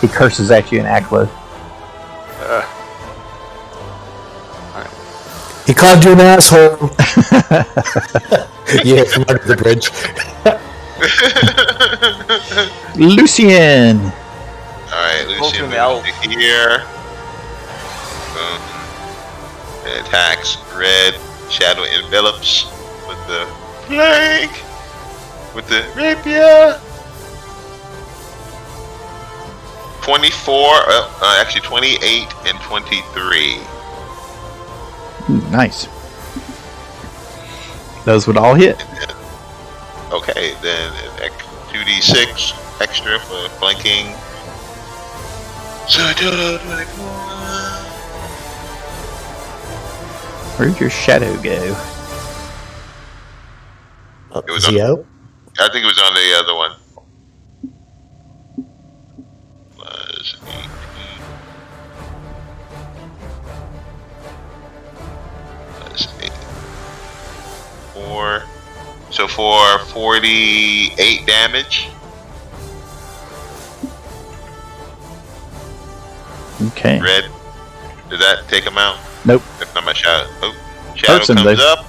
He curses at you in Aklo. He called you an asshole. Yeah, from under the bridge. Lucien! Alright, Lucien Vulcan elf. moves to here. Boom. And attacks red. Shadow envelops with the flank. With the rapier. 24, actually 28 and 23. Nice. Those would all hit. Okay, then 2d6 extra for flanking. So total 24. Where'd your shadow go? It was Is he out? I think it was on the other one. Was 18. Was 8. 4. So for 48 damage. Okay. Red. Did that take him out? Nope. If not, my shadow. Oh, shadow Hurts him, comes though. up.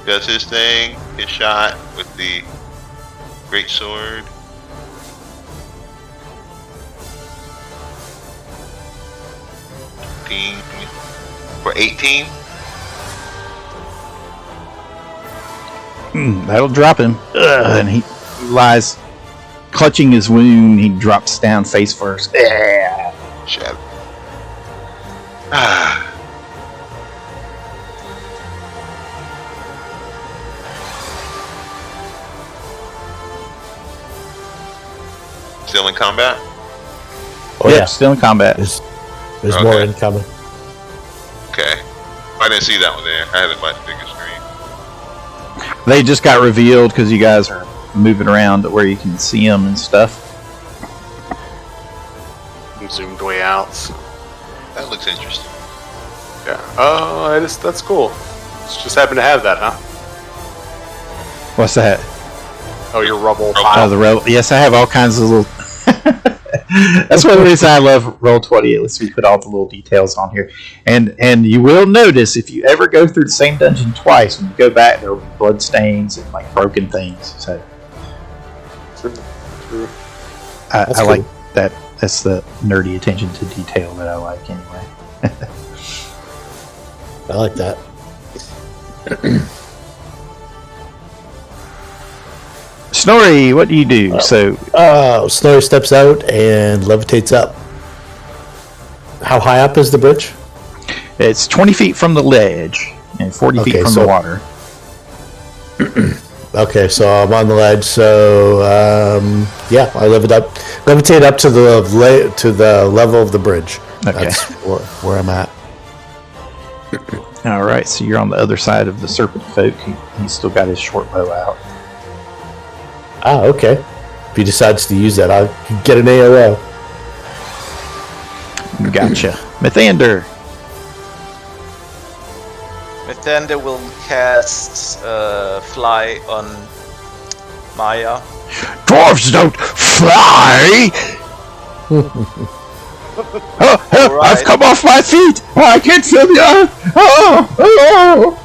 Does his thing. His shot with the great sword. For 18. That'll drop him. And he lies clutching his wound. He drops down face first. Shadow. Ah. Still in combat? Oh, yeah, yeah. still in combat. There's Okay. more incoming. Okay. I didn't see that one there. I had it by the bigger screen. They just got revealed because you guys are move it around to where you can see them and stuff. I'm zoomed way out. So. That looks interesting. Yeah. Oh, that's cool. Just happen to have that, huh? What's that? Oh, your rubble Oh, pile. the roll. Yes, I have all kinds of little. That's one of the reasons I love Roll20. At least we put all the little details on here, and you will notice if you ever go through the same dungeon twice, when you go back, there will be blood stains and like broken things. So True. I cool. like that. That's the nerdy attention to detail that I like, anyway. I like that. Snorri, what do you do? Snorri steps out and levitates up. How high up is the bridge? It's 20 feet from the ledge and 40 feet from the water. Okay, so I'm on the ledge. So yeah, I levitate up to the level of the bridge. Okay. That's where I'm at. All right, so you're on the other side of the Serpentfolk. He's still got his short bow out. Ah, okay. If he decides to use that, I'll get an AOO. Gotcha. Mythandir. Mythandir will cast Fly on Maya. Dwarves don't fly! Right. I've come off my feet! I can't feel the earth! Oh!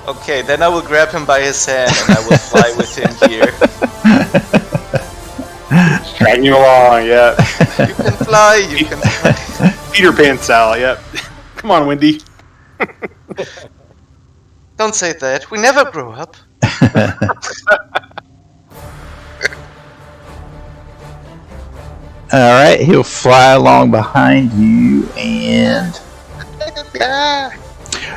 Okay, then I will grab him by his hand and I will fly with him here. Dragging you along, yeah. You can fly, you can fly. Peter Pan style, yep. Come on, Wendy. Don't say that. We never grow up. Alright, he'll fly along behind you and...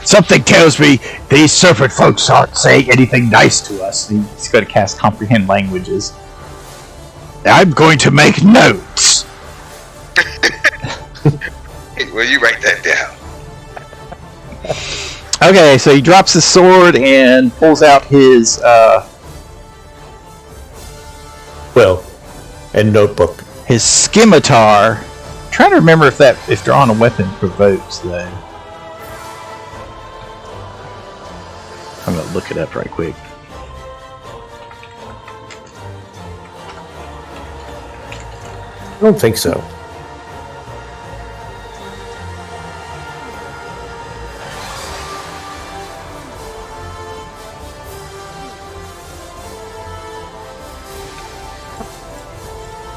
Something tells me these serpent folks aren't saying anything nice to us. He's going to cast Comprehend Languages. I'm going to make notes. Hey, will you write that down? Okay, so he drops his sword and pulls out his Will and notebook. his scimitar. I'm trying to remember if drawing a weapon provokes though. I'm gonna look it up right quick. I don't think so.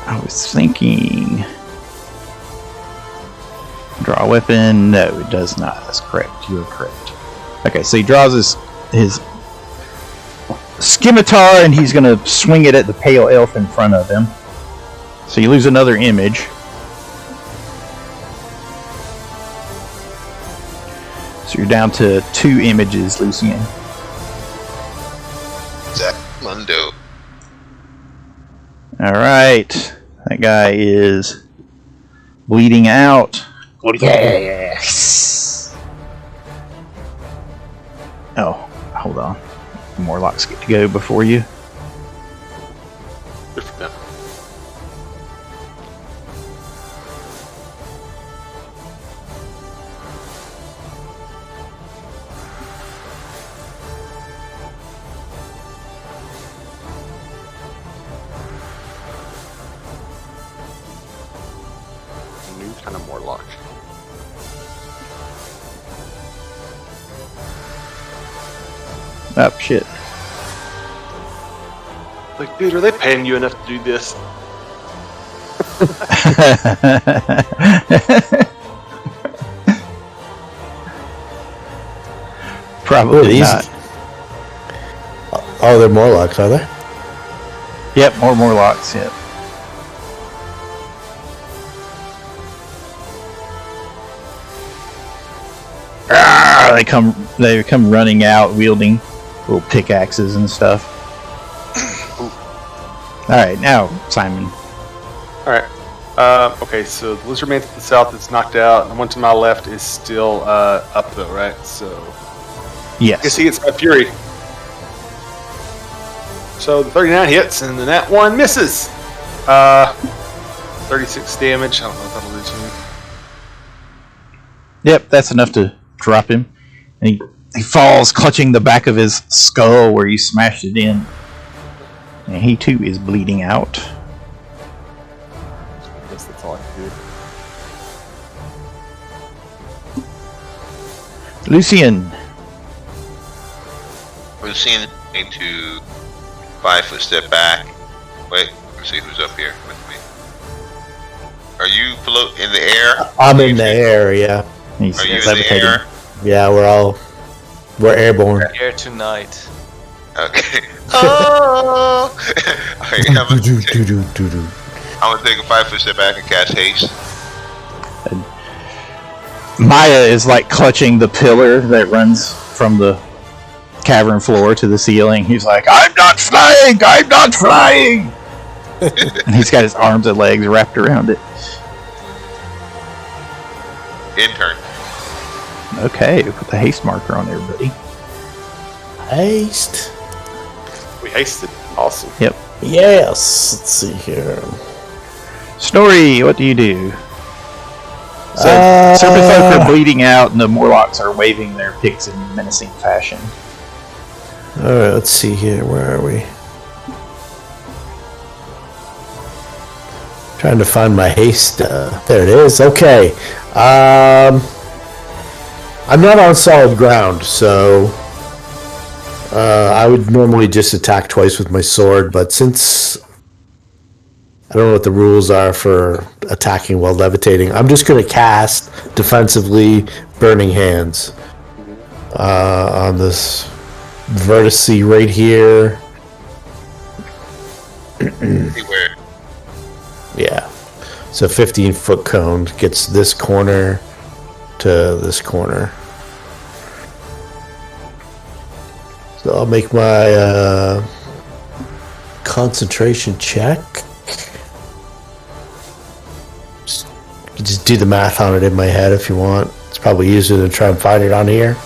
I was thinking draw a weapon. No, it does not. That's correct. You are correct. Okay, so he draws his scimitar and he's gonna swing it at the pale elf in front of him. So you lose another image. So you're down to 2 images, Lucien. Zach Mundo. Alright. That guy is bleeding out. Yes! Oh, hold on. Morlocks get to go before you. Good for them. New kind of Morlock. Oh, shit. Like, dude, are they paying you enough to do this? Probably Easy. not. Oh, they're Morlocks, are they? Yep, more Morlocks, yep. They come running out wielding little pickaxes and stuff. Alright, now, Simon. Alright. Okay, so the lizard man to the south is knocked out, and the one to my left is still up, though, right? So. I guess Yes. he gets my fury. So the 39 hits, and then that one misses. 36 damage. I don't know if that'll do to me. Yep, that's enough to drop him. And he falls, clutching the back of his skull where you smashed it in. And he too is bleeding out. I guess that's all I can do. Lucien. Lucien need to 5-foot step back. Wait, let's see who's up here with me. Are you float in the air? I'm in the air, yeah. He's Are you in the levitating. air? Yeah, we're airborne. Here tonight. Okay. Oh! Alright, I'm gonna take a 5-foot step back and cast haste. Maya is like clutching the pillar that runs from the cavern floor to the ceiling. He's like, I'm not flying! I'm not flying! And he's got his arms and legs wrapped around it. Intern. Okay, put the haste marker on everybody. Haste. We hasted. Awesome. Yep. Yes. Let's see here. Snorri, what do you do? So, Serpentfolk are bleeding out, and the Morlocks are waving their picks in menacing fashion. Alright, let's see here. Where are we? Trying to find my haste. There it is. Okay. I'm not on solid ground, so I would normally just attack twice with my sword, but since I don't know what the rules are for attacking while levitating, I'm just going to cast defensively Burning Hands on this vertice right here. Anywhere. Yeah. So 15-foot cone gets this corner to this corner. So I'll make my concentration check. Just do the math on it in my head if you want. It's probably easier than try and find it on here.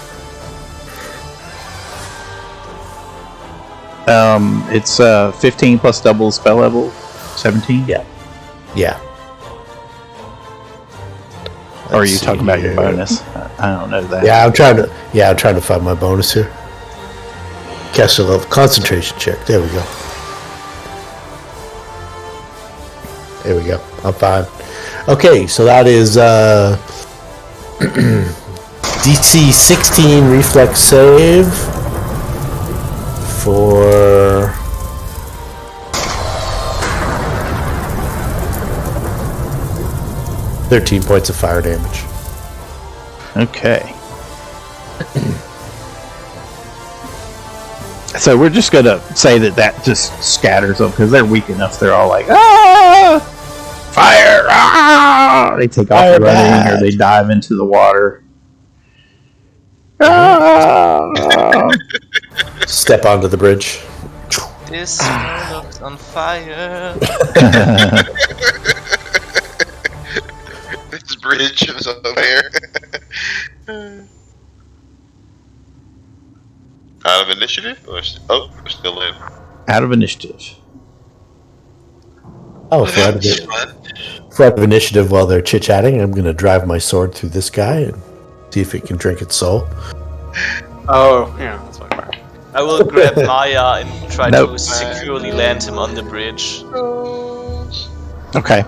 It's 15 plus double spell level, 17? Yeah. Yeah. Or are you Let's talking see about your here. bonus? I don't know that. Yeah, I'm trying to find my bonus here. Cast a level concentration check. There we go. There we go. I'm fine. Okay, so that is DC 16 reflex save for 13 points of fire damage. Okay. So we're just gonna say that just scatters them because they're weak enough. They're all like, ah, fire! Ah! They take off Fire running bad. or they dive into the water. Ah! Step onto the bridge. This world on fire. This bridge is over here. Out of initiative? Or we're still in. Out of initiative. Oh, for out of initiative while they're chit-chatting, I'm going to drive my sword through this guy and see if it can drink its soul. Oh, yeah, that's fine. I will grab Maya and try Nope. to securely land him on the bridge. Okay.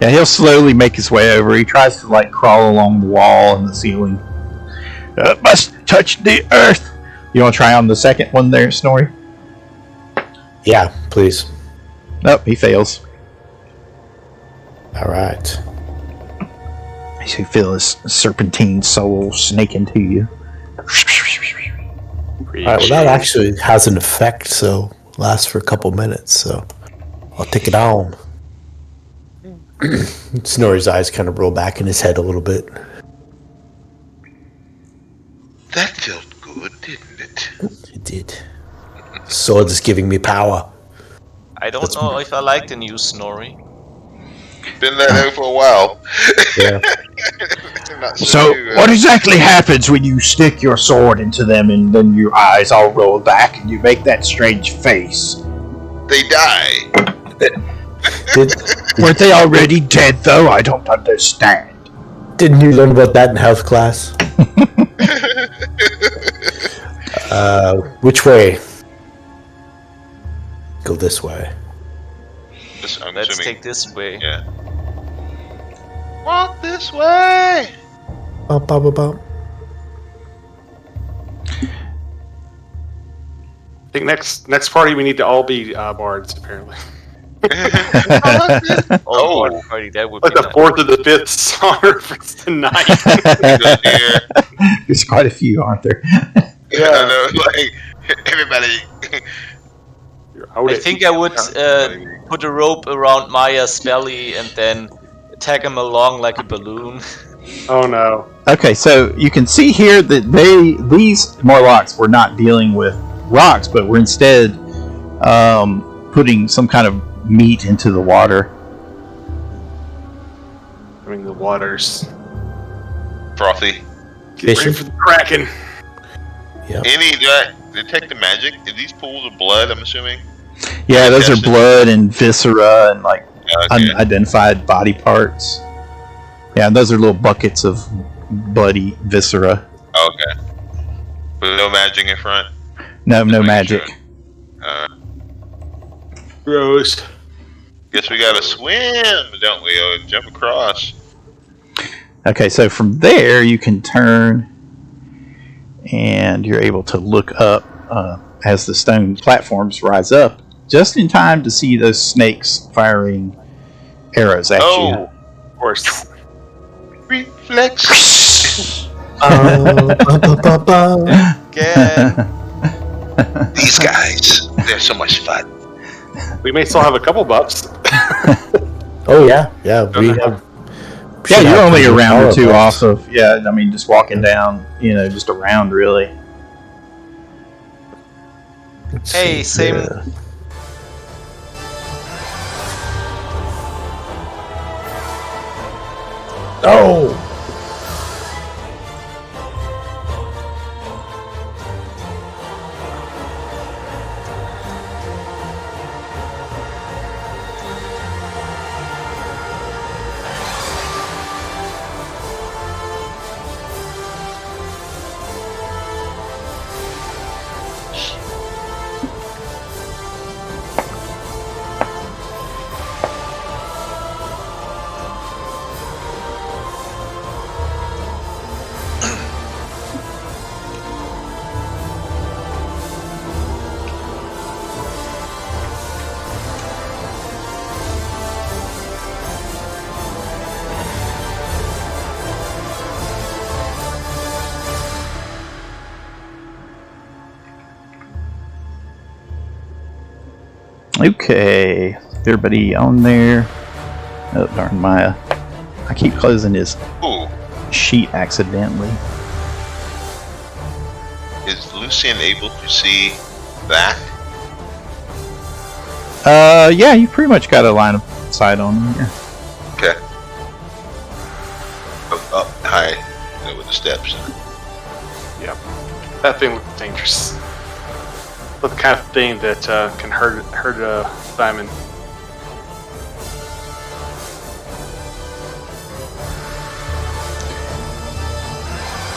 Yeah, he'll slowly make his way over. He tries to like crawl along the wall and the ceiling. Must touch the earth. You want to try on the second one there, Snorri? Yeah, please. Nope, he fails. All right. You feel his serpentine soul snake into you. All right, well, that actually has an effect, so lasts for a couple minutes, so I'll take it on. Snorri's eyes kind of roll back in his head a little bit. That felt good, didn't it? It did. Sword is giving me power. I don't know if I like the new Snorri. Been that way for a while. Yeah. Not So, sure. what exactly happens when you stick your sword into them and then your eyes all roll back and you make that strange face? they die. Weren't they already dead, though? I don't understand. Didn't you learn about that in health class? Which way? Go this way. I'm Let's assuming, take this way. yeah. Walk this way. Bump, bump, bump, bump. I think next party we need to all be bards, apparently. Oh, Party, that would Like be the fourth or the fifth song reference tonight. There's quite a few, aren't there? Yeah, I know. Like everybody. I think I would put a rope around Maya's belly and then tag him along like a balloon. Oh no. Okay, so you can see here that these Morlocks were not dealing with rocks, but were instead putting some kind of meat into the water. I mean, the water's Frothy. get ready for the Kraken. Yep. Any that detect the magic? Are these pools of blood? I'm assuming. Yeah, those are blood and viscera and like Okay. unidentified body parts. Yeah, and those are little buckets of bloody viscera. Okay. But no magic in front. No making magic. sure. Gross. Guess we gotta swim, don't we? Or jump across. Okay, so from there you can turn and you're able to look up as the stone platforms rise up, just in time to see those snakes firing arrows at you. Of course. Reflex. Again. These guys, they're so much fun. We may still have a couple buffs. Oh yeah, we have. Yeah, you're only a have round or power two buffs. off of, I mean, just walking down, just around, really. Let's Hey, see same. here. Oh! Okay, everybody on there. Oh, darn, Maya. I keep closing his Ooh, sheet accidentally. is Lucien able to see that? Yeah, you pretty much got a line of sight on him here. Okay. Up high, with the steps. Yep. That thing looks dangerous. But the kind of thing that can hurt Simon.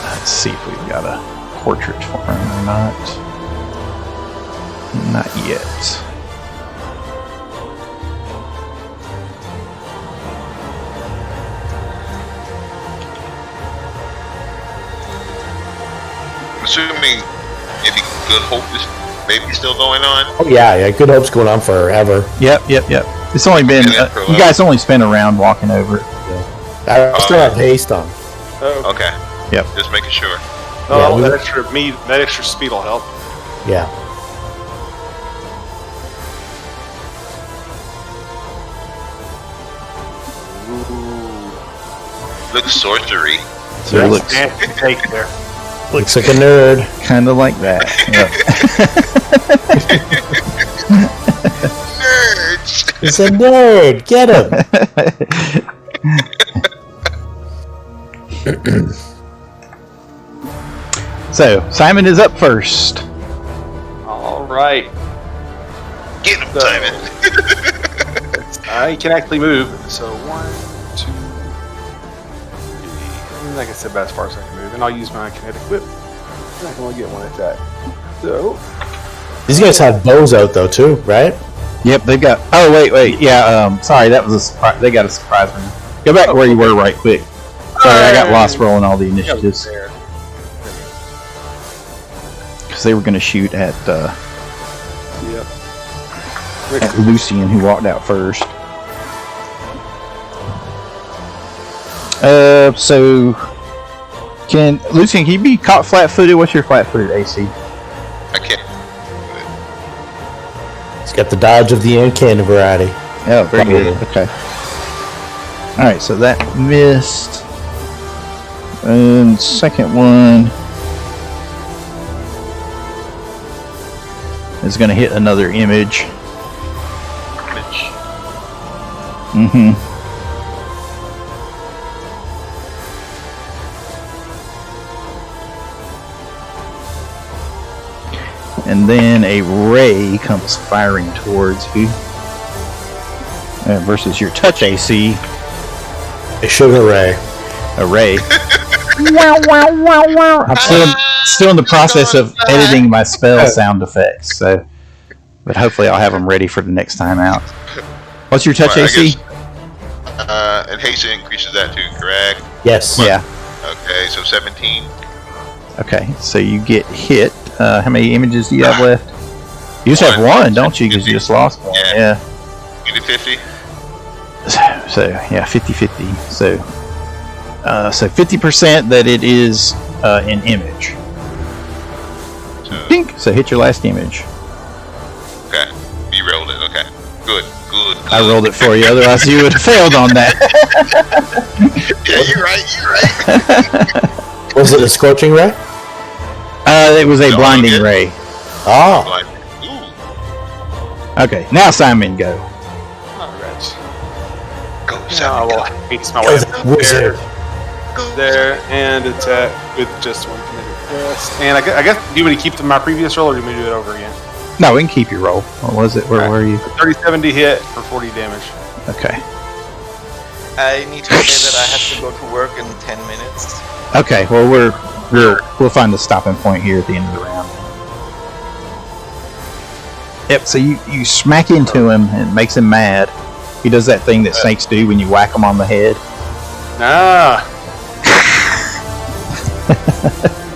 Let's see if we've got a portrait for him or not. Not yet. I'm assuming maybe Good Hope is maybe still going on. Oh yeah, Good Hope's going on forever. Yep. It's only been, you guys only spent a round walking over it. I still have haste on. Oh, Okay. Yep. Just making sure. oh Yeah, that extra speed will help. Yeah. Looks sorcery. So it looks And take there. Looks like a nerd. kind of like that. Nerds! He's a nerd. Get him. So, Simon is up first. All right. Get him, So- Simon. I can actually move. So 1, 2, 3. Like I said, about as far as I can move, and I'll use my kinetic whip. And I can only get one attack. So These guys have bows out though too, right? Yep, they've got. Oh wait, yeah. Sorry, that was a surprise. They got a surprise round. Go back to where you were right quick. Sorry, I got lost rolling all the initiatives because they were going to shoot at Lucien, who walked out first. So Lucien, can you be caught flat-footed? What's your flat-footed AC? I can't. He's got the dodge of the uncanny variety. Oh, very good. Okay. All right, so that missed. And second one is going to hit another image. Mm-hmm. And then a ray comes firing towards you. Versus your touch AC. A sugar ray. A ray. I'm still in the process of editing my spell sound effects, so but hopefully I'll have them ready for the next time out. What's your touch AC? And haste increases that too, correct? Yes. Yeah. Okay, so 17. Okay, so you get hit. How many images do you have left? You just have one, don't you? Because you just lost one. Yeah. 50-50. So yeah, 50-50. So 50% that it is an image. Dink. So hit your last image. Okay, you rolled it. Okay, good. I rolled it for you. Otherwise, you would have failed on that. Yeah, you're right. Was it a scorching ray? It was a blinding ray. Oh. Ooh. Okay, now Simon, go. alright. Go, Now I Simon. will haste my way up Wizard. there and attack with just one kinetic thrust. And I guess do you want me to keep my previous roll, or do you want me to do it over again? No, we can keep your roll. What was it? Where were you? 37 to hit for 40 damage. Okay. I need to say that I have to go to work in 10 minutes. Okay. Well, we'll find the stopping point here at the end of the round. Yep. So you smack into him and it makes him mad. He does that thing that snakes do when you whack them on the head. Ah.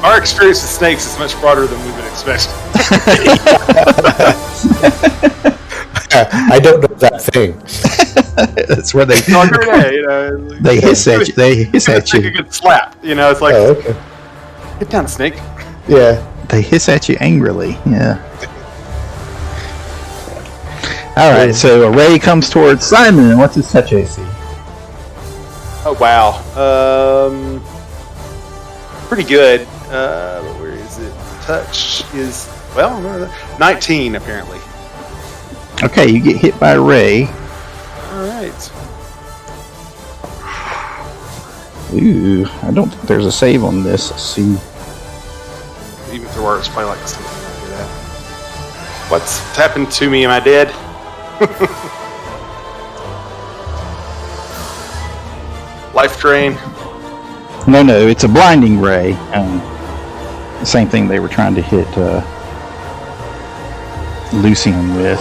Our experience with snakes is much broader than we would expect. I don't know that thing. That's where they they hiss at you. They hiss at It's like a you. good slap. It's like, Oh, okay. get down, snake. Yeah. They hiss at you angrily. Yeah. All right. So a ray comes towards Simon. What's his touch AC? Oh wow. Pretty good. Where is it? Touch is 19 apparently. Okay, you get hit by a ray. All right. Ooh, I don't think there's a save on this. Let's see. Even if there were, it's probably like something like that. What's happened to me? Am I dead? Life drain. No, it's a blinding ray. The same thing they were trying to hit Lucien with.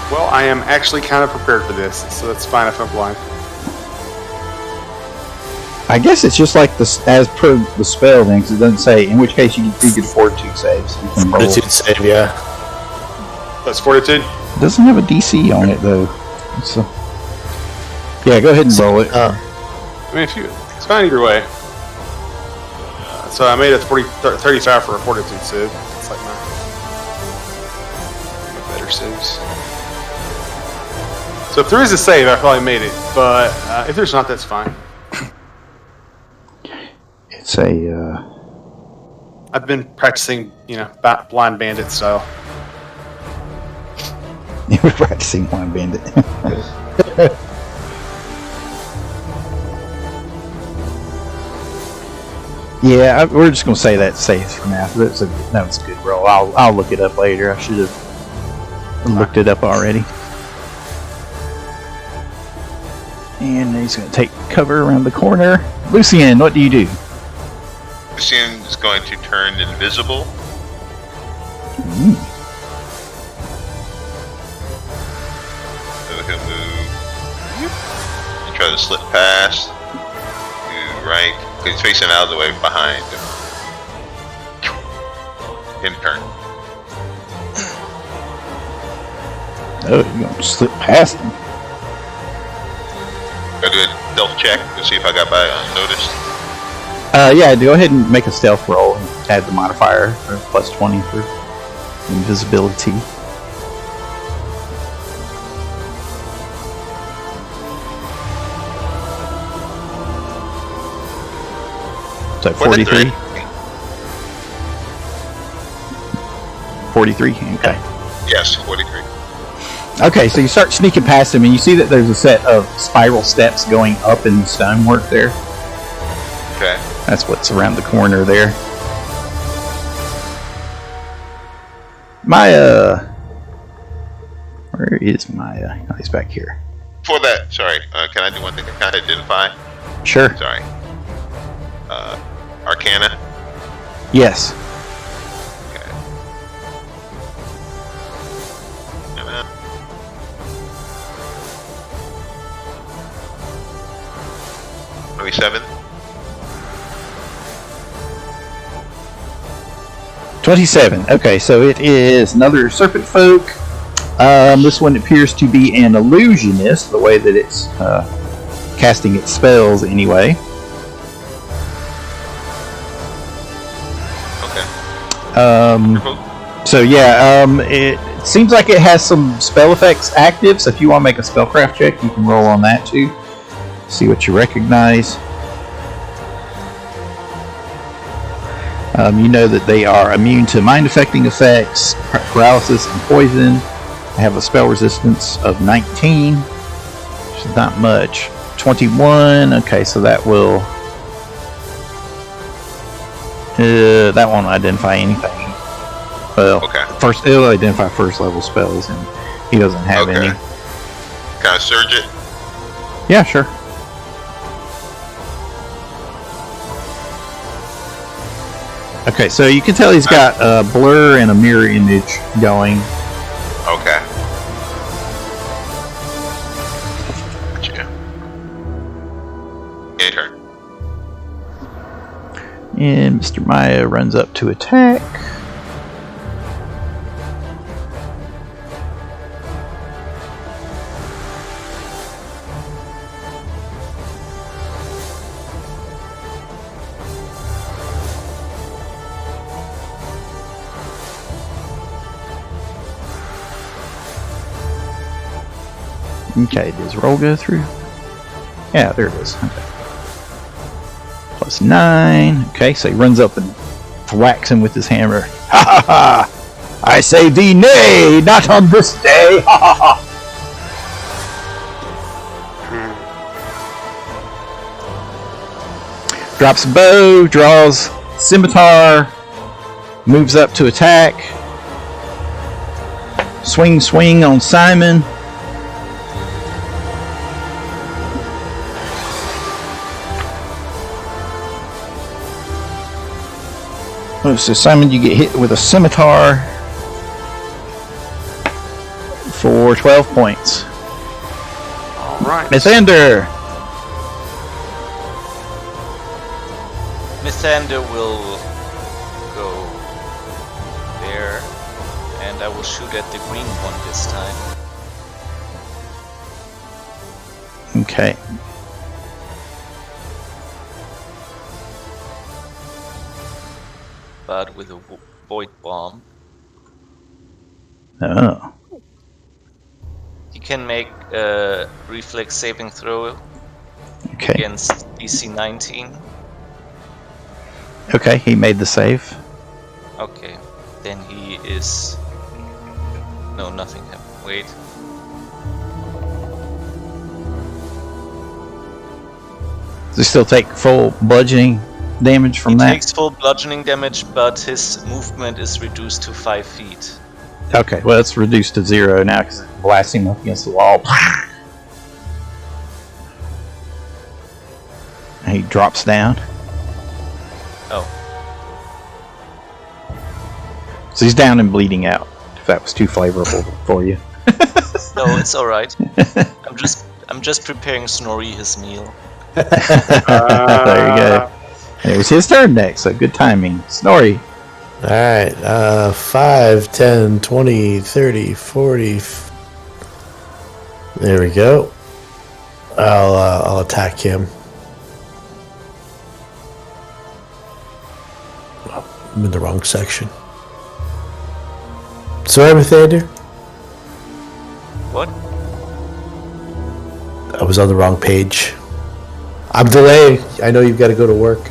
Well, I am actually kind of prepared for this, so that's fine if I'm blind. I guess it's just like this, as per the spell, then, because it doesn't say. In which case, you can fortitude saves. You can roll. Fortitude save, yeah. That's fortitude. It doesn't have a DC on it though. So, yeah, go ahead and roll it. I mean, it's fine either way. So I made a 35 for a fortitude save. It's like my better saves. So if there is a save, I probably made it. But if there's not, that's fine. It's a. I've been practicing, blind bandit style. You were practicing Blind Bandit. Yeah, we're just gonna say that's safe for now. That was a good roll. I'll look it up later. I should have looked it up already. And he's gonna take cover around the corner. Lucien, what do you do? Lucien is going to turn invisible. So he'll move and try to slip past. Do right. He's facing out of the way behind him. In turn. Oh, you're gonna slip past him. Go do a stealth check to see if I got by unnoticed. Yeah, go ahead and make a stealth roll and add the modifier for plus 20 for invisibility. So 43? 43? Okay. Yes, 43. Okay, so you start sneaking past him, and you see that there's a set of spiral steps going up in the stonework there. Okay. That's what's around the corner there. Maya. Where is Maya? Oh, he's back here. For that, sorry, can I do one thing to kind of identify? Sure. Sorry. Arcana? Yes. Okay. 27? 27. Okay, so it is another Serpentfolk. This one appears to be an illusionist, the way that it's casting its spells anyway. So yeah, it seems like it has some spell effects active, so if you want to make a spellcraft check, you can roll on that too. See what you recognize. You know that they are immune to mind-affecting effects, paralysis, and poison. They have a spell resistance of 19, which is not much. 21, okay, so that will... that won't identify anything. Well, okay. First it'll identify first level spells, and he doesn't have any. Can I surge it? Yeah, sure. Okay, so you can tell he's got a blur and a mirror image going. Okay. Gotcha. In turn. And Mr. Maya runs up to attack. Okay, does roll go through? Yeah, there it is. Okay. Plus 9. Okay, so he runs up and whacks him with his hammer. Ha ha ha! I say thee nay, not on this day! Ha ha ha! Drops a bow, draws scimitar, moves up to attack. Swing, swing on Simon. So Simon, you get hit with a scimitar for 12 points. All right. Mythandir. Mythandir will go there, and I will shoot at the green one this time. Okay. But with a void bomb. Oh. He can make a reflex saving throw Okay. against DC 19. Okay, he made the save. Okay, then he is... No, nothing happened. Wait. Does he still take full bludgeoning? damage from he that? takes full bludgeoning damage, but his movement is reduced to 5 feet. Okay, well, it's reduced to 0 now because it blasts him up against the wall. And he drops down. Oh. So he's down and bleeding out, if that was too flavorful for you. No, it's alright. I'm just preparing Snorri his meal. There you go. And it was his turn next, so good timing. Snorri. Alright, 5, 10, 20, 30, 40. There we go. I'll attack him. Oh, I'm in the wrong section. Sorry, Mythandir? What? I was on the wrong page. I'm delaying. I know you've got to go to work.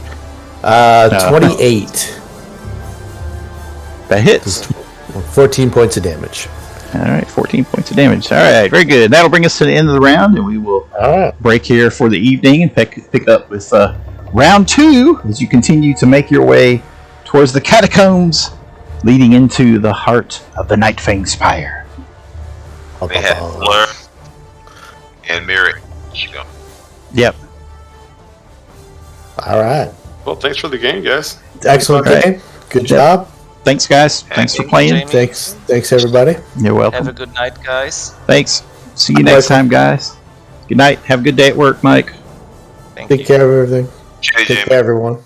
28. That hits. 14 points of damage. Alright, 14 points of damage. Alright, very good. That'll bring us to the end of the round, and we will break here for the evening and pick up with round 2 as you continue to make your way towards the catacombs leading into the heart of the Nightfang Spire. They had Blur and Merrick. Yep. Alright. Well, thanks for the game, guys. Excellent game. Good job. Thanks, guys. Thanks for playing. Jamie. Thanks everybody. You're welcome. Have a good night, guys. Thanks. See you next time, guys. Good night. Have a good day at work, Mike. Thank Take you. care of everything. Jay, Take Jamie. care, everyone.